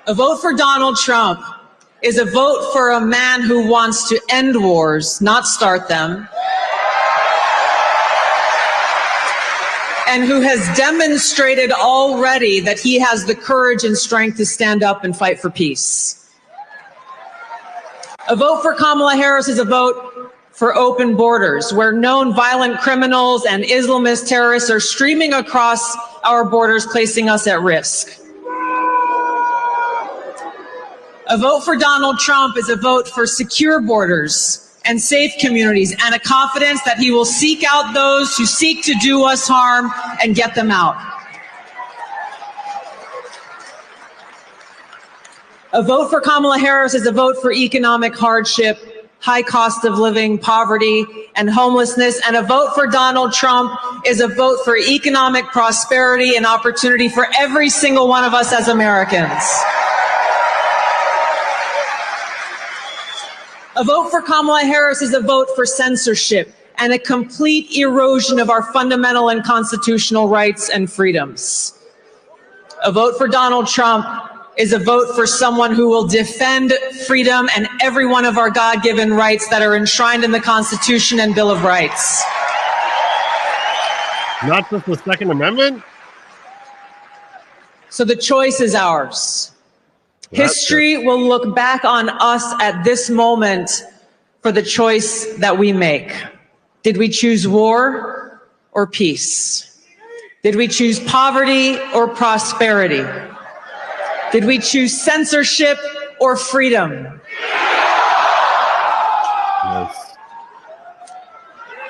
A vote for Donald Trump is a vote for a man who wants to end wars, not start them, and who has demonstrated already that he has the courage and strength to stand up and fight for peace. A vote for Kamala Harris is a vote for open borders, where known violent criminals and Islamist terrorists are streaming across our borders, placing us at risk. A vote for Donald Trump is a vote for secure borders and safe communities, and a confidence that he will seek out those who seek to do us harm and get them out. A vote for Kamala Harris is a vote for economic hardship, high cost of living, poverty, and homelessness. And a vote for Donald Trump is a vote for economic prosperity and opportunity for every single one of us as Americans. A vote for Kamala Harris is a vote for censorship and a complete erosion of our fundamental and constitutional rights and freedoms. A vote for Donald Trump is a vote for someone who will defend freedom and every one of our God-given rights that are enshrined in the Constitution and Bill of Rights. Not just the Second Amendment? So the choice is ours. History will look back on us at this moment for the choice that we make. Did we choose war or peace? Did we choose poverty or prosperity? Did we choose censorship or freedom?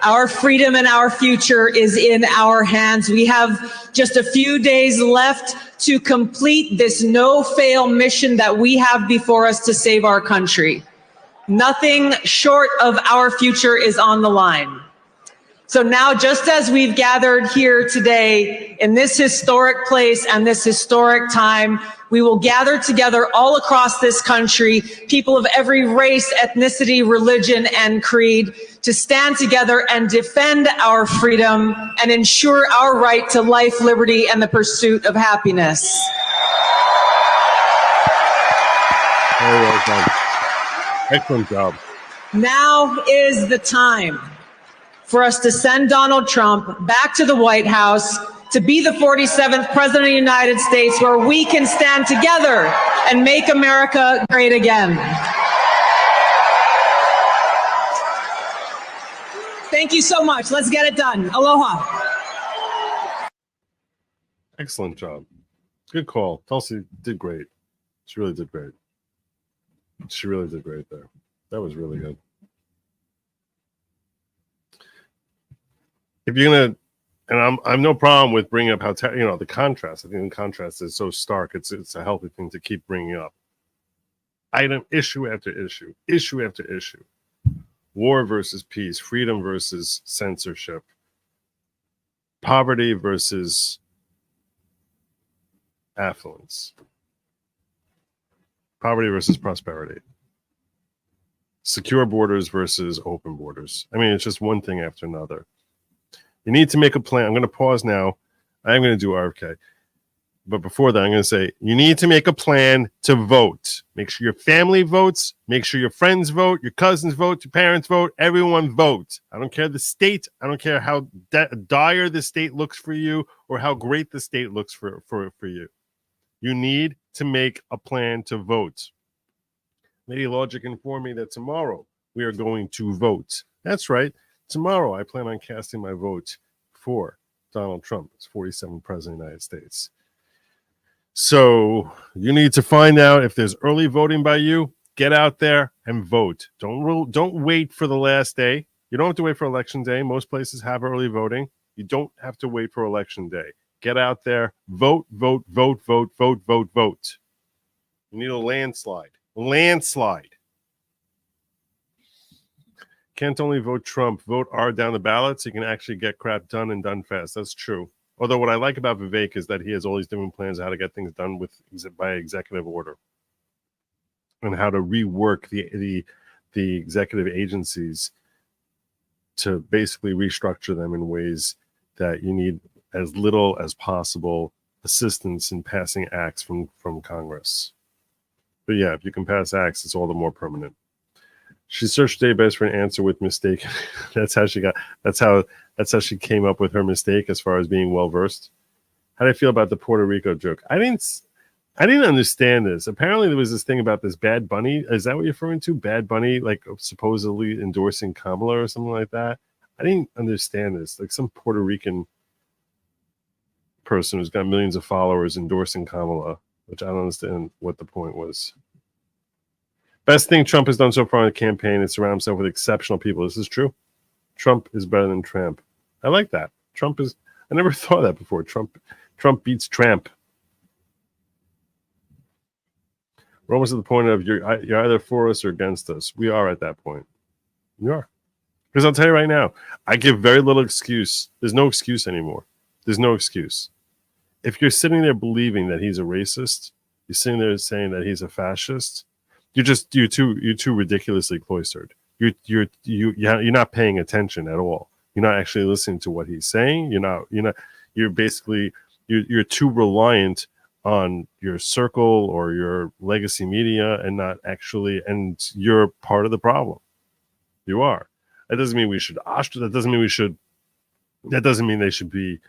Our freedom and our future is in our hands. We have just a few days left to complete this no-fail mission that we have before us to save our country. Nothing short of our future is on the line. So now, just as we've gathered here today in this historic place and this historic time, we will gather together all across this country, people of every race, ethnicity, religion, and creed, to stand together and defend our freedom and ensure our right to life, liberty, and the pursuit of happiness. Very well done. Excellent job. Now is the time for us to send Donald Trump back to the White House to be the 47th president of the United States, where we can stand together and make America great again. Thank you so much. Let's get it done. Aloha. Excellent job. Good call. Tulsi did great. She really did great. She really did great there. That was really good. If you're gonna, and I'm no problem with bringing up how the contrast. I think the contrast is so stark. It's a healthy thing to keep bringing up. Issue after issue, issue after issue. War versus peace, freedom versus censorship, poverty versus affluence, poverty versus prosperity, secure borders versus open borders. I mean, it's just one thing after another. You need to make a plan. I'm going to pause now. I'm going to do RFK. But before that, I'm going to say, you need to make a plan to vote. Make sure your family votes. Make sure your friends vote. Your cousins vote. Your parents vote. Everyone vote. I don't care the state. I don't care how dire the state looks for you or how great the state looks for you. You need to make a plan to vote. Lady Lawgic informed me that tomorrow we are going to vote. That's right. Tomorrow, I plan on casting my vote for Donald Trump as 47th president of the United States. So you need to find out if there's early voting by you. Get out there and vote. Don't wait for the last day. You don't have to wait for election day. Most places have early voting. You don't have to wait for election day. Get out there, vote, vote, vote, vote, vote, vote, vote. You need a landslide. Landslide. Can't only vote Trump, vote R down the ballot so you can actually get crap done and done fast. That's true. Although what I like about Vivek is that he has all these different plans of how to get things done by executive order and how to rework the executive agencies to basically restructure them in ways that you need as little as possible assistance in passing acts from Congress. But yeah, if you can pass acts, it's all the more permanent. She searched database for an answer with mistake. That's how she came up with her mistake as far as being well versed. How do you feel about the Puerto Rico joke? I didn't understand this. Apparently there was this thing about this Bad Bunny. Is that what you're referring to? Bad Bunny, like supposedly endorsing Kamala or something like that. I didn't understand this. Like some Puerto Rican person who's got millions of followers endorsing Kamala, which I don't understand what the point was. Best thing Trump has done so far in the campaign is surround himself with exceptional people. This is true. Trump is better than Trump. I like that. I never thought of that before. Trump beats Trump. We're almost at the point of you're either for us or against us. We are at that point. We are. Because I'll tell you right now, I give very little excuse. There's no excuse anymore. There's no excuse. If you're sitting there believing that he's a racist, you're sitting there saying that he's a fascist, you're too ridiculously cloistered. You're not paying attention at all. You're not actually listening to what he's saying. You're too reliant on your circle or your legacy media and and you're part of the problem. You are. That doesn't mean we should ostracize. That doesn't mean they should be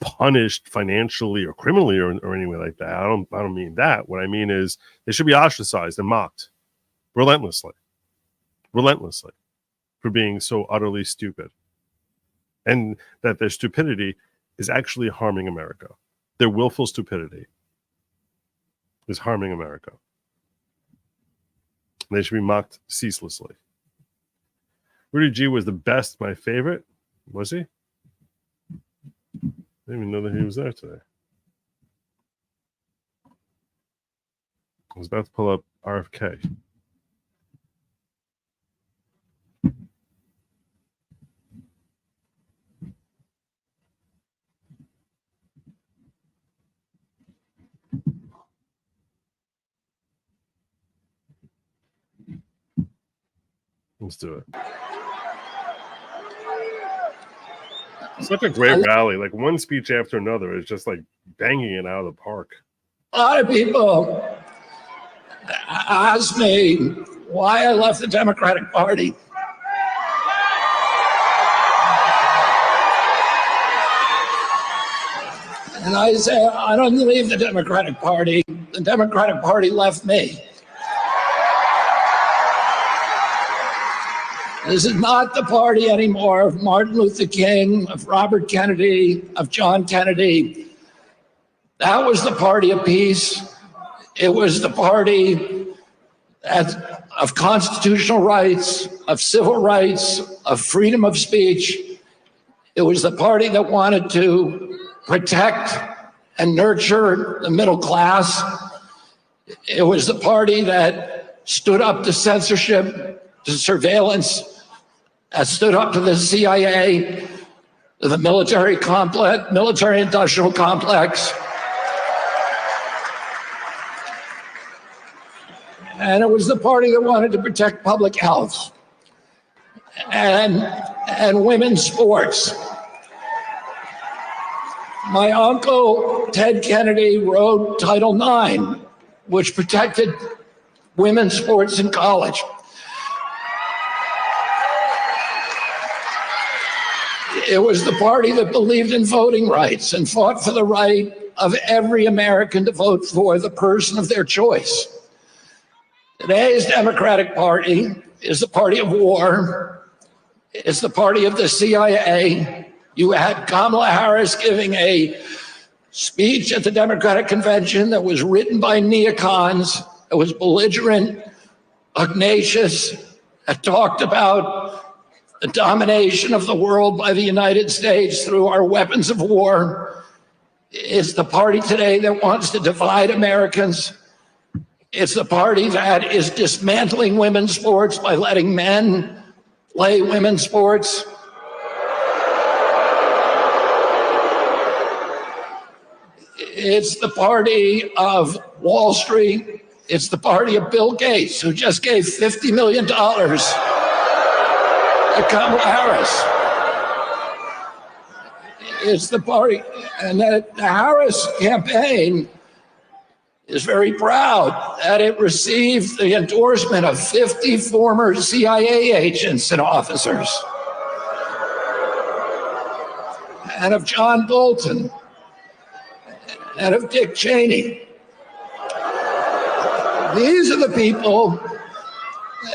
punished financially or criminally or anything like that. I don't mean that. What I mean is they should be ostracized and mocked relentlessly for being so utterly stupid. And that their stupidity is actually harming America. Their willful stupidity is harming America. They should be mocked ceaselessly. Rudy G was the best, my favorite. Was he? I didn't even know that he was there today. I was about to pull up RFK. Let's do it. Such a great rally. Like one speech after another is just like banging it out of the park. A lot of people ask me why I left the Democratic Party. And I say, I don't leave the Democratic Party. The Democratic Party left me. This is not the party anymore of Martin Luther King, of Robert Kennedy, of John Kennedy. That was the party of peace. It was the party of constitutional rights, of civil rights, of freedom of speech. It was the party that wanted to protect and nurture the middle class. It was the party that stood up to censorship, to surveillance, that stood up to the CIA, to the military complex, military-industrial complex. And it was the party that wanted to protect public health and women's sports. My uncle, Ted Kennedy, wrote Title IX, which protected women's sports in college. It was the party that believed in voting rights and fought for the right of every American to vote for the person of their choice. Today's Democratic Party is the party of war. It's the party of the CIA. You had Kamala Harris giving a speech at the Democratic Convention that was written by neocons. It was belligerent, pugnacious. It talked about the domination of the world by the United States through our weapons of war. It's the party today that wants to divide Americans. It's the party that is dismantling women's sports by letting men play women's sports. It's the party of Wall Street. It's the party of Bill Gates, who just gave $50 million to Kamala Harris. It's the party, and the Harris campaign is very proud that it received the endorsement of 50 former CIA agents and officers, and of John Bolton, and of Dick Cheney. These are the people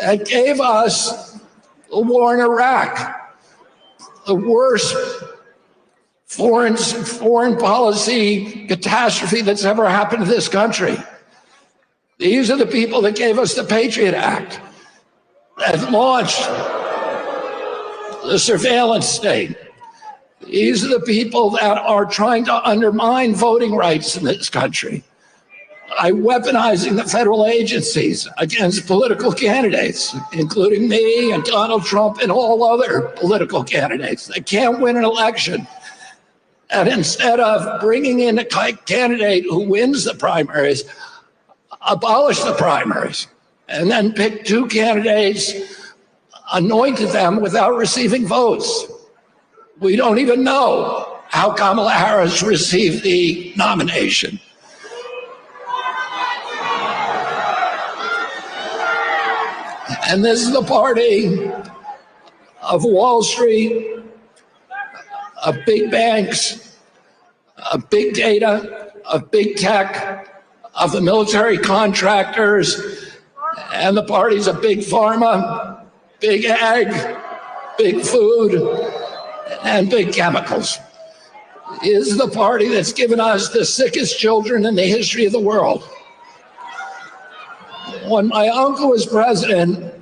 that gave us the war in Iraq, the worst foreign policy catastrophe that's ever happened to this country. These are the people that gave us the Patriot Act, that launched the surveillance state. These are the people that are trying to undermine voting rights in this country by weaponizing the federal agencies against political candidates, including me and Donald Trump and all other political candidates that can't win an election. And instead of bringing in a candidate who wins the primaries, abolish the primaries, and then pick two candidates, anointed them without receiving votes. We don't even know how Kamala Harris received the nomination. And this is the party of Wall Street, of big banks, of big data, of big tech, of the military contractors, and the parties of big pharma, big ag, big food, and big chemicals. It is the party that's given us the sickest children in the history of the world. When my uncle was president,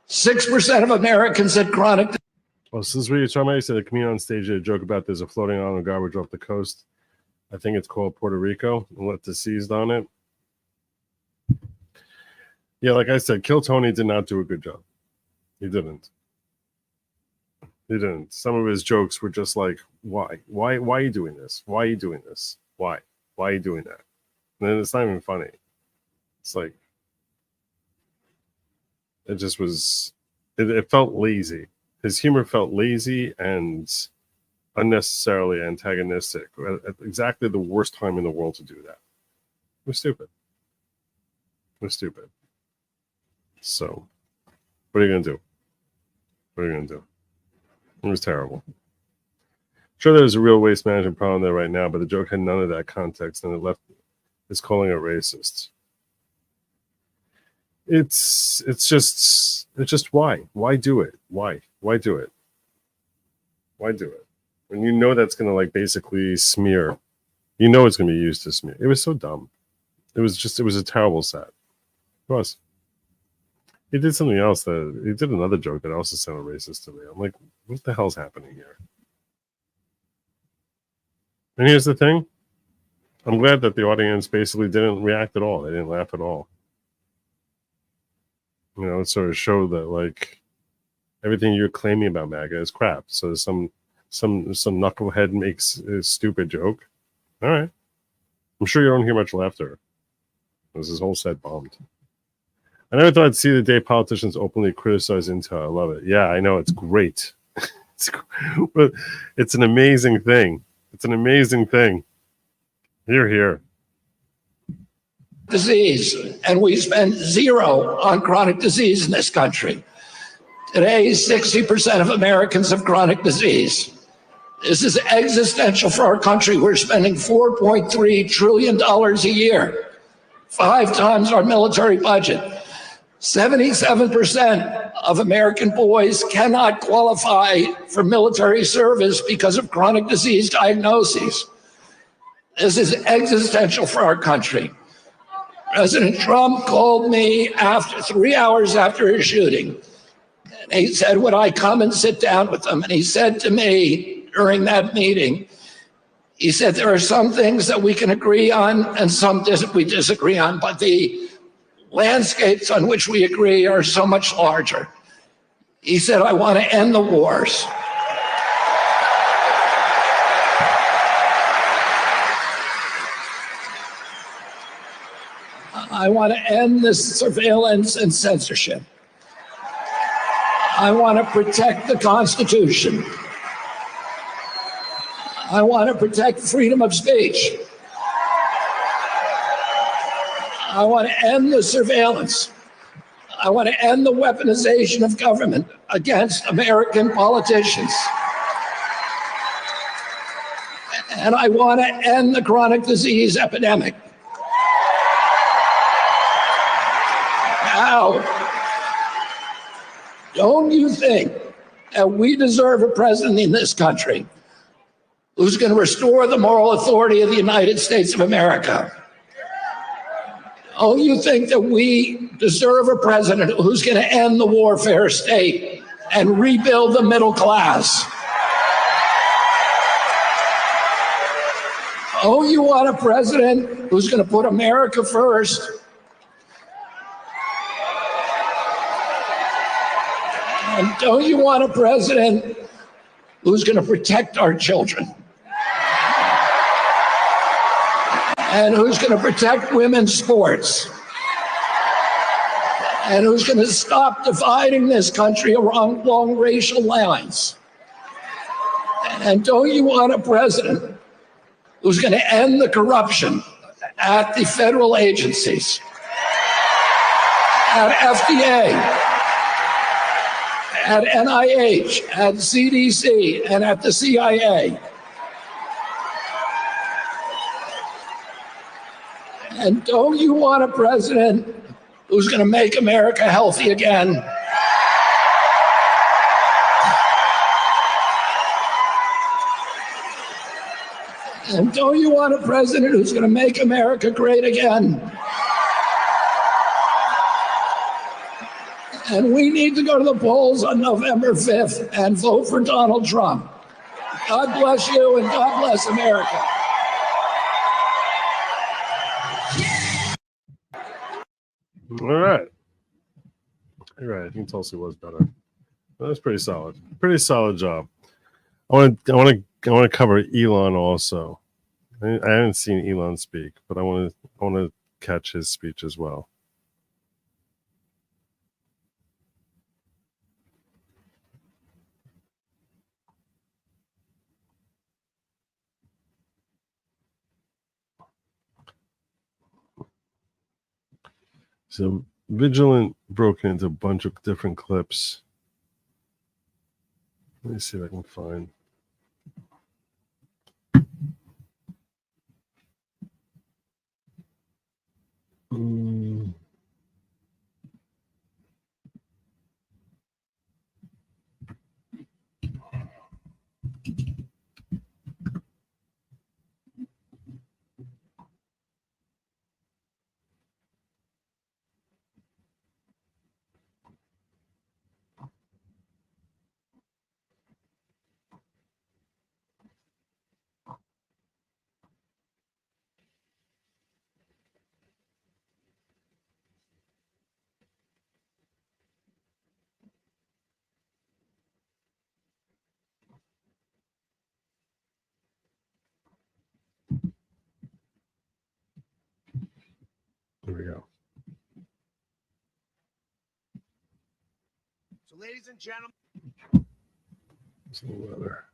6% of Americans had chronic. Well, this is what you're talking about. You said a comedian on stage did a joke about there's a floating island of garbage off the coast. I think it's called Puerto Rico, and let the seized on it. Yeah, like I said, Kill Tony did not do a good job. He didn't. He didn't. Some of his jokes were just like, why? Why are you doing this? Why are you doing this? Why? Why are you doing that? And then it's not even funny. It's like, it just was, it felt lazy. His humor felt lazy and unnecessarily antagonistic at exactly the worst time in the world to do that. It was stupid. It was stupid. So, what are you going to do? What are you going to do? It was terrible. Sure, there's a real waste management problem there right now, but the joke had none of that context, and it left is calling it racist. It's just why do it? Why do it? Why do it when you know that's going to like basically smear? You know it's going to be used to smear. It was so dumb. It was a terrible set. It was. He did something else he did another joke that also sounded racist to me. I'm like, what the hell's happening here? And here's the thing. I'm glad that the audience basically didn't react at all. They didn't laugh at all. You know, it sort of showed that like everything you're claiming about MAGA is crap. So some knucklehead makes a stupid joke. All right. I'm sure you don't hear much laughter. This whole set bombed. I never thought I'd see the day politicians openly criticize Intel. I love it. Yeah, I know. It's great. It's an amazing thing. It's an amazing thing. Here. Disease, and we spend zero on chronic disease in this country. Today, 60% of Americans have chronic disease. This is existential for our country. We're spending $4.3 trillion a year, 5 times our military budget. 77% of American boys cannot qualify for military service because of chronic disease diagnoses. This is existential for our country. President Trump called me 3 hours after his shooting. And he said, would I come and sit down with them? And he said to me during that meeting, he said, there are some things that we can agree on and some we disagree on, but the landscapes on which we agree are so much larger. He said, I want to end the wars. I want to end this surveillance and censorship. I want to protect the Constitution. I want to protect freedom of speech. I want to end the surveillance. I want to end the weaponization of government against American politicians. And I want to end the chronic disease epidemic. Now, don't you think that we deserve a president in this country who's going to restore the moral authority of the United States of America? Don't you think that we deserve a president who's going to end the warfare state and rebuild the middle class? Oh, you want a president who's going to put America first? And don't you want a president who's going to protect our children? And who's going to protect women's sports? And who's going to stop dividing this country along racial lines? And don't you want a president who's going to end the corruption at the federal agencies, at FDA, at NIH, at CDC, and at the CIA? And don't you want a president who's going to make America healthy again? And don't you want a president who's going to make America great again? And we need to go to the polls on November 5th and vote for Donald Trump. God bless you and God bless America. All right. You're right. I think Tulsi was better. That was pretty solid. Pretty solid job. I want to cover Elon also. I haven't seen Elon speak, but I want to catch his speech as well. So Vigilant broken into a bunch of different clips. Let me see if I can find. There we go. So, ladies and gentlemen, It's a little better.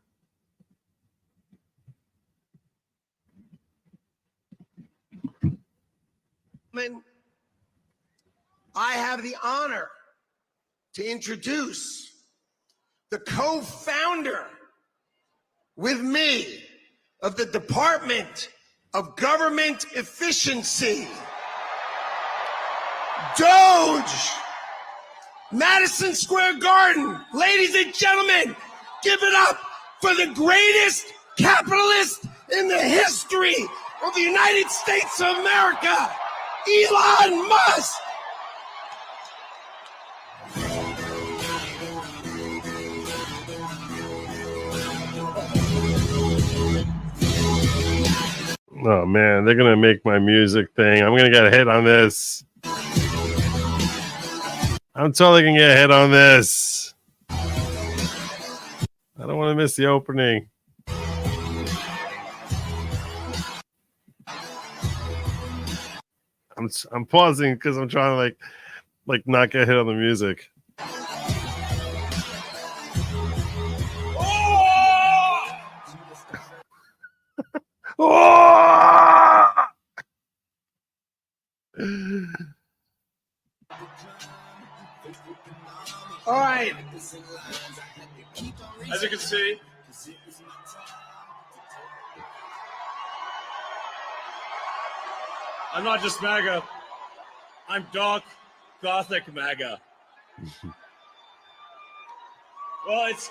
I have the honor to introduce the co-founder with me of the Department of Government Efficiency, Doge, Madison Square Garden. Ladies and gentlemen, give it up for the greatest capitalist in the history of the United States of America, Elon Musk. Oh man, they're gonna make my music thing. I'm gonna get a hit on this. I'm totally gonna get a hit on this. I don't want to miss the opening. I'm pausing because I'm trying to like not get hit on the music. Oh! All right. As you can see, I'm not just MAGA. I'm dark, gothic MAGA. Well, it's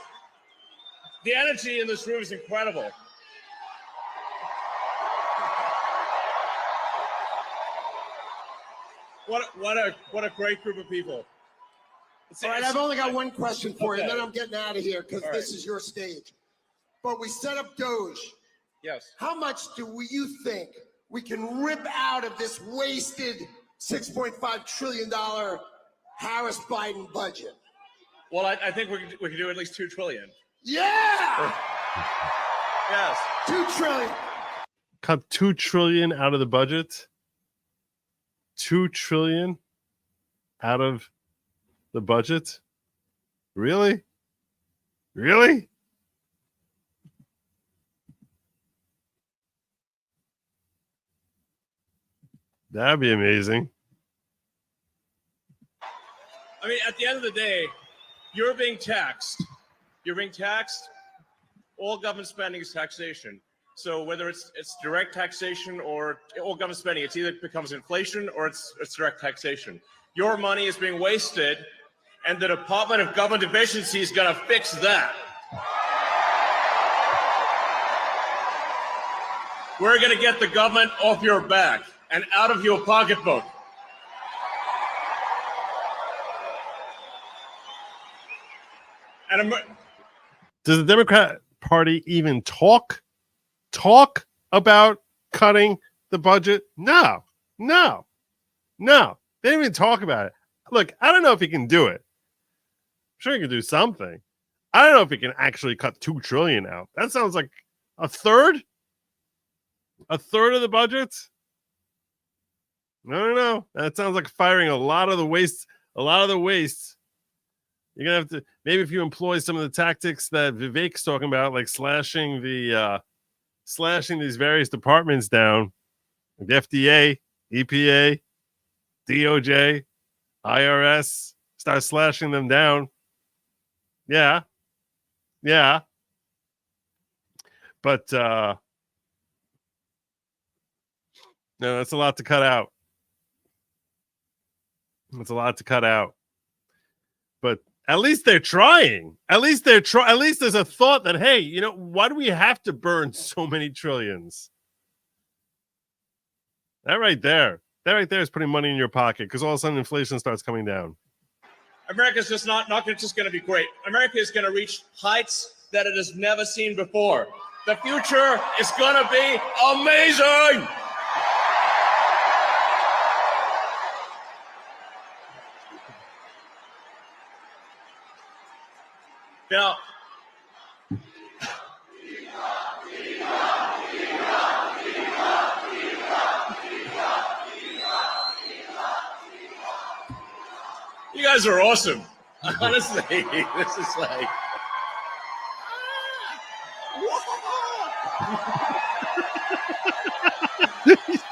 the energy in this room is incredible. What a great group of people. All right, I've only got one question for you, and then I'm getting out of here because All this right. is your stage. But we set up Doge. Yes. How much do you think we can rip out of this wasted $6.5 trillion Harris-Biden budget? Well, I think we can do at least $2 trillion. Yeah! Yes. $2 trillion. Cut $2 trillion out of the budget. $2 trillion out of the budget? Really? Really? That'd be amazing. I mean, at the end of the day, you're being taxed. You're being taxed. All government spending is taxation. So whether it's direct taxation or all government spending, it's either becomes inflation or it's direct taxation. Your money is being wasted, and the Department of Government Efficiency is going to fix that. We're going to get the government off your back and out of your pocketbook. And does the Democrat Party even talk about cutting the budget? No. They didn't even talk about it. Look, I don't know if he can do it. I'm sure he can do something. I don't know if he can actually cut $2 trillion out. That sounds like a third of the budget. I don't know. That sounds like firing a lot of the waste. You're gonna have to, maybe if you employ some of the tactics that Vivek's talking about, like slashing these various departments down, like the FDA, EPA, DOJ, IRS, start slashing them down. Yeah. But no, that's a lot to cut out. But at least they're trying. At least there's a thought that, hey, you know, why do we have to burn so many trillions? That right there is putting money in your pocket, because all of a sudden inflation starts coming down. America's just not just going to be great. America is going to reach heights that it has never seen before. The future is going to be amazing. Now, you guys are awesome. Honestly, this is like...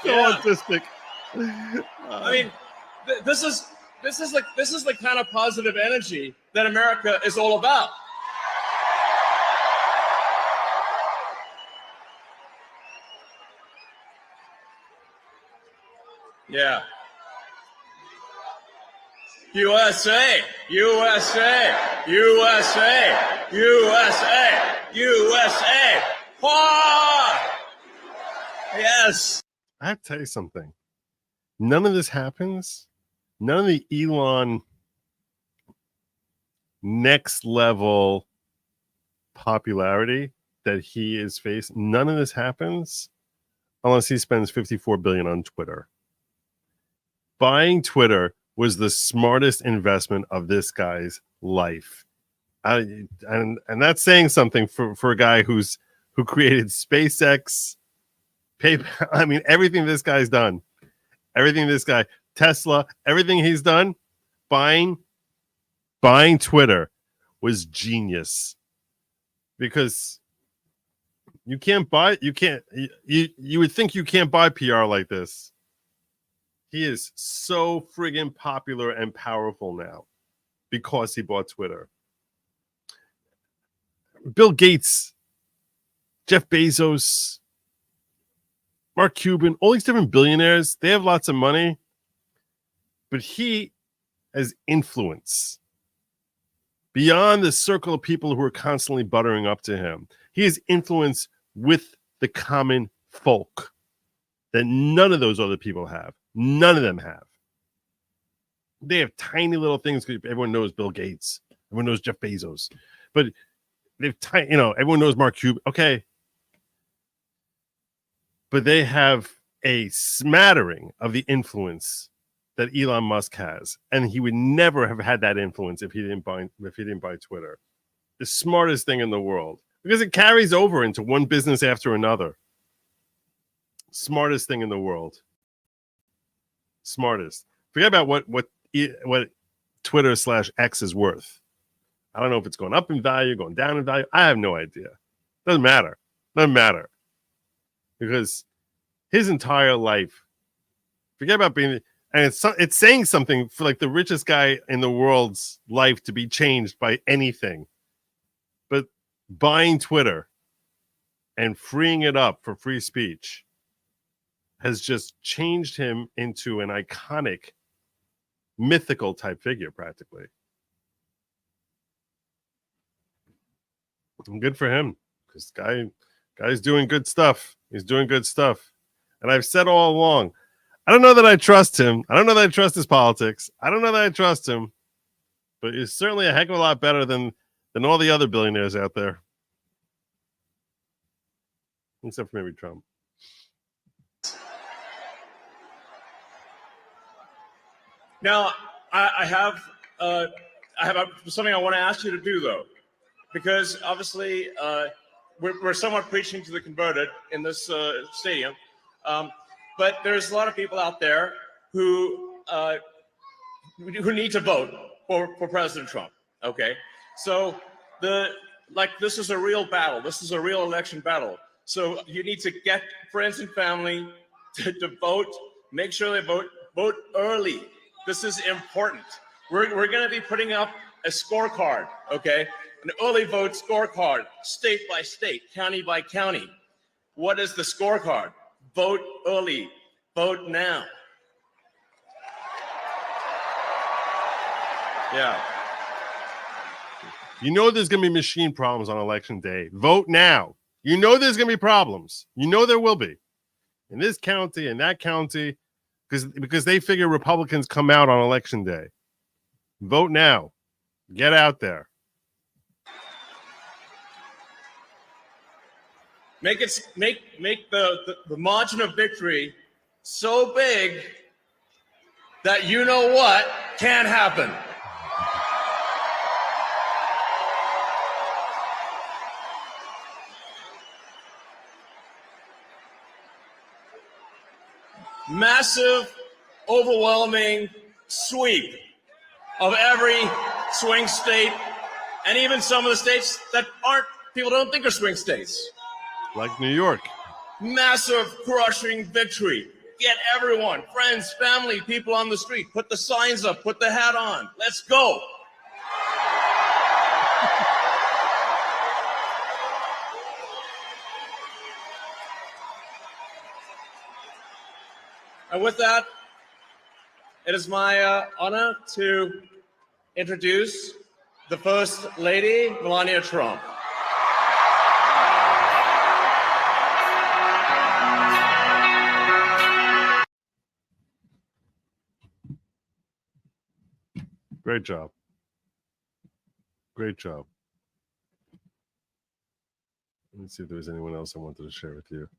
So autistic. I mean, this is the kind of positive energy that America is all about. Yeah. USA, USA, USA, USA, USA. Ah! Yes. I have to tell you something. None of this happens. None of the Elon next level popularity that he is facing, none of this happens unless he spends $54 billion on Twitter. Buying Twitter was the smartest investment of this guy's life. And that's saying something for a guy who created SpaceX, PayPal. I mean, everything this guy's done, Tesla, everything he's done, buying Twitter was genius, because you would think you can't buy PR like this. He is so friggin' popular and powerful now because he bought Twitter. Bill Gates, Jeff Bezos, Mark Cuban, all these different billionaires, they have lots of money, but he has influence beyond the circle of people who are constantly buttering up to him. He has influence with the common folk that none of those other people have. None of them have. They have tiny little things. Everyone knows Bill Gates. Everyone knows Jeff Bezos. But they've everyone knows Mark Cuban. Okay. But they have a smattering of the influence that Elon Musk has, and he would never have had that influence if he didn't buy Twitter. The smartest thing in the world, because it carries over into one business after another. Smartest thing in the world. Smartest. Forget about what Twitter /X is worth. I don't know if it's going up in value, going down in value. I have no idea. Doesn't matter. Because his entire life, forget about being, and it's saying something for like the richest guy in the world's life to be changed by anything. But buying Twitter and freeing it up for free speech has just changed him into an iconic, mythical type figure, practically. And good for him, because guy's doing good stuff. He's doing good stuff. And I've said all along, I don't know that I trust him. I don't know that I trust his politics. I don't know that I trust him. But he's certainly a heck of a lot better than than all the other billionaires out there. Except for maybe Trump. Now, I have something I want to ask you to do, though, because obviously we're somewhat preaching to the converted in this stadium, but there's a lot of people out there who need to vote for President Trump. Okay, so this is a real battle. This is a real election battle. So you need to get friends and family to vote. Make sure they vote early. This is important. We're going to be putting up a scorecard, okay? An early vote scorecard, state by state, county by county. What is the scorecard? Vote early. Vote now. Yeah. You know there's going to be machine problems on election day. Vote now. You know there's going to be problems. You know there will be. In this county and that county, because they figure Republicans come out on election day. Vote now. Get out there. Make the margin of victory so big that you know what can happen. Massive, overwhelming sweep of every swing state, and even some of the states that people don't think are swing states. Like New York. Massive, crushing victory. Get everyone, friends, family, people on the street. Put the signs up, put the hat on. Let's go. And with that, it is my honor to introduce the First Lady, Melania Trump. Great job. Great job. Let me see if there's anyone else I wanted to share with you.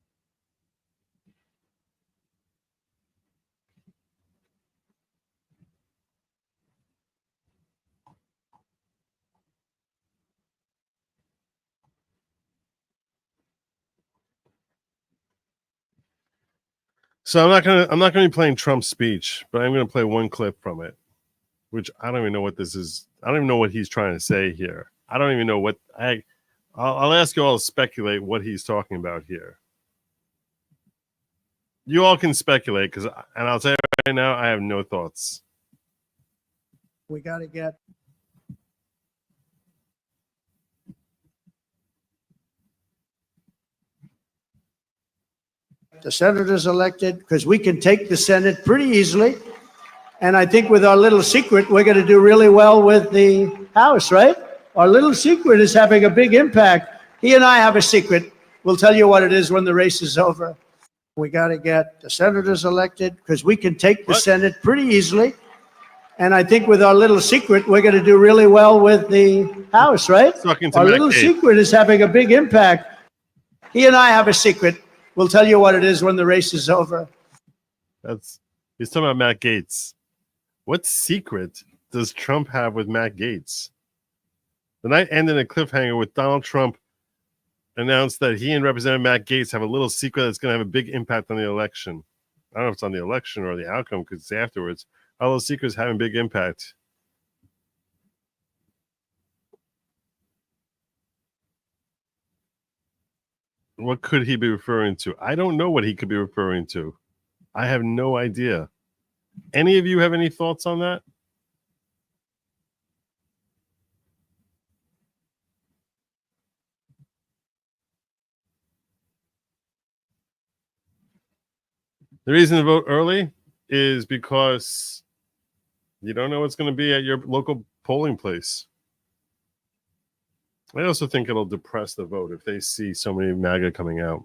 So I'm not gonna be playing Trump's speech, but I'm gonna play one clip from it, which I don't even know what this is. I don't even know what he's trying to say here. I don't even know what I'll ask you all to speculate what he's talking about here. You all can speculate and I'll tell you right now, I have no thoughts. We got to get the senators elected because we can take the Senate pretty easily. And I think with our little secret, we're going to do really well with the House, right? Our little secret is having a big impact. He and I have a secret. We'll tell you what it is when the race is over. We got to get the senators elected because we can take the Senate pretty easily. And I think with our little secret, we're going to do really well with the House, right? Our little secret is having a big impact. He and I have a secret. We'll tell you what it is when the race is over. He's talking about Matt Gaetz. What secret does Trump have with Matt Gaetz? The night ended in a cliffhanger with Donald Trump announced that he and Representative Matt Gaetz have a little secret that's going to have a big impact on the election. I don't know if it's on the election or the outcome because it's afterwards. Our little secret's having a big impact. What could he be referring to? I don't know what he could be referring to. I have no idea. Any of you have any thoughts on that? The reason to vote early is because you don't know what's going to be at your local polling place. I also think it'll depress the vote if they see so many MAGA coming out.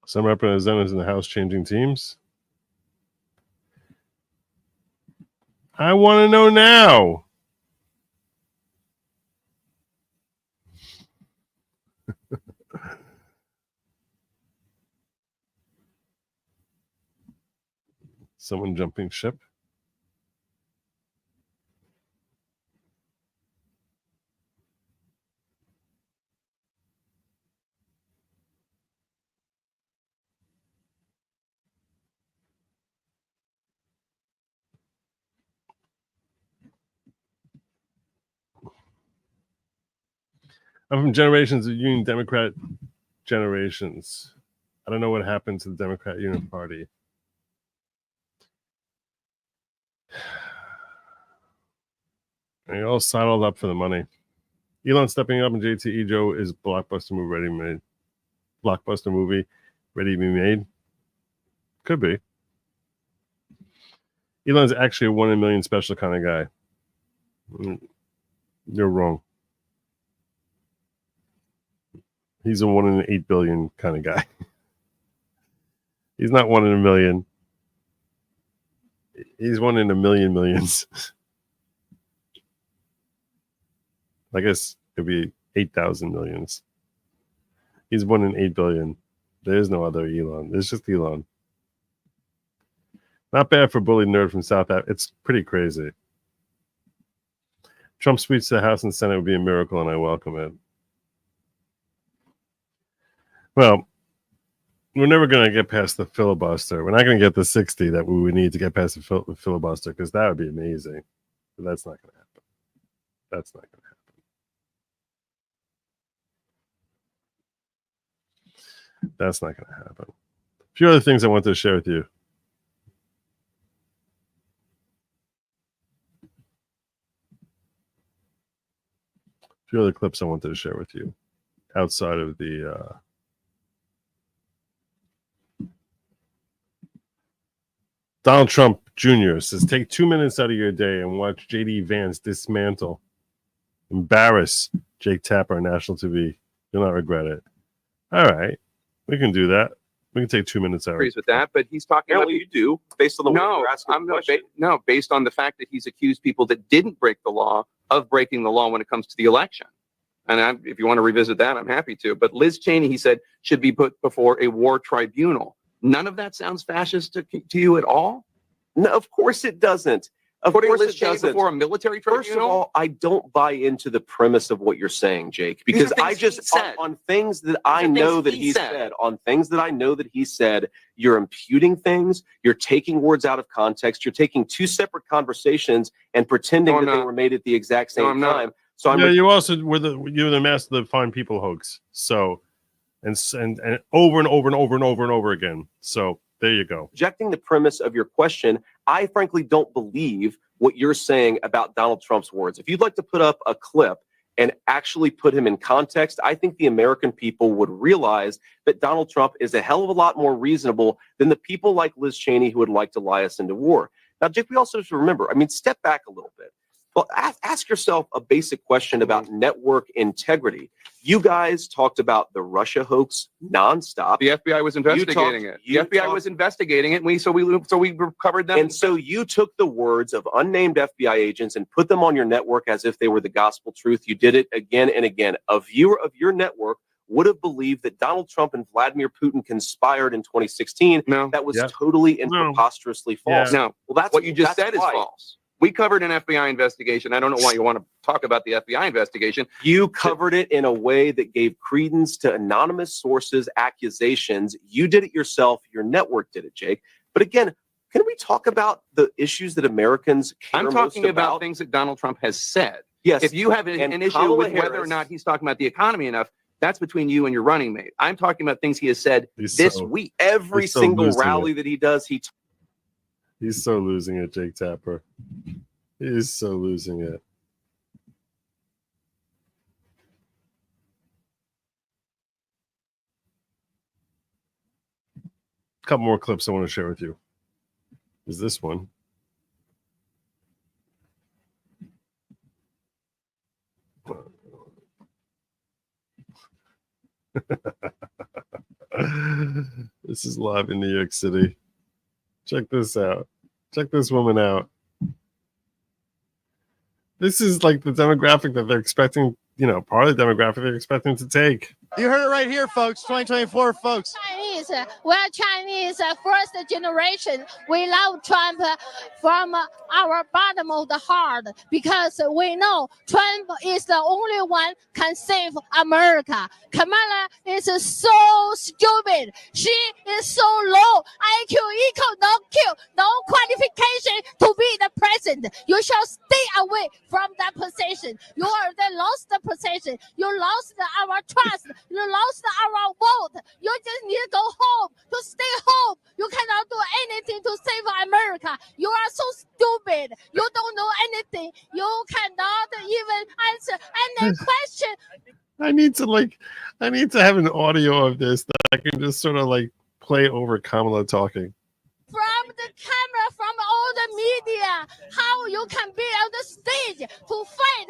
Some representatives in the House changing teams. I want to know now. Someone jumping ship. I'm from generations of Union Democrat generations. I don't know what happened to the Democrat Union Party. They all sidled up for the money. Elon stepping up and JTE Joe is blockbuster movie ready made. Blockbuster movie ready to be made. Could be. Elon's actually a 1 in a million special kind of guy. You're wrong. He's a 1 in 8 billion kind of guy. He's not 1 in a million. He's 1 in a million millions. I guess it'd be 8,000 millions. He's 1 in 8 billion. There's no other Elon. There's just Elon. Not bad for bully nerd from South Africa. It's pretty crazy. Trump's speech to the House and Senate would be a miracle, and I welcome it. Well, we're never going to get past the filibuster. We're not going to get the 60 that we would need to get past the filibuster, because that would be amazing. But that's not going to happen. That's not going to happen. That's not going to happen. A few other things I wanted to share with you. A few other clips I wanted to share with you outside of the Donald Trump Jr. says, take 2 minutes out of your day and watch J.D. Vance dismantle, embarrass Jake Tapper on national TV. You'll not regret it. All right. We can do that. We can take 2 minutes out. Agrees with that, but he's talking about you do, based on the way you're asking the question. No, based on the fact that he's accused people that didn't break the law of breaking the law when it comes to the election. And if you want to revisit that, I'm happy to. But Liz Cheney, he said, should be put before a war tribunal. None of that sounds fascist to you at all? No, of course it doesn't. Of course Liz it Cheney doesn't. before a military tribunal? First of all, I don't buy into the premise of what you're saying, Jake, because I just on things that I know that he said, on things that I know that he said, you're imputing things, you're taking words out of context, you're taking two separate conversations and pretending that they were made at the exact same time. So I'm you also were the master of the fine people hoax. So and over and over and over and over and over again. So there you go. Rejecting the premise of your question, I frankly don't believe what you're saying about Donald Trump's words. If you'd like to put up a clip and actually put him in context, I think the American people would realize that Donald Trump is a hell of a lot more reasonable than the people like Liz Cheney who would like to lie us into war. Now, Jake, we also have to remember, step back a little bit. Well, ask yourself a basic question about network integrity. You guys talked about the Russia hoax nonstop. The FBI was investigating it. The FBI was investigating it, and we covered them. And so you took the words of unnamed FBI agents and put them on your network as if they were the gospel truth. You did it again and again. A viewer of your network would have believed that Donald Trump and Vladimir Putin conspired in 2016. No, that was totally and preposterously false. No, well, that's what you just said is why. false. We covered an FBI investigation. I don't know why you want to talk about the FBI investigation. You covered it in a way that gave credence to anonymous sources' accusations. You did it yourself. Your network did it, Jake. But again, can we talk about the issues that Americans care I'm most talking about about? Things that Donald Trump has said. Yes. If you have an issue with whether or not he's talking about the economy enough, that's between you and your running mate. I'm talking about things he has said this week. Every single rally that he does, He's so losing it, Jake Tapper. He's so losing it. A couple more clips I want to share with you. Is this one? This is live in New York City. Check this out. Check this woman out. This is like the demographic that they're expecting, part of the demographic they're expecting to take. You heard it right here, folks. 2024, folks. Chinese, we're Chinese first generation. We love Trump from our bottom of the heart because we know Trump is the only one can save America. Kamala is so stupid. She is so low. IQ equal no Q, no qualification to be the president. You shall stay away from that position. You already lost the position. You lost our trust. You lost our vote. You just need to go home, to stay home. You cannot do anything to save America. You are so stupid. You don't know anything. You cannot even answer any question. I need to have an audio of this that I can just sort of like play over Kamala talking. From the camera, from all the media, how you can be on the stage to fight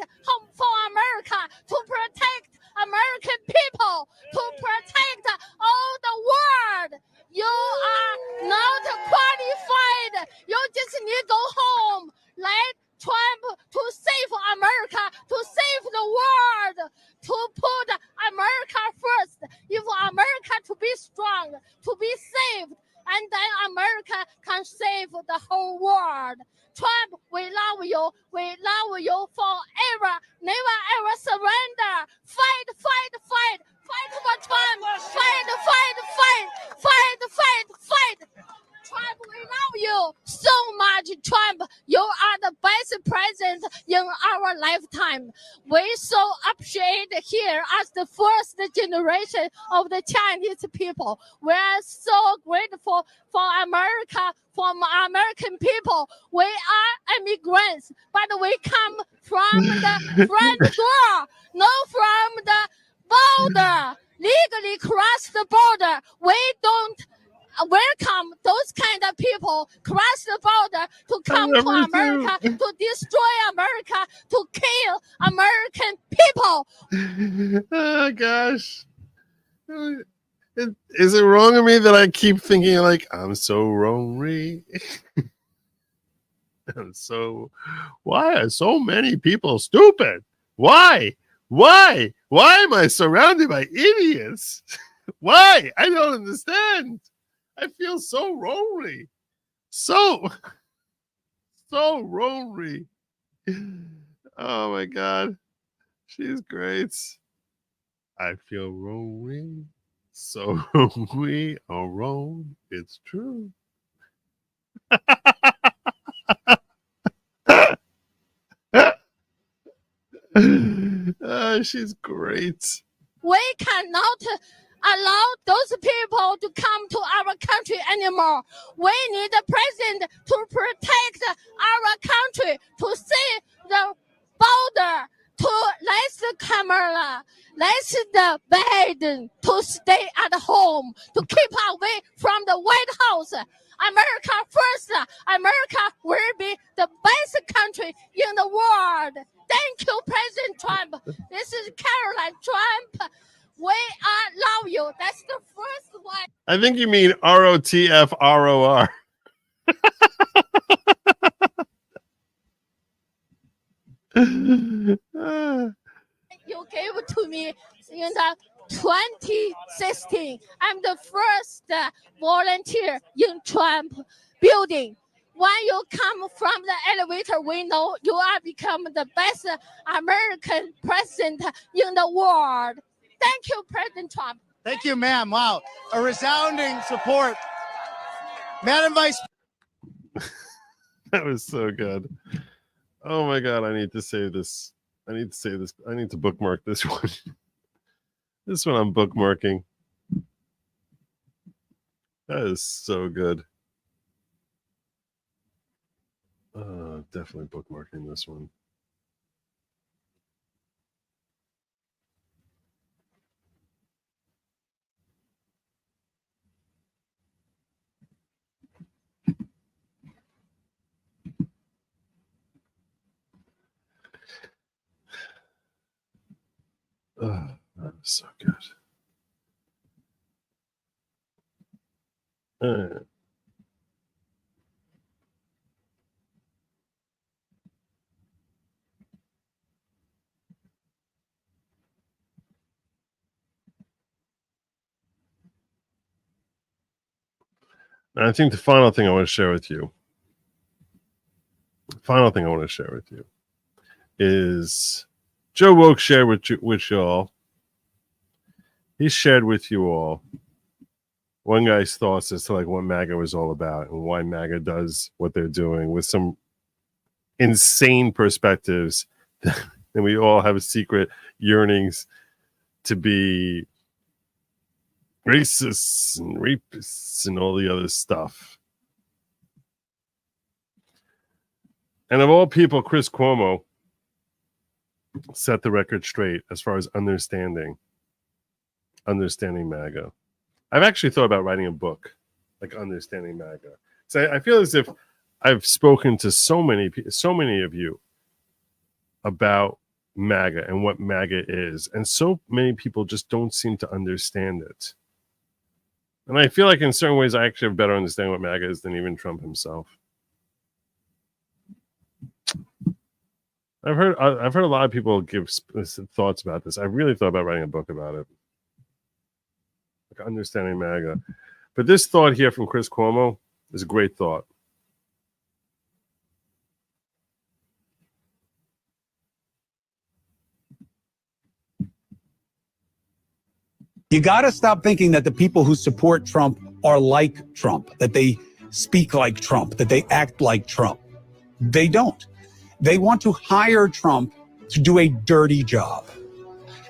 for America, to protect American people, to protect all the world. You are not qualified. You just need to go home. Let Trump to save America, to save the world, to put America first. If America to be strong, to be saved, and then America can save the whole world. Trump, we love you. We love you forever. Never ever surrender. Fight, fight, fight. Fight for Trump. Fight, fight, fight. Fight, fight, fight. Trump, we love you so much, Trump. You are the best president in our lifetime. We so appreciate here as the first generation of the Chinese people. We are so grateful for America, for American people. We are immigrants, but we come from the front door, not from the border. Legally cross the border. We don't welcome those kind of people cross the border to come to America, to destroy America, to kill American people. Oh gosh. Is it wrong of me that I keep thinking like I'm so wrong? Why are so many people stupid? Why am I surrounded by idiots? Why? I don't understand. I feel so lonely. So lonely. Oh my God. She's great. I feel lonely. So we are wrong. It's true. She's great. We cannot allow those people to come to our country anymore. We need a president to protect our country, to see the border, to let the Kamala, let the Biden to stay at home, to keep away from the White House. America first. America will be the best country in the world. Thank you, President Trump. This is Caroline Trump. We love you. That's the first one. I think you mean ROTFROR. You gave it to me in the 2016. I'm the first volunteer in Trump building. When you come from the elevator, we know you are become the best American president in the world. Thank you, President Trump. Thank you, ma'am. Wow. A resounding support. Madam Vice. That was so good. Oh my God. I need to save this. I need to bookmark this one. This one I'm bookmarking. That is so good. Definitely bookmarking this one. That was so good. And I think the final thing I want to share with you, is Joe Woke shared with you all. He shared with you all one guy's thoughts as to like what MAGA was all about and why MAGA does what they're doing with some insane perspectives. And we all have secret yearnings to be racists and rapists and all the other stuff. And of all people, Chris Cuomo set the record straight as far as understanding MAGA. I've actually thought about writing a book, like Understanding MAGA. So I feel as if I've spoken to so many of you about MAGA and what MAGA is, and so many people just don't seem to understand it. And I feel like in certain ways I actually have better understanding what MAGA is than even Trump himself. I've heard a lot of people give thoughts about this. I really thought about writing a book about it, like Understanding MAGA. But this thought here from Chris Cuomo is a great thought. You got to stop thinking that the people who support Trump are like Trump, that they speak like Trump, that they act like Trump. They don't. They want to hire Trump to do a dirty job.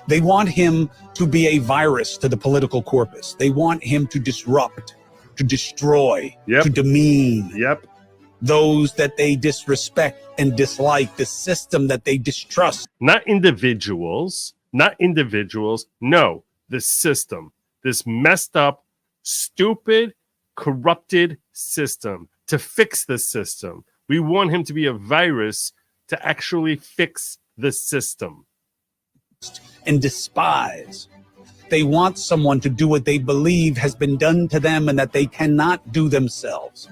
They want him to be a virus to the political corpus. They want him to disrupt, to destroy, to demean those that they disrespect and dislike, the system that they distrust. Not individuals. No, the system. This messed up, stupid, corrupted system. To fix the system. We want him to be a virus to actually fix the system. And despise. They want someone to do what they believe has been done to them and that they cannot do themselves.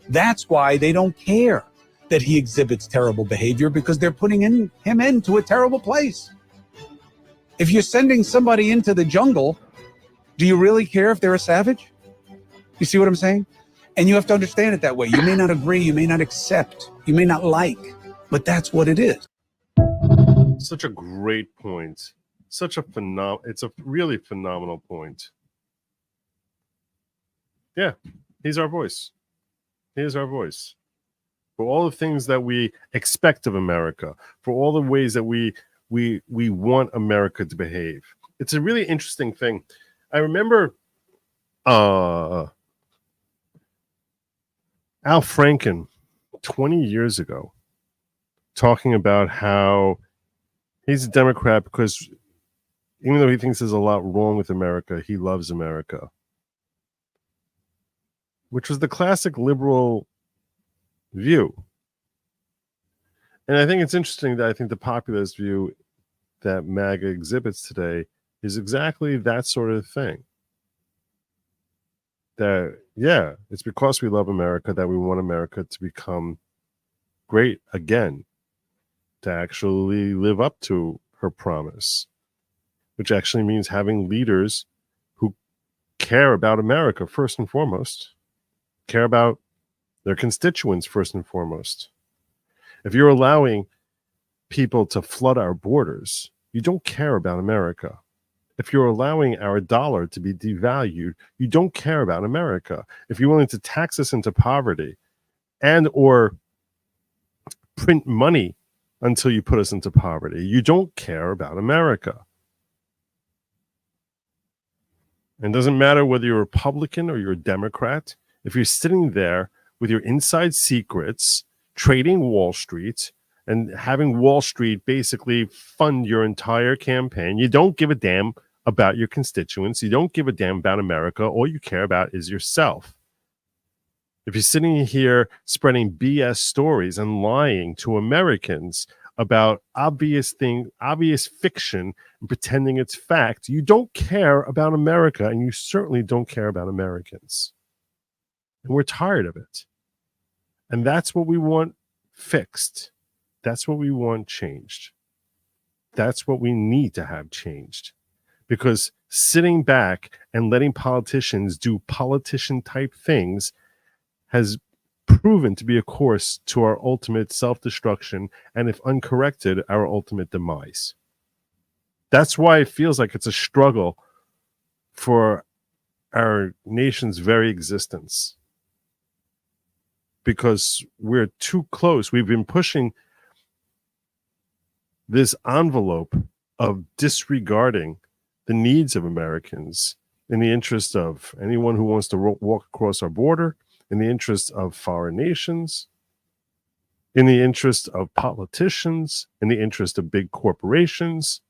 That's why they don't care that he exhibits terrible behavior, because they're putting him into a terrible place. If you're sending somebody into the jungle, do you really care if they're a savage? You see what I'm saying? And you have to understand it that way. You may not agree, you may not accept, you may not like, but that's what it is. Such a great point. It's a really phenomenal point. Yeah, he's our voice. He is our voice. For all the things that we expect of America, for all the ways that we want America to behave. It's a really interesting thing. I remember Al Franken 20 years ago talking about how he's a Democrat because even though he thinks there's a lot wrong with America, he loves America, which was the classic liberal view. And I think it's interesting that I think the populist view that MAGA exhibits today is exactly that sort of thing. That, yeah, it's because we love America that we want America to become great again, to actually live up to her promise, which actually means having leaders who care about America first and foremost, care about their constituents first and foremost. If you're allowing people to flood our borders, you don't care about America. If you're allowing our dollar to be devalued, you don't care about America. If you're willing to tax us into poverty and or print money until you put us into poverty, you don't care about America. And it doesn't matter whether you're a Republican or you're a Democrat. If you're sitting there with your inside secrets, trading Wall Street and having Wall Street basically fund your entire campaign, you don't give a damn about your constituents. You don't give a damn about America. All you care about is yourself. If you're sitting here spreading BS stories and lying to Americans about obvious fiction and pretending it's fact, you don't care about America, and you certainly don't care about Americans. And we're tired of it. And that's what we want fixed. That's what we want changed. That's what we need to have changed. Because sitting back and letting politicians do politician type things has proven to be a course to our ultimate self-destruction, and if uncorrected, our ultimate demise. That's why it feels like it's a struggle for our nation's very existence. Because we're too close. We've been pushing this envelope of disregarding the needs of Americans in the interest of anyone who wants to walk across our border, in the interest of foreign nations, in the interest of politicians, in the interest of big corporations,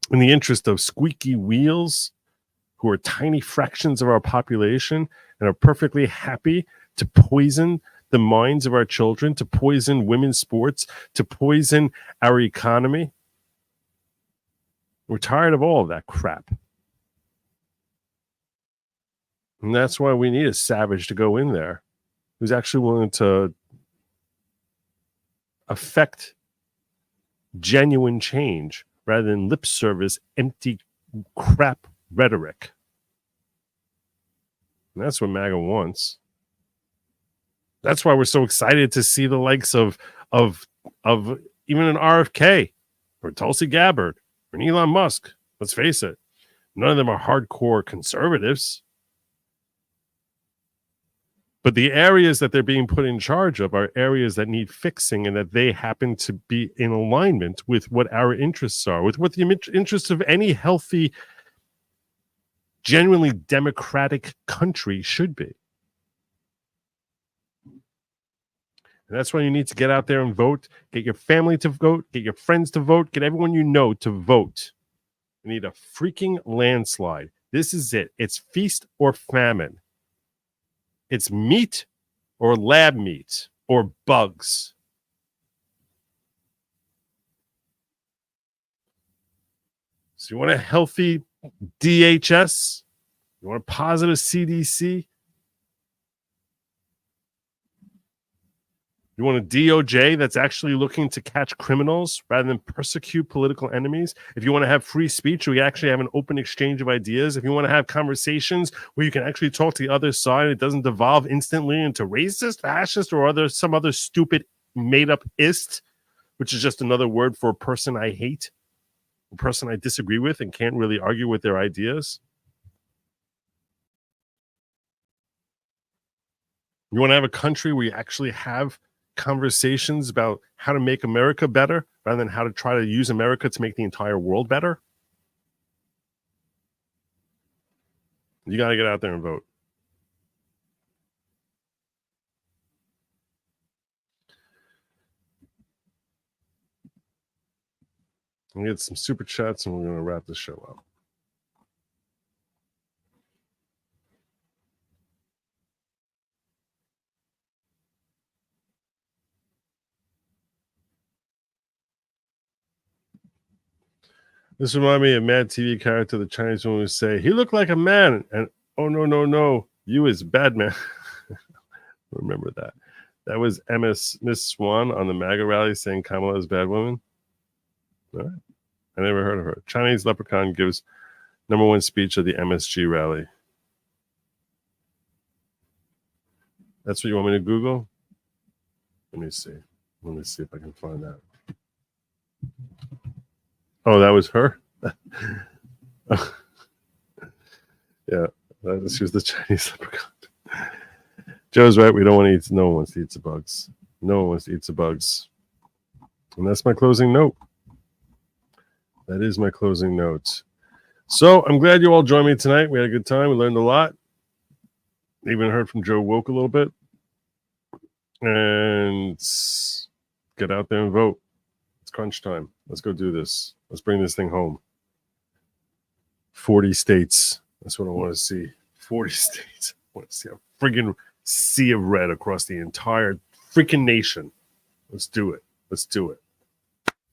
in the interest of squeaky wheels who are tiny fractions of our population and are perfectly happy to poison the minds of our children, to poison women's sports, to poison our economy. We're tired of all of that crap. And that's why we need a savage to go in there who's actually willing to affect genuine change rather than lip service, empty crap rhetoric. And that's what MAGA wants. That's why we're so excited to see the likes of even an RFK or Tulsi Gabbard or an Elon Musk. Let's face it, none of them are hardcore conservatives. But the areas that they're being put in charge of are areas that need fixing, and that they happen to be in alignment with what our interests are, with what the interests of any healthy, genuinely democratic country should be. And that's why you need to get out there and vote. Get your family to vote. Get your friends to vote. Get everyone you know to vote. We need a freaking landslide. This is it. It's feast or famine. It's meat or lab meat or bugs. So you want a healthy DHS? You want a positive CDC? You want a DOJ that's actually looking to catch criminals rather than persecute political enemies? If you want to have free speech, we actually have an open exchange of ideas. If you want to have conversations where you can actually talk to the other side, it doesn't devolve instantly into racist, fascist, or some other stupid made-up ist, which is just another word for a person I hate, a person I disagree with and can't really argue with their ideas. You want to have a country where you actually have conversations about how to make America better rather than how to try to use America to make the entire world better? You got to get out there and vote. We'll get some super chats and we're going to wrap this show up. This reminds me of a Mad TV character, the Chinese woman would say, he looked like a man. And, oh, no, you is bad man. Remember that. That was Miss Swan on the MAGA rally saying Kamala is bad woman. All right. I never heard of her. Chinese leprechaun gives #1 speech at the MSG rally. That's what you want me to Google? Let me see. Let me see if I can find that. Oh, that was her? Yeah, she was the Chinese leprechaun. Joe's right. We don't want to eat. No one wants to eat the bugs. No one wants to eat the bugs. And that's my closing note. That is my closing note. So I'm glad you all joined me tonight. We had a good time. We learned a lot. Even heard from Joe Woke a little bit. And get out there and vote. It's crunch time. Let's go do this. Let's bring this thing home. 40 states. That's what I want to see. 40 states. I want to see a friggin' sea of red across the entire freaking nation. Let's do it. Let's do it.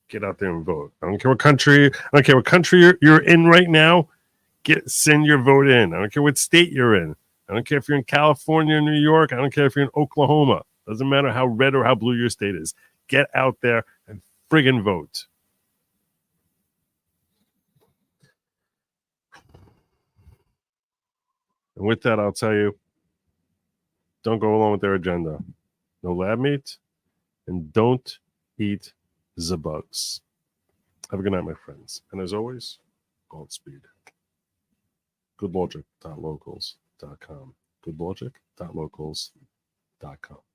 Get out there and vote. I don't care what country. I don't care what country you're in right now. Send your vote in. I don't care what state you're in. I don't care if you're in California or New York. I don't care if you're in Oklahoma. Doesn't matter how red or how blue your state is. Get out there and friggin' vote. And with that, I'll tell you, don't go along with their agenda. No lab meat, and don't eat the bugs. Have a good night, my friends. And as always, Godspeed. Goodlogic.locals.com. Goodlogic.locals.com.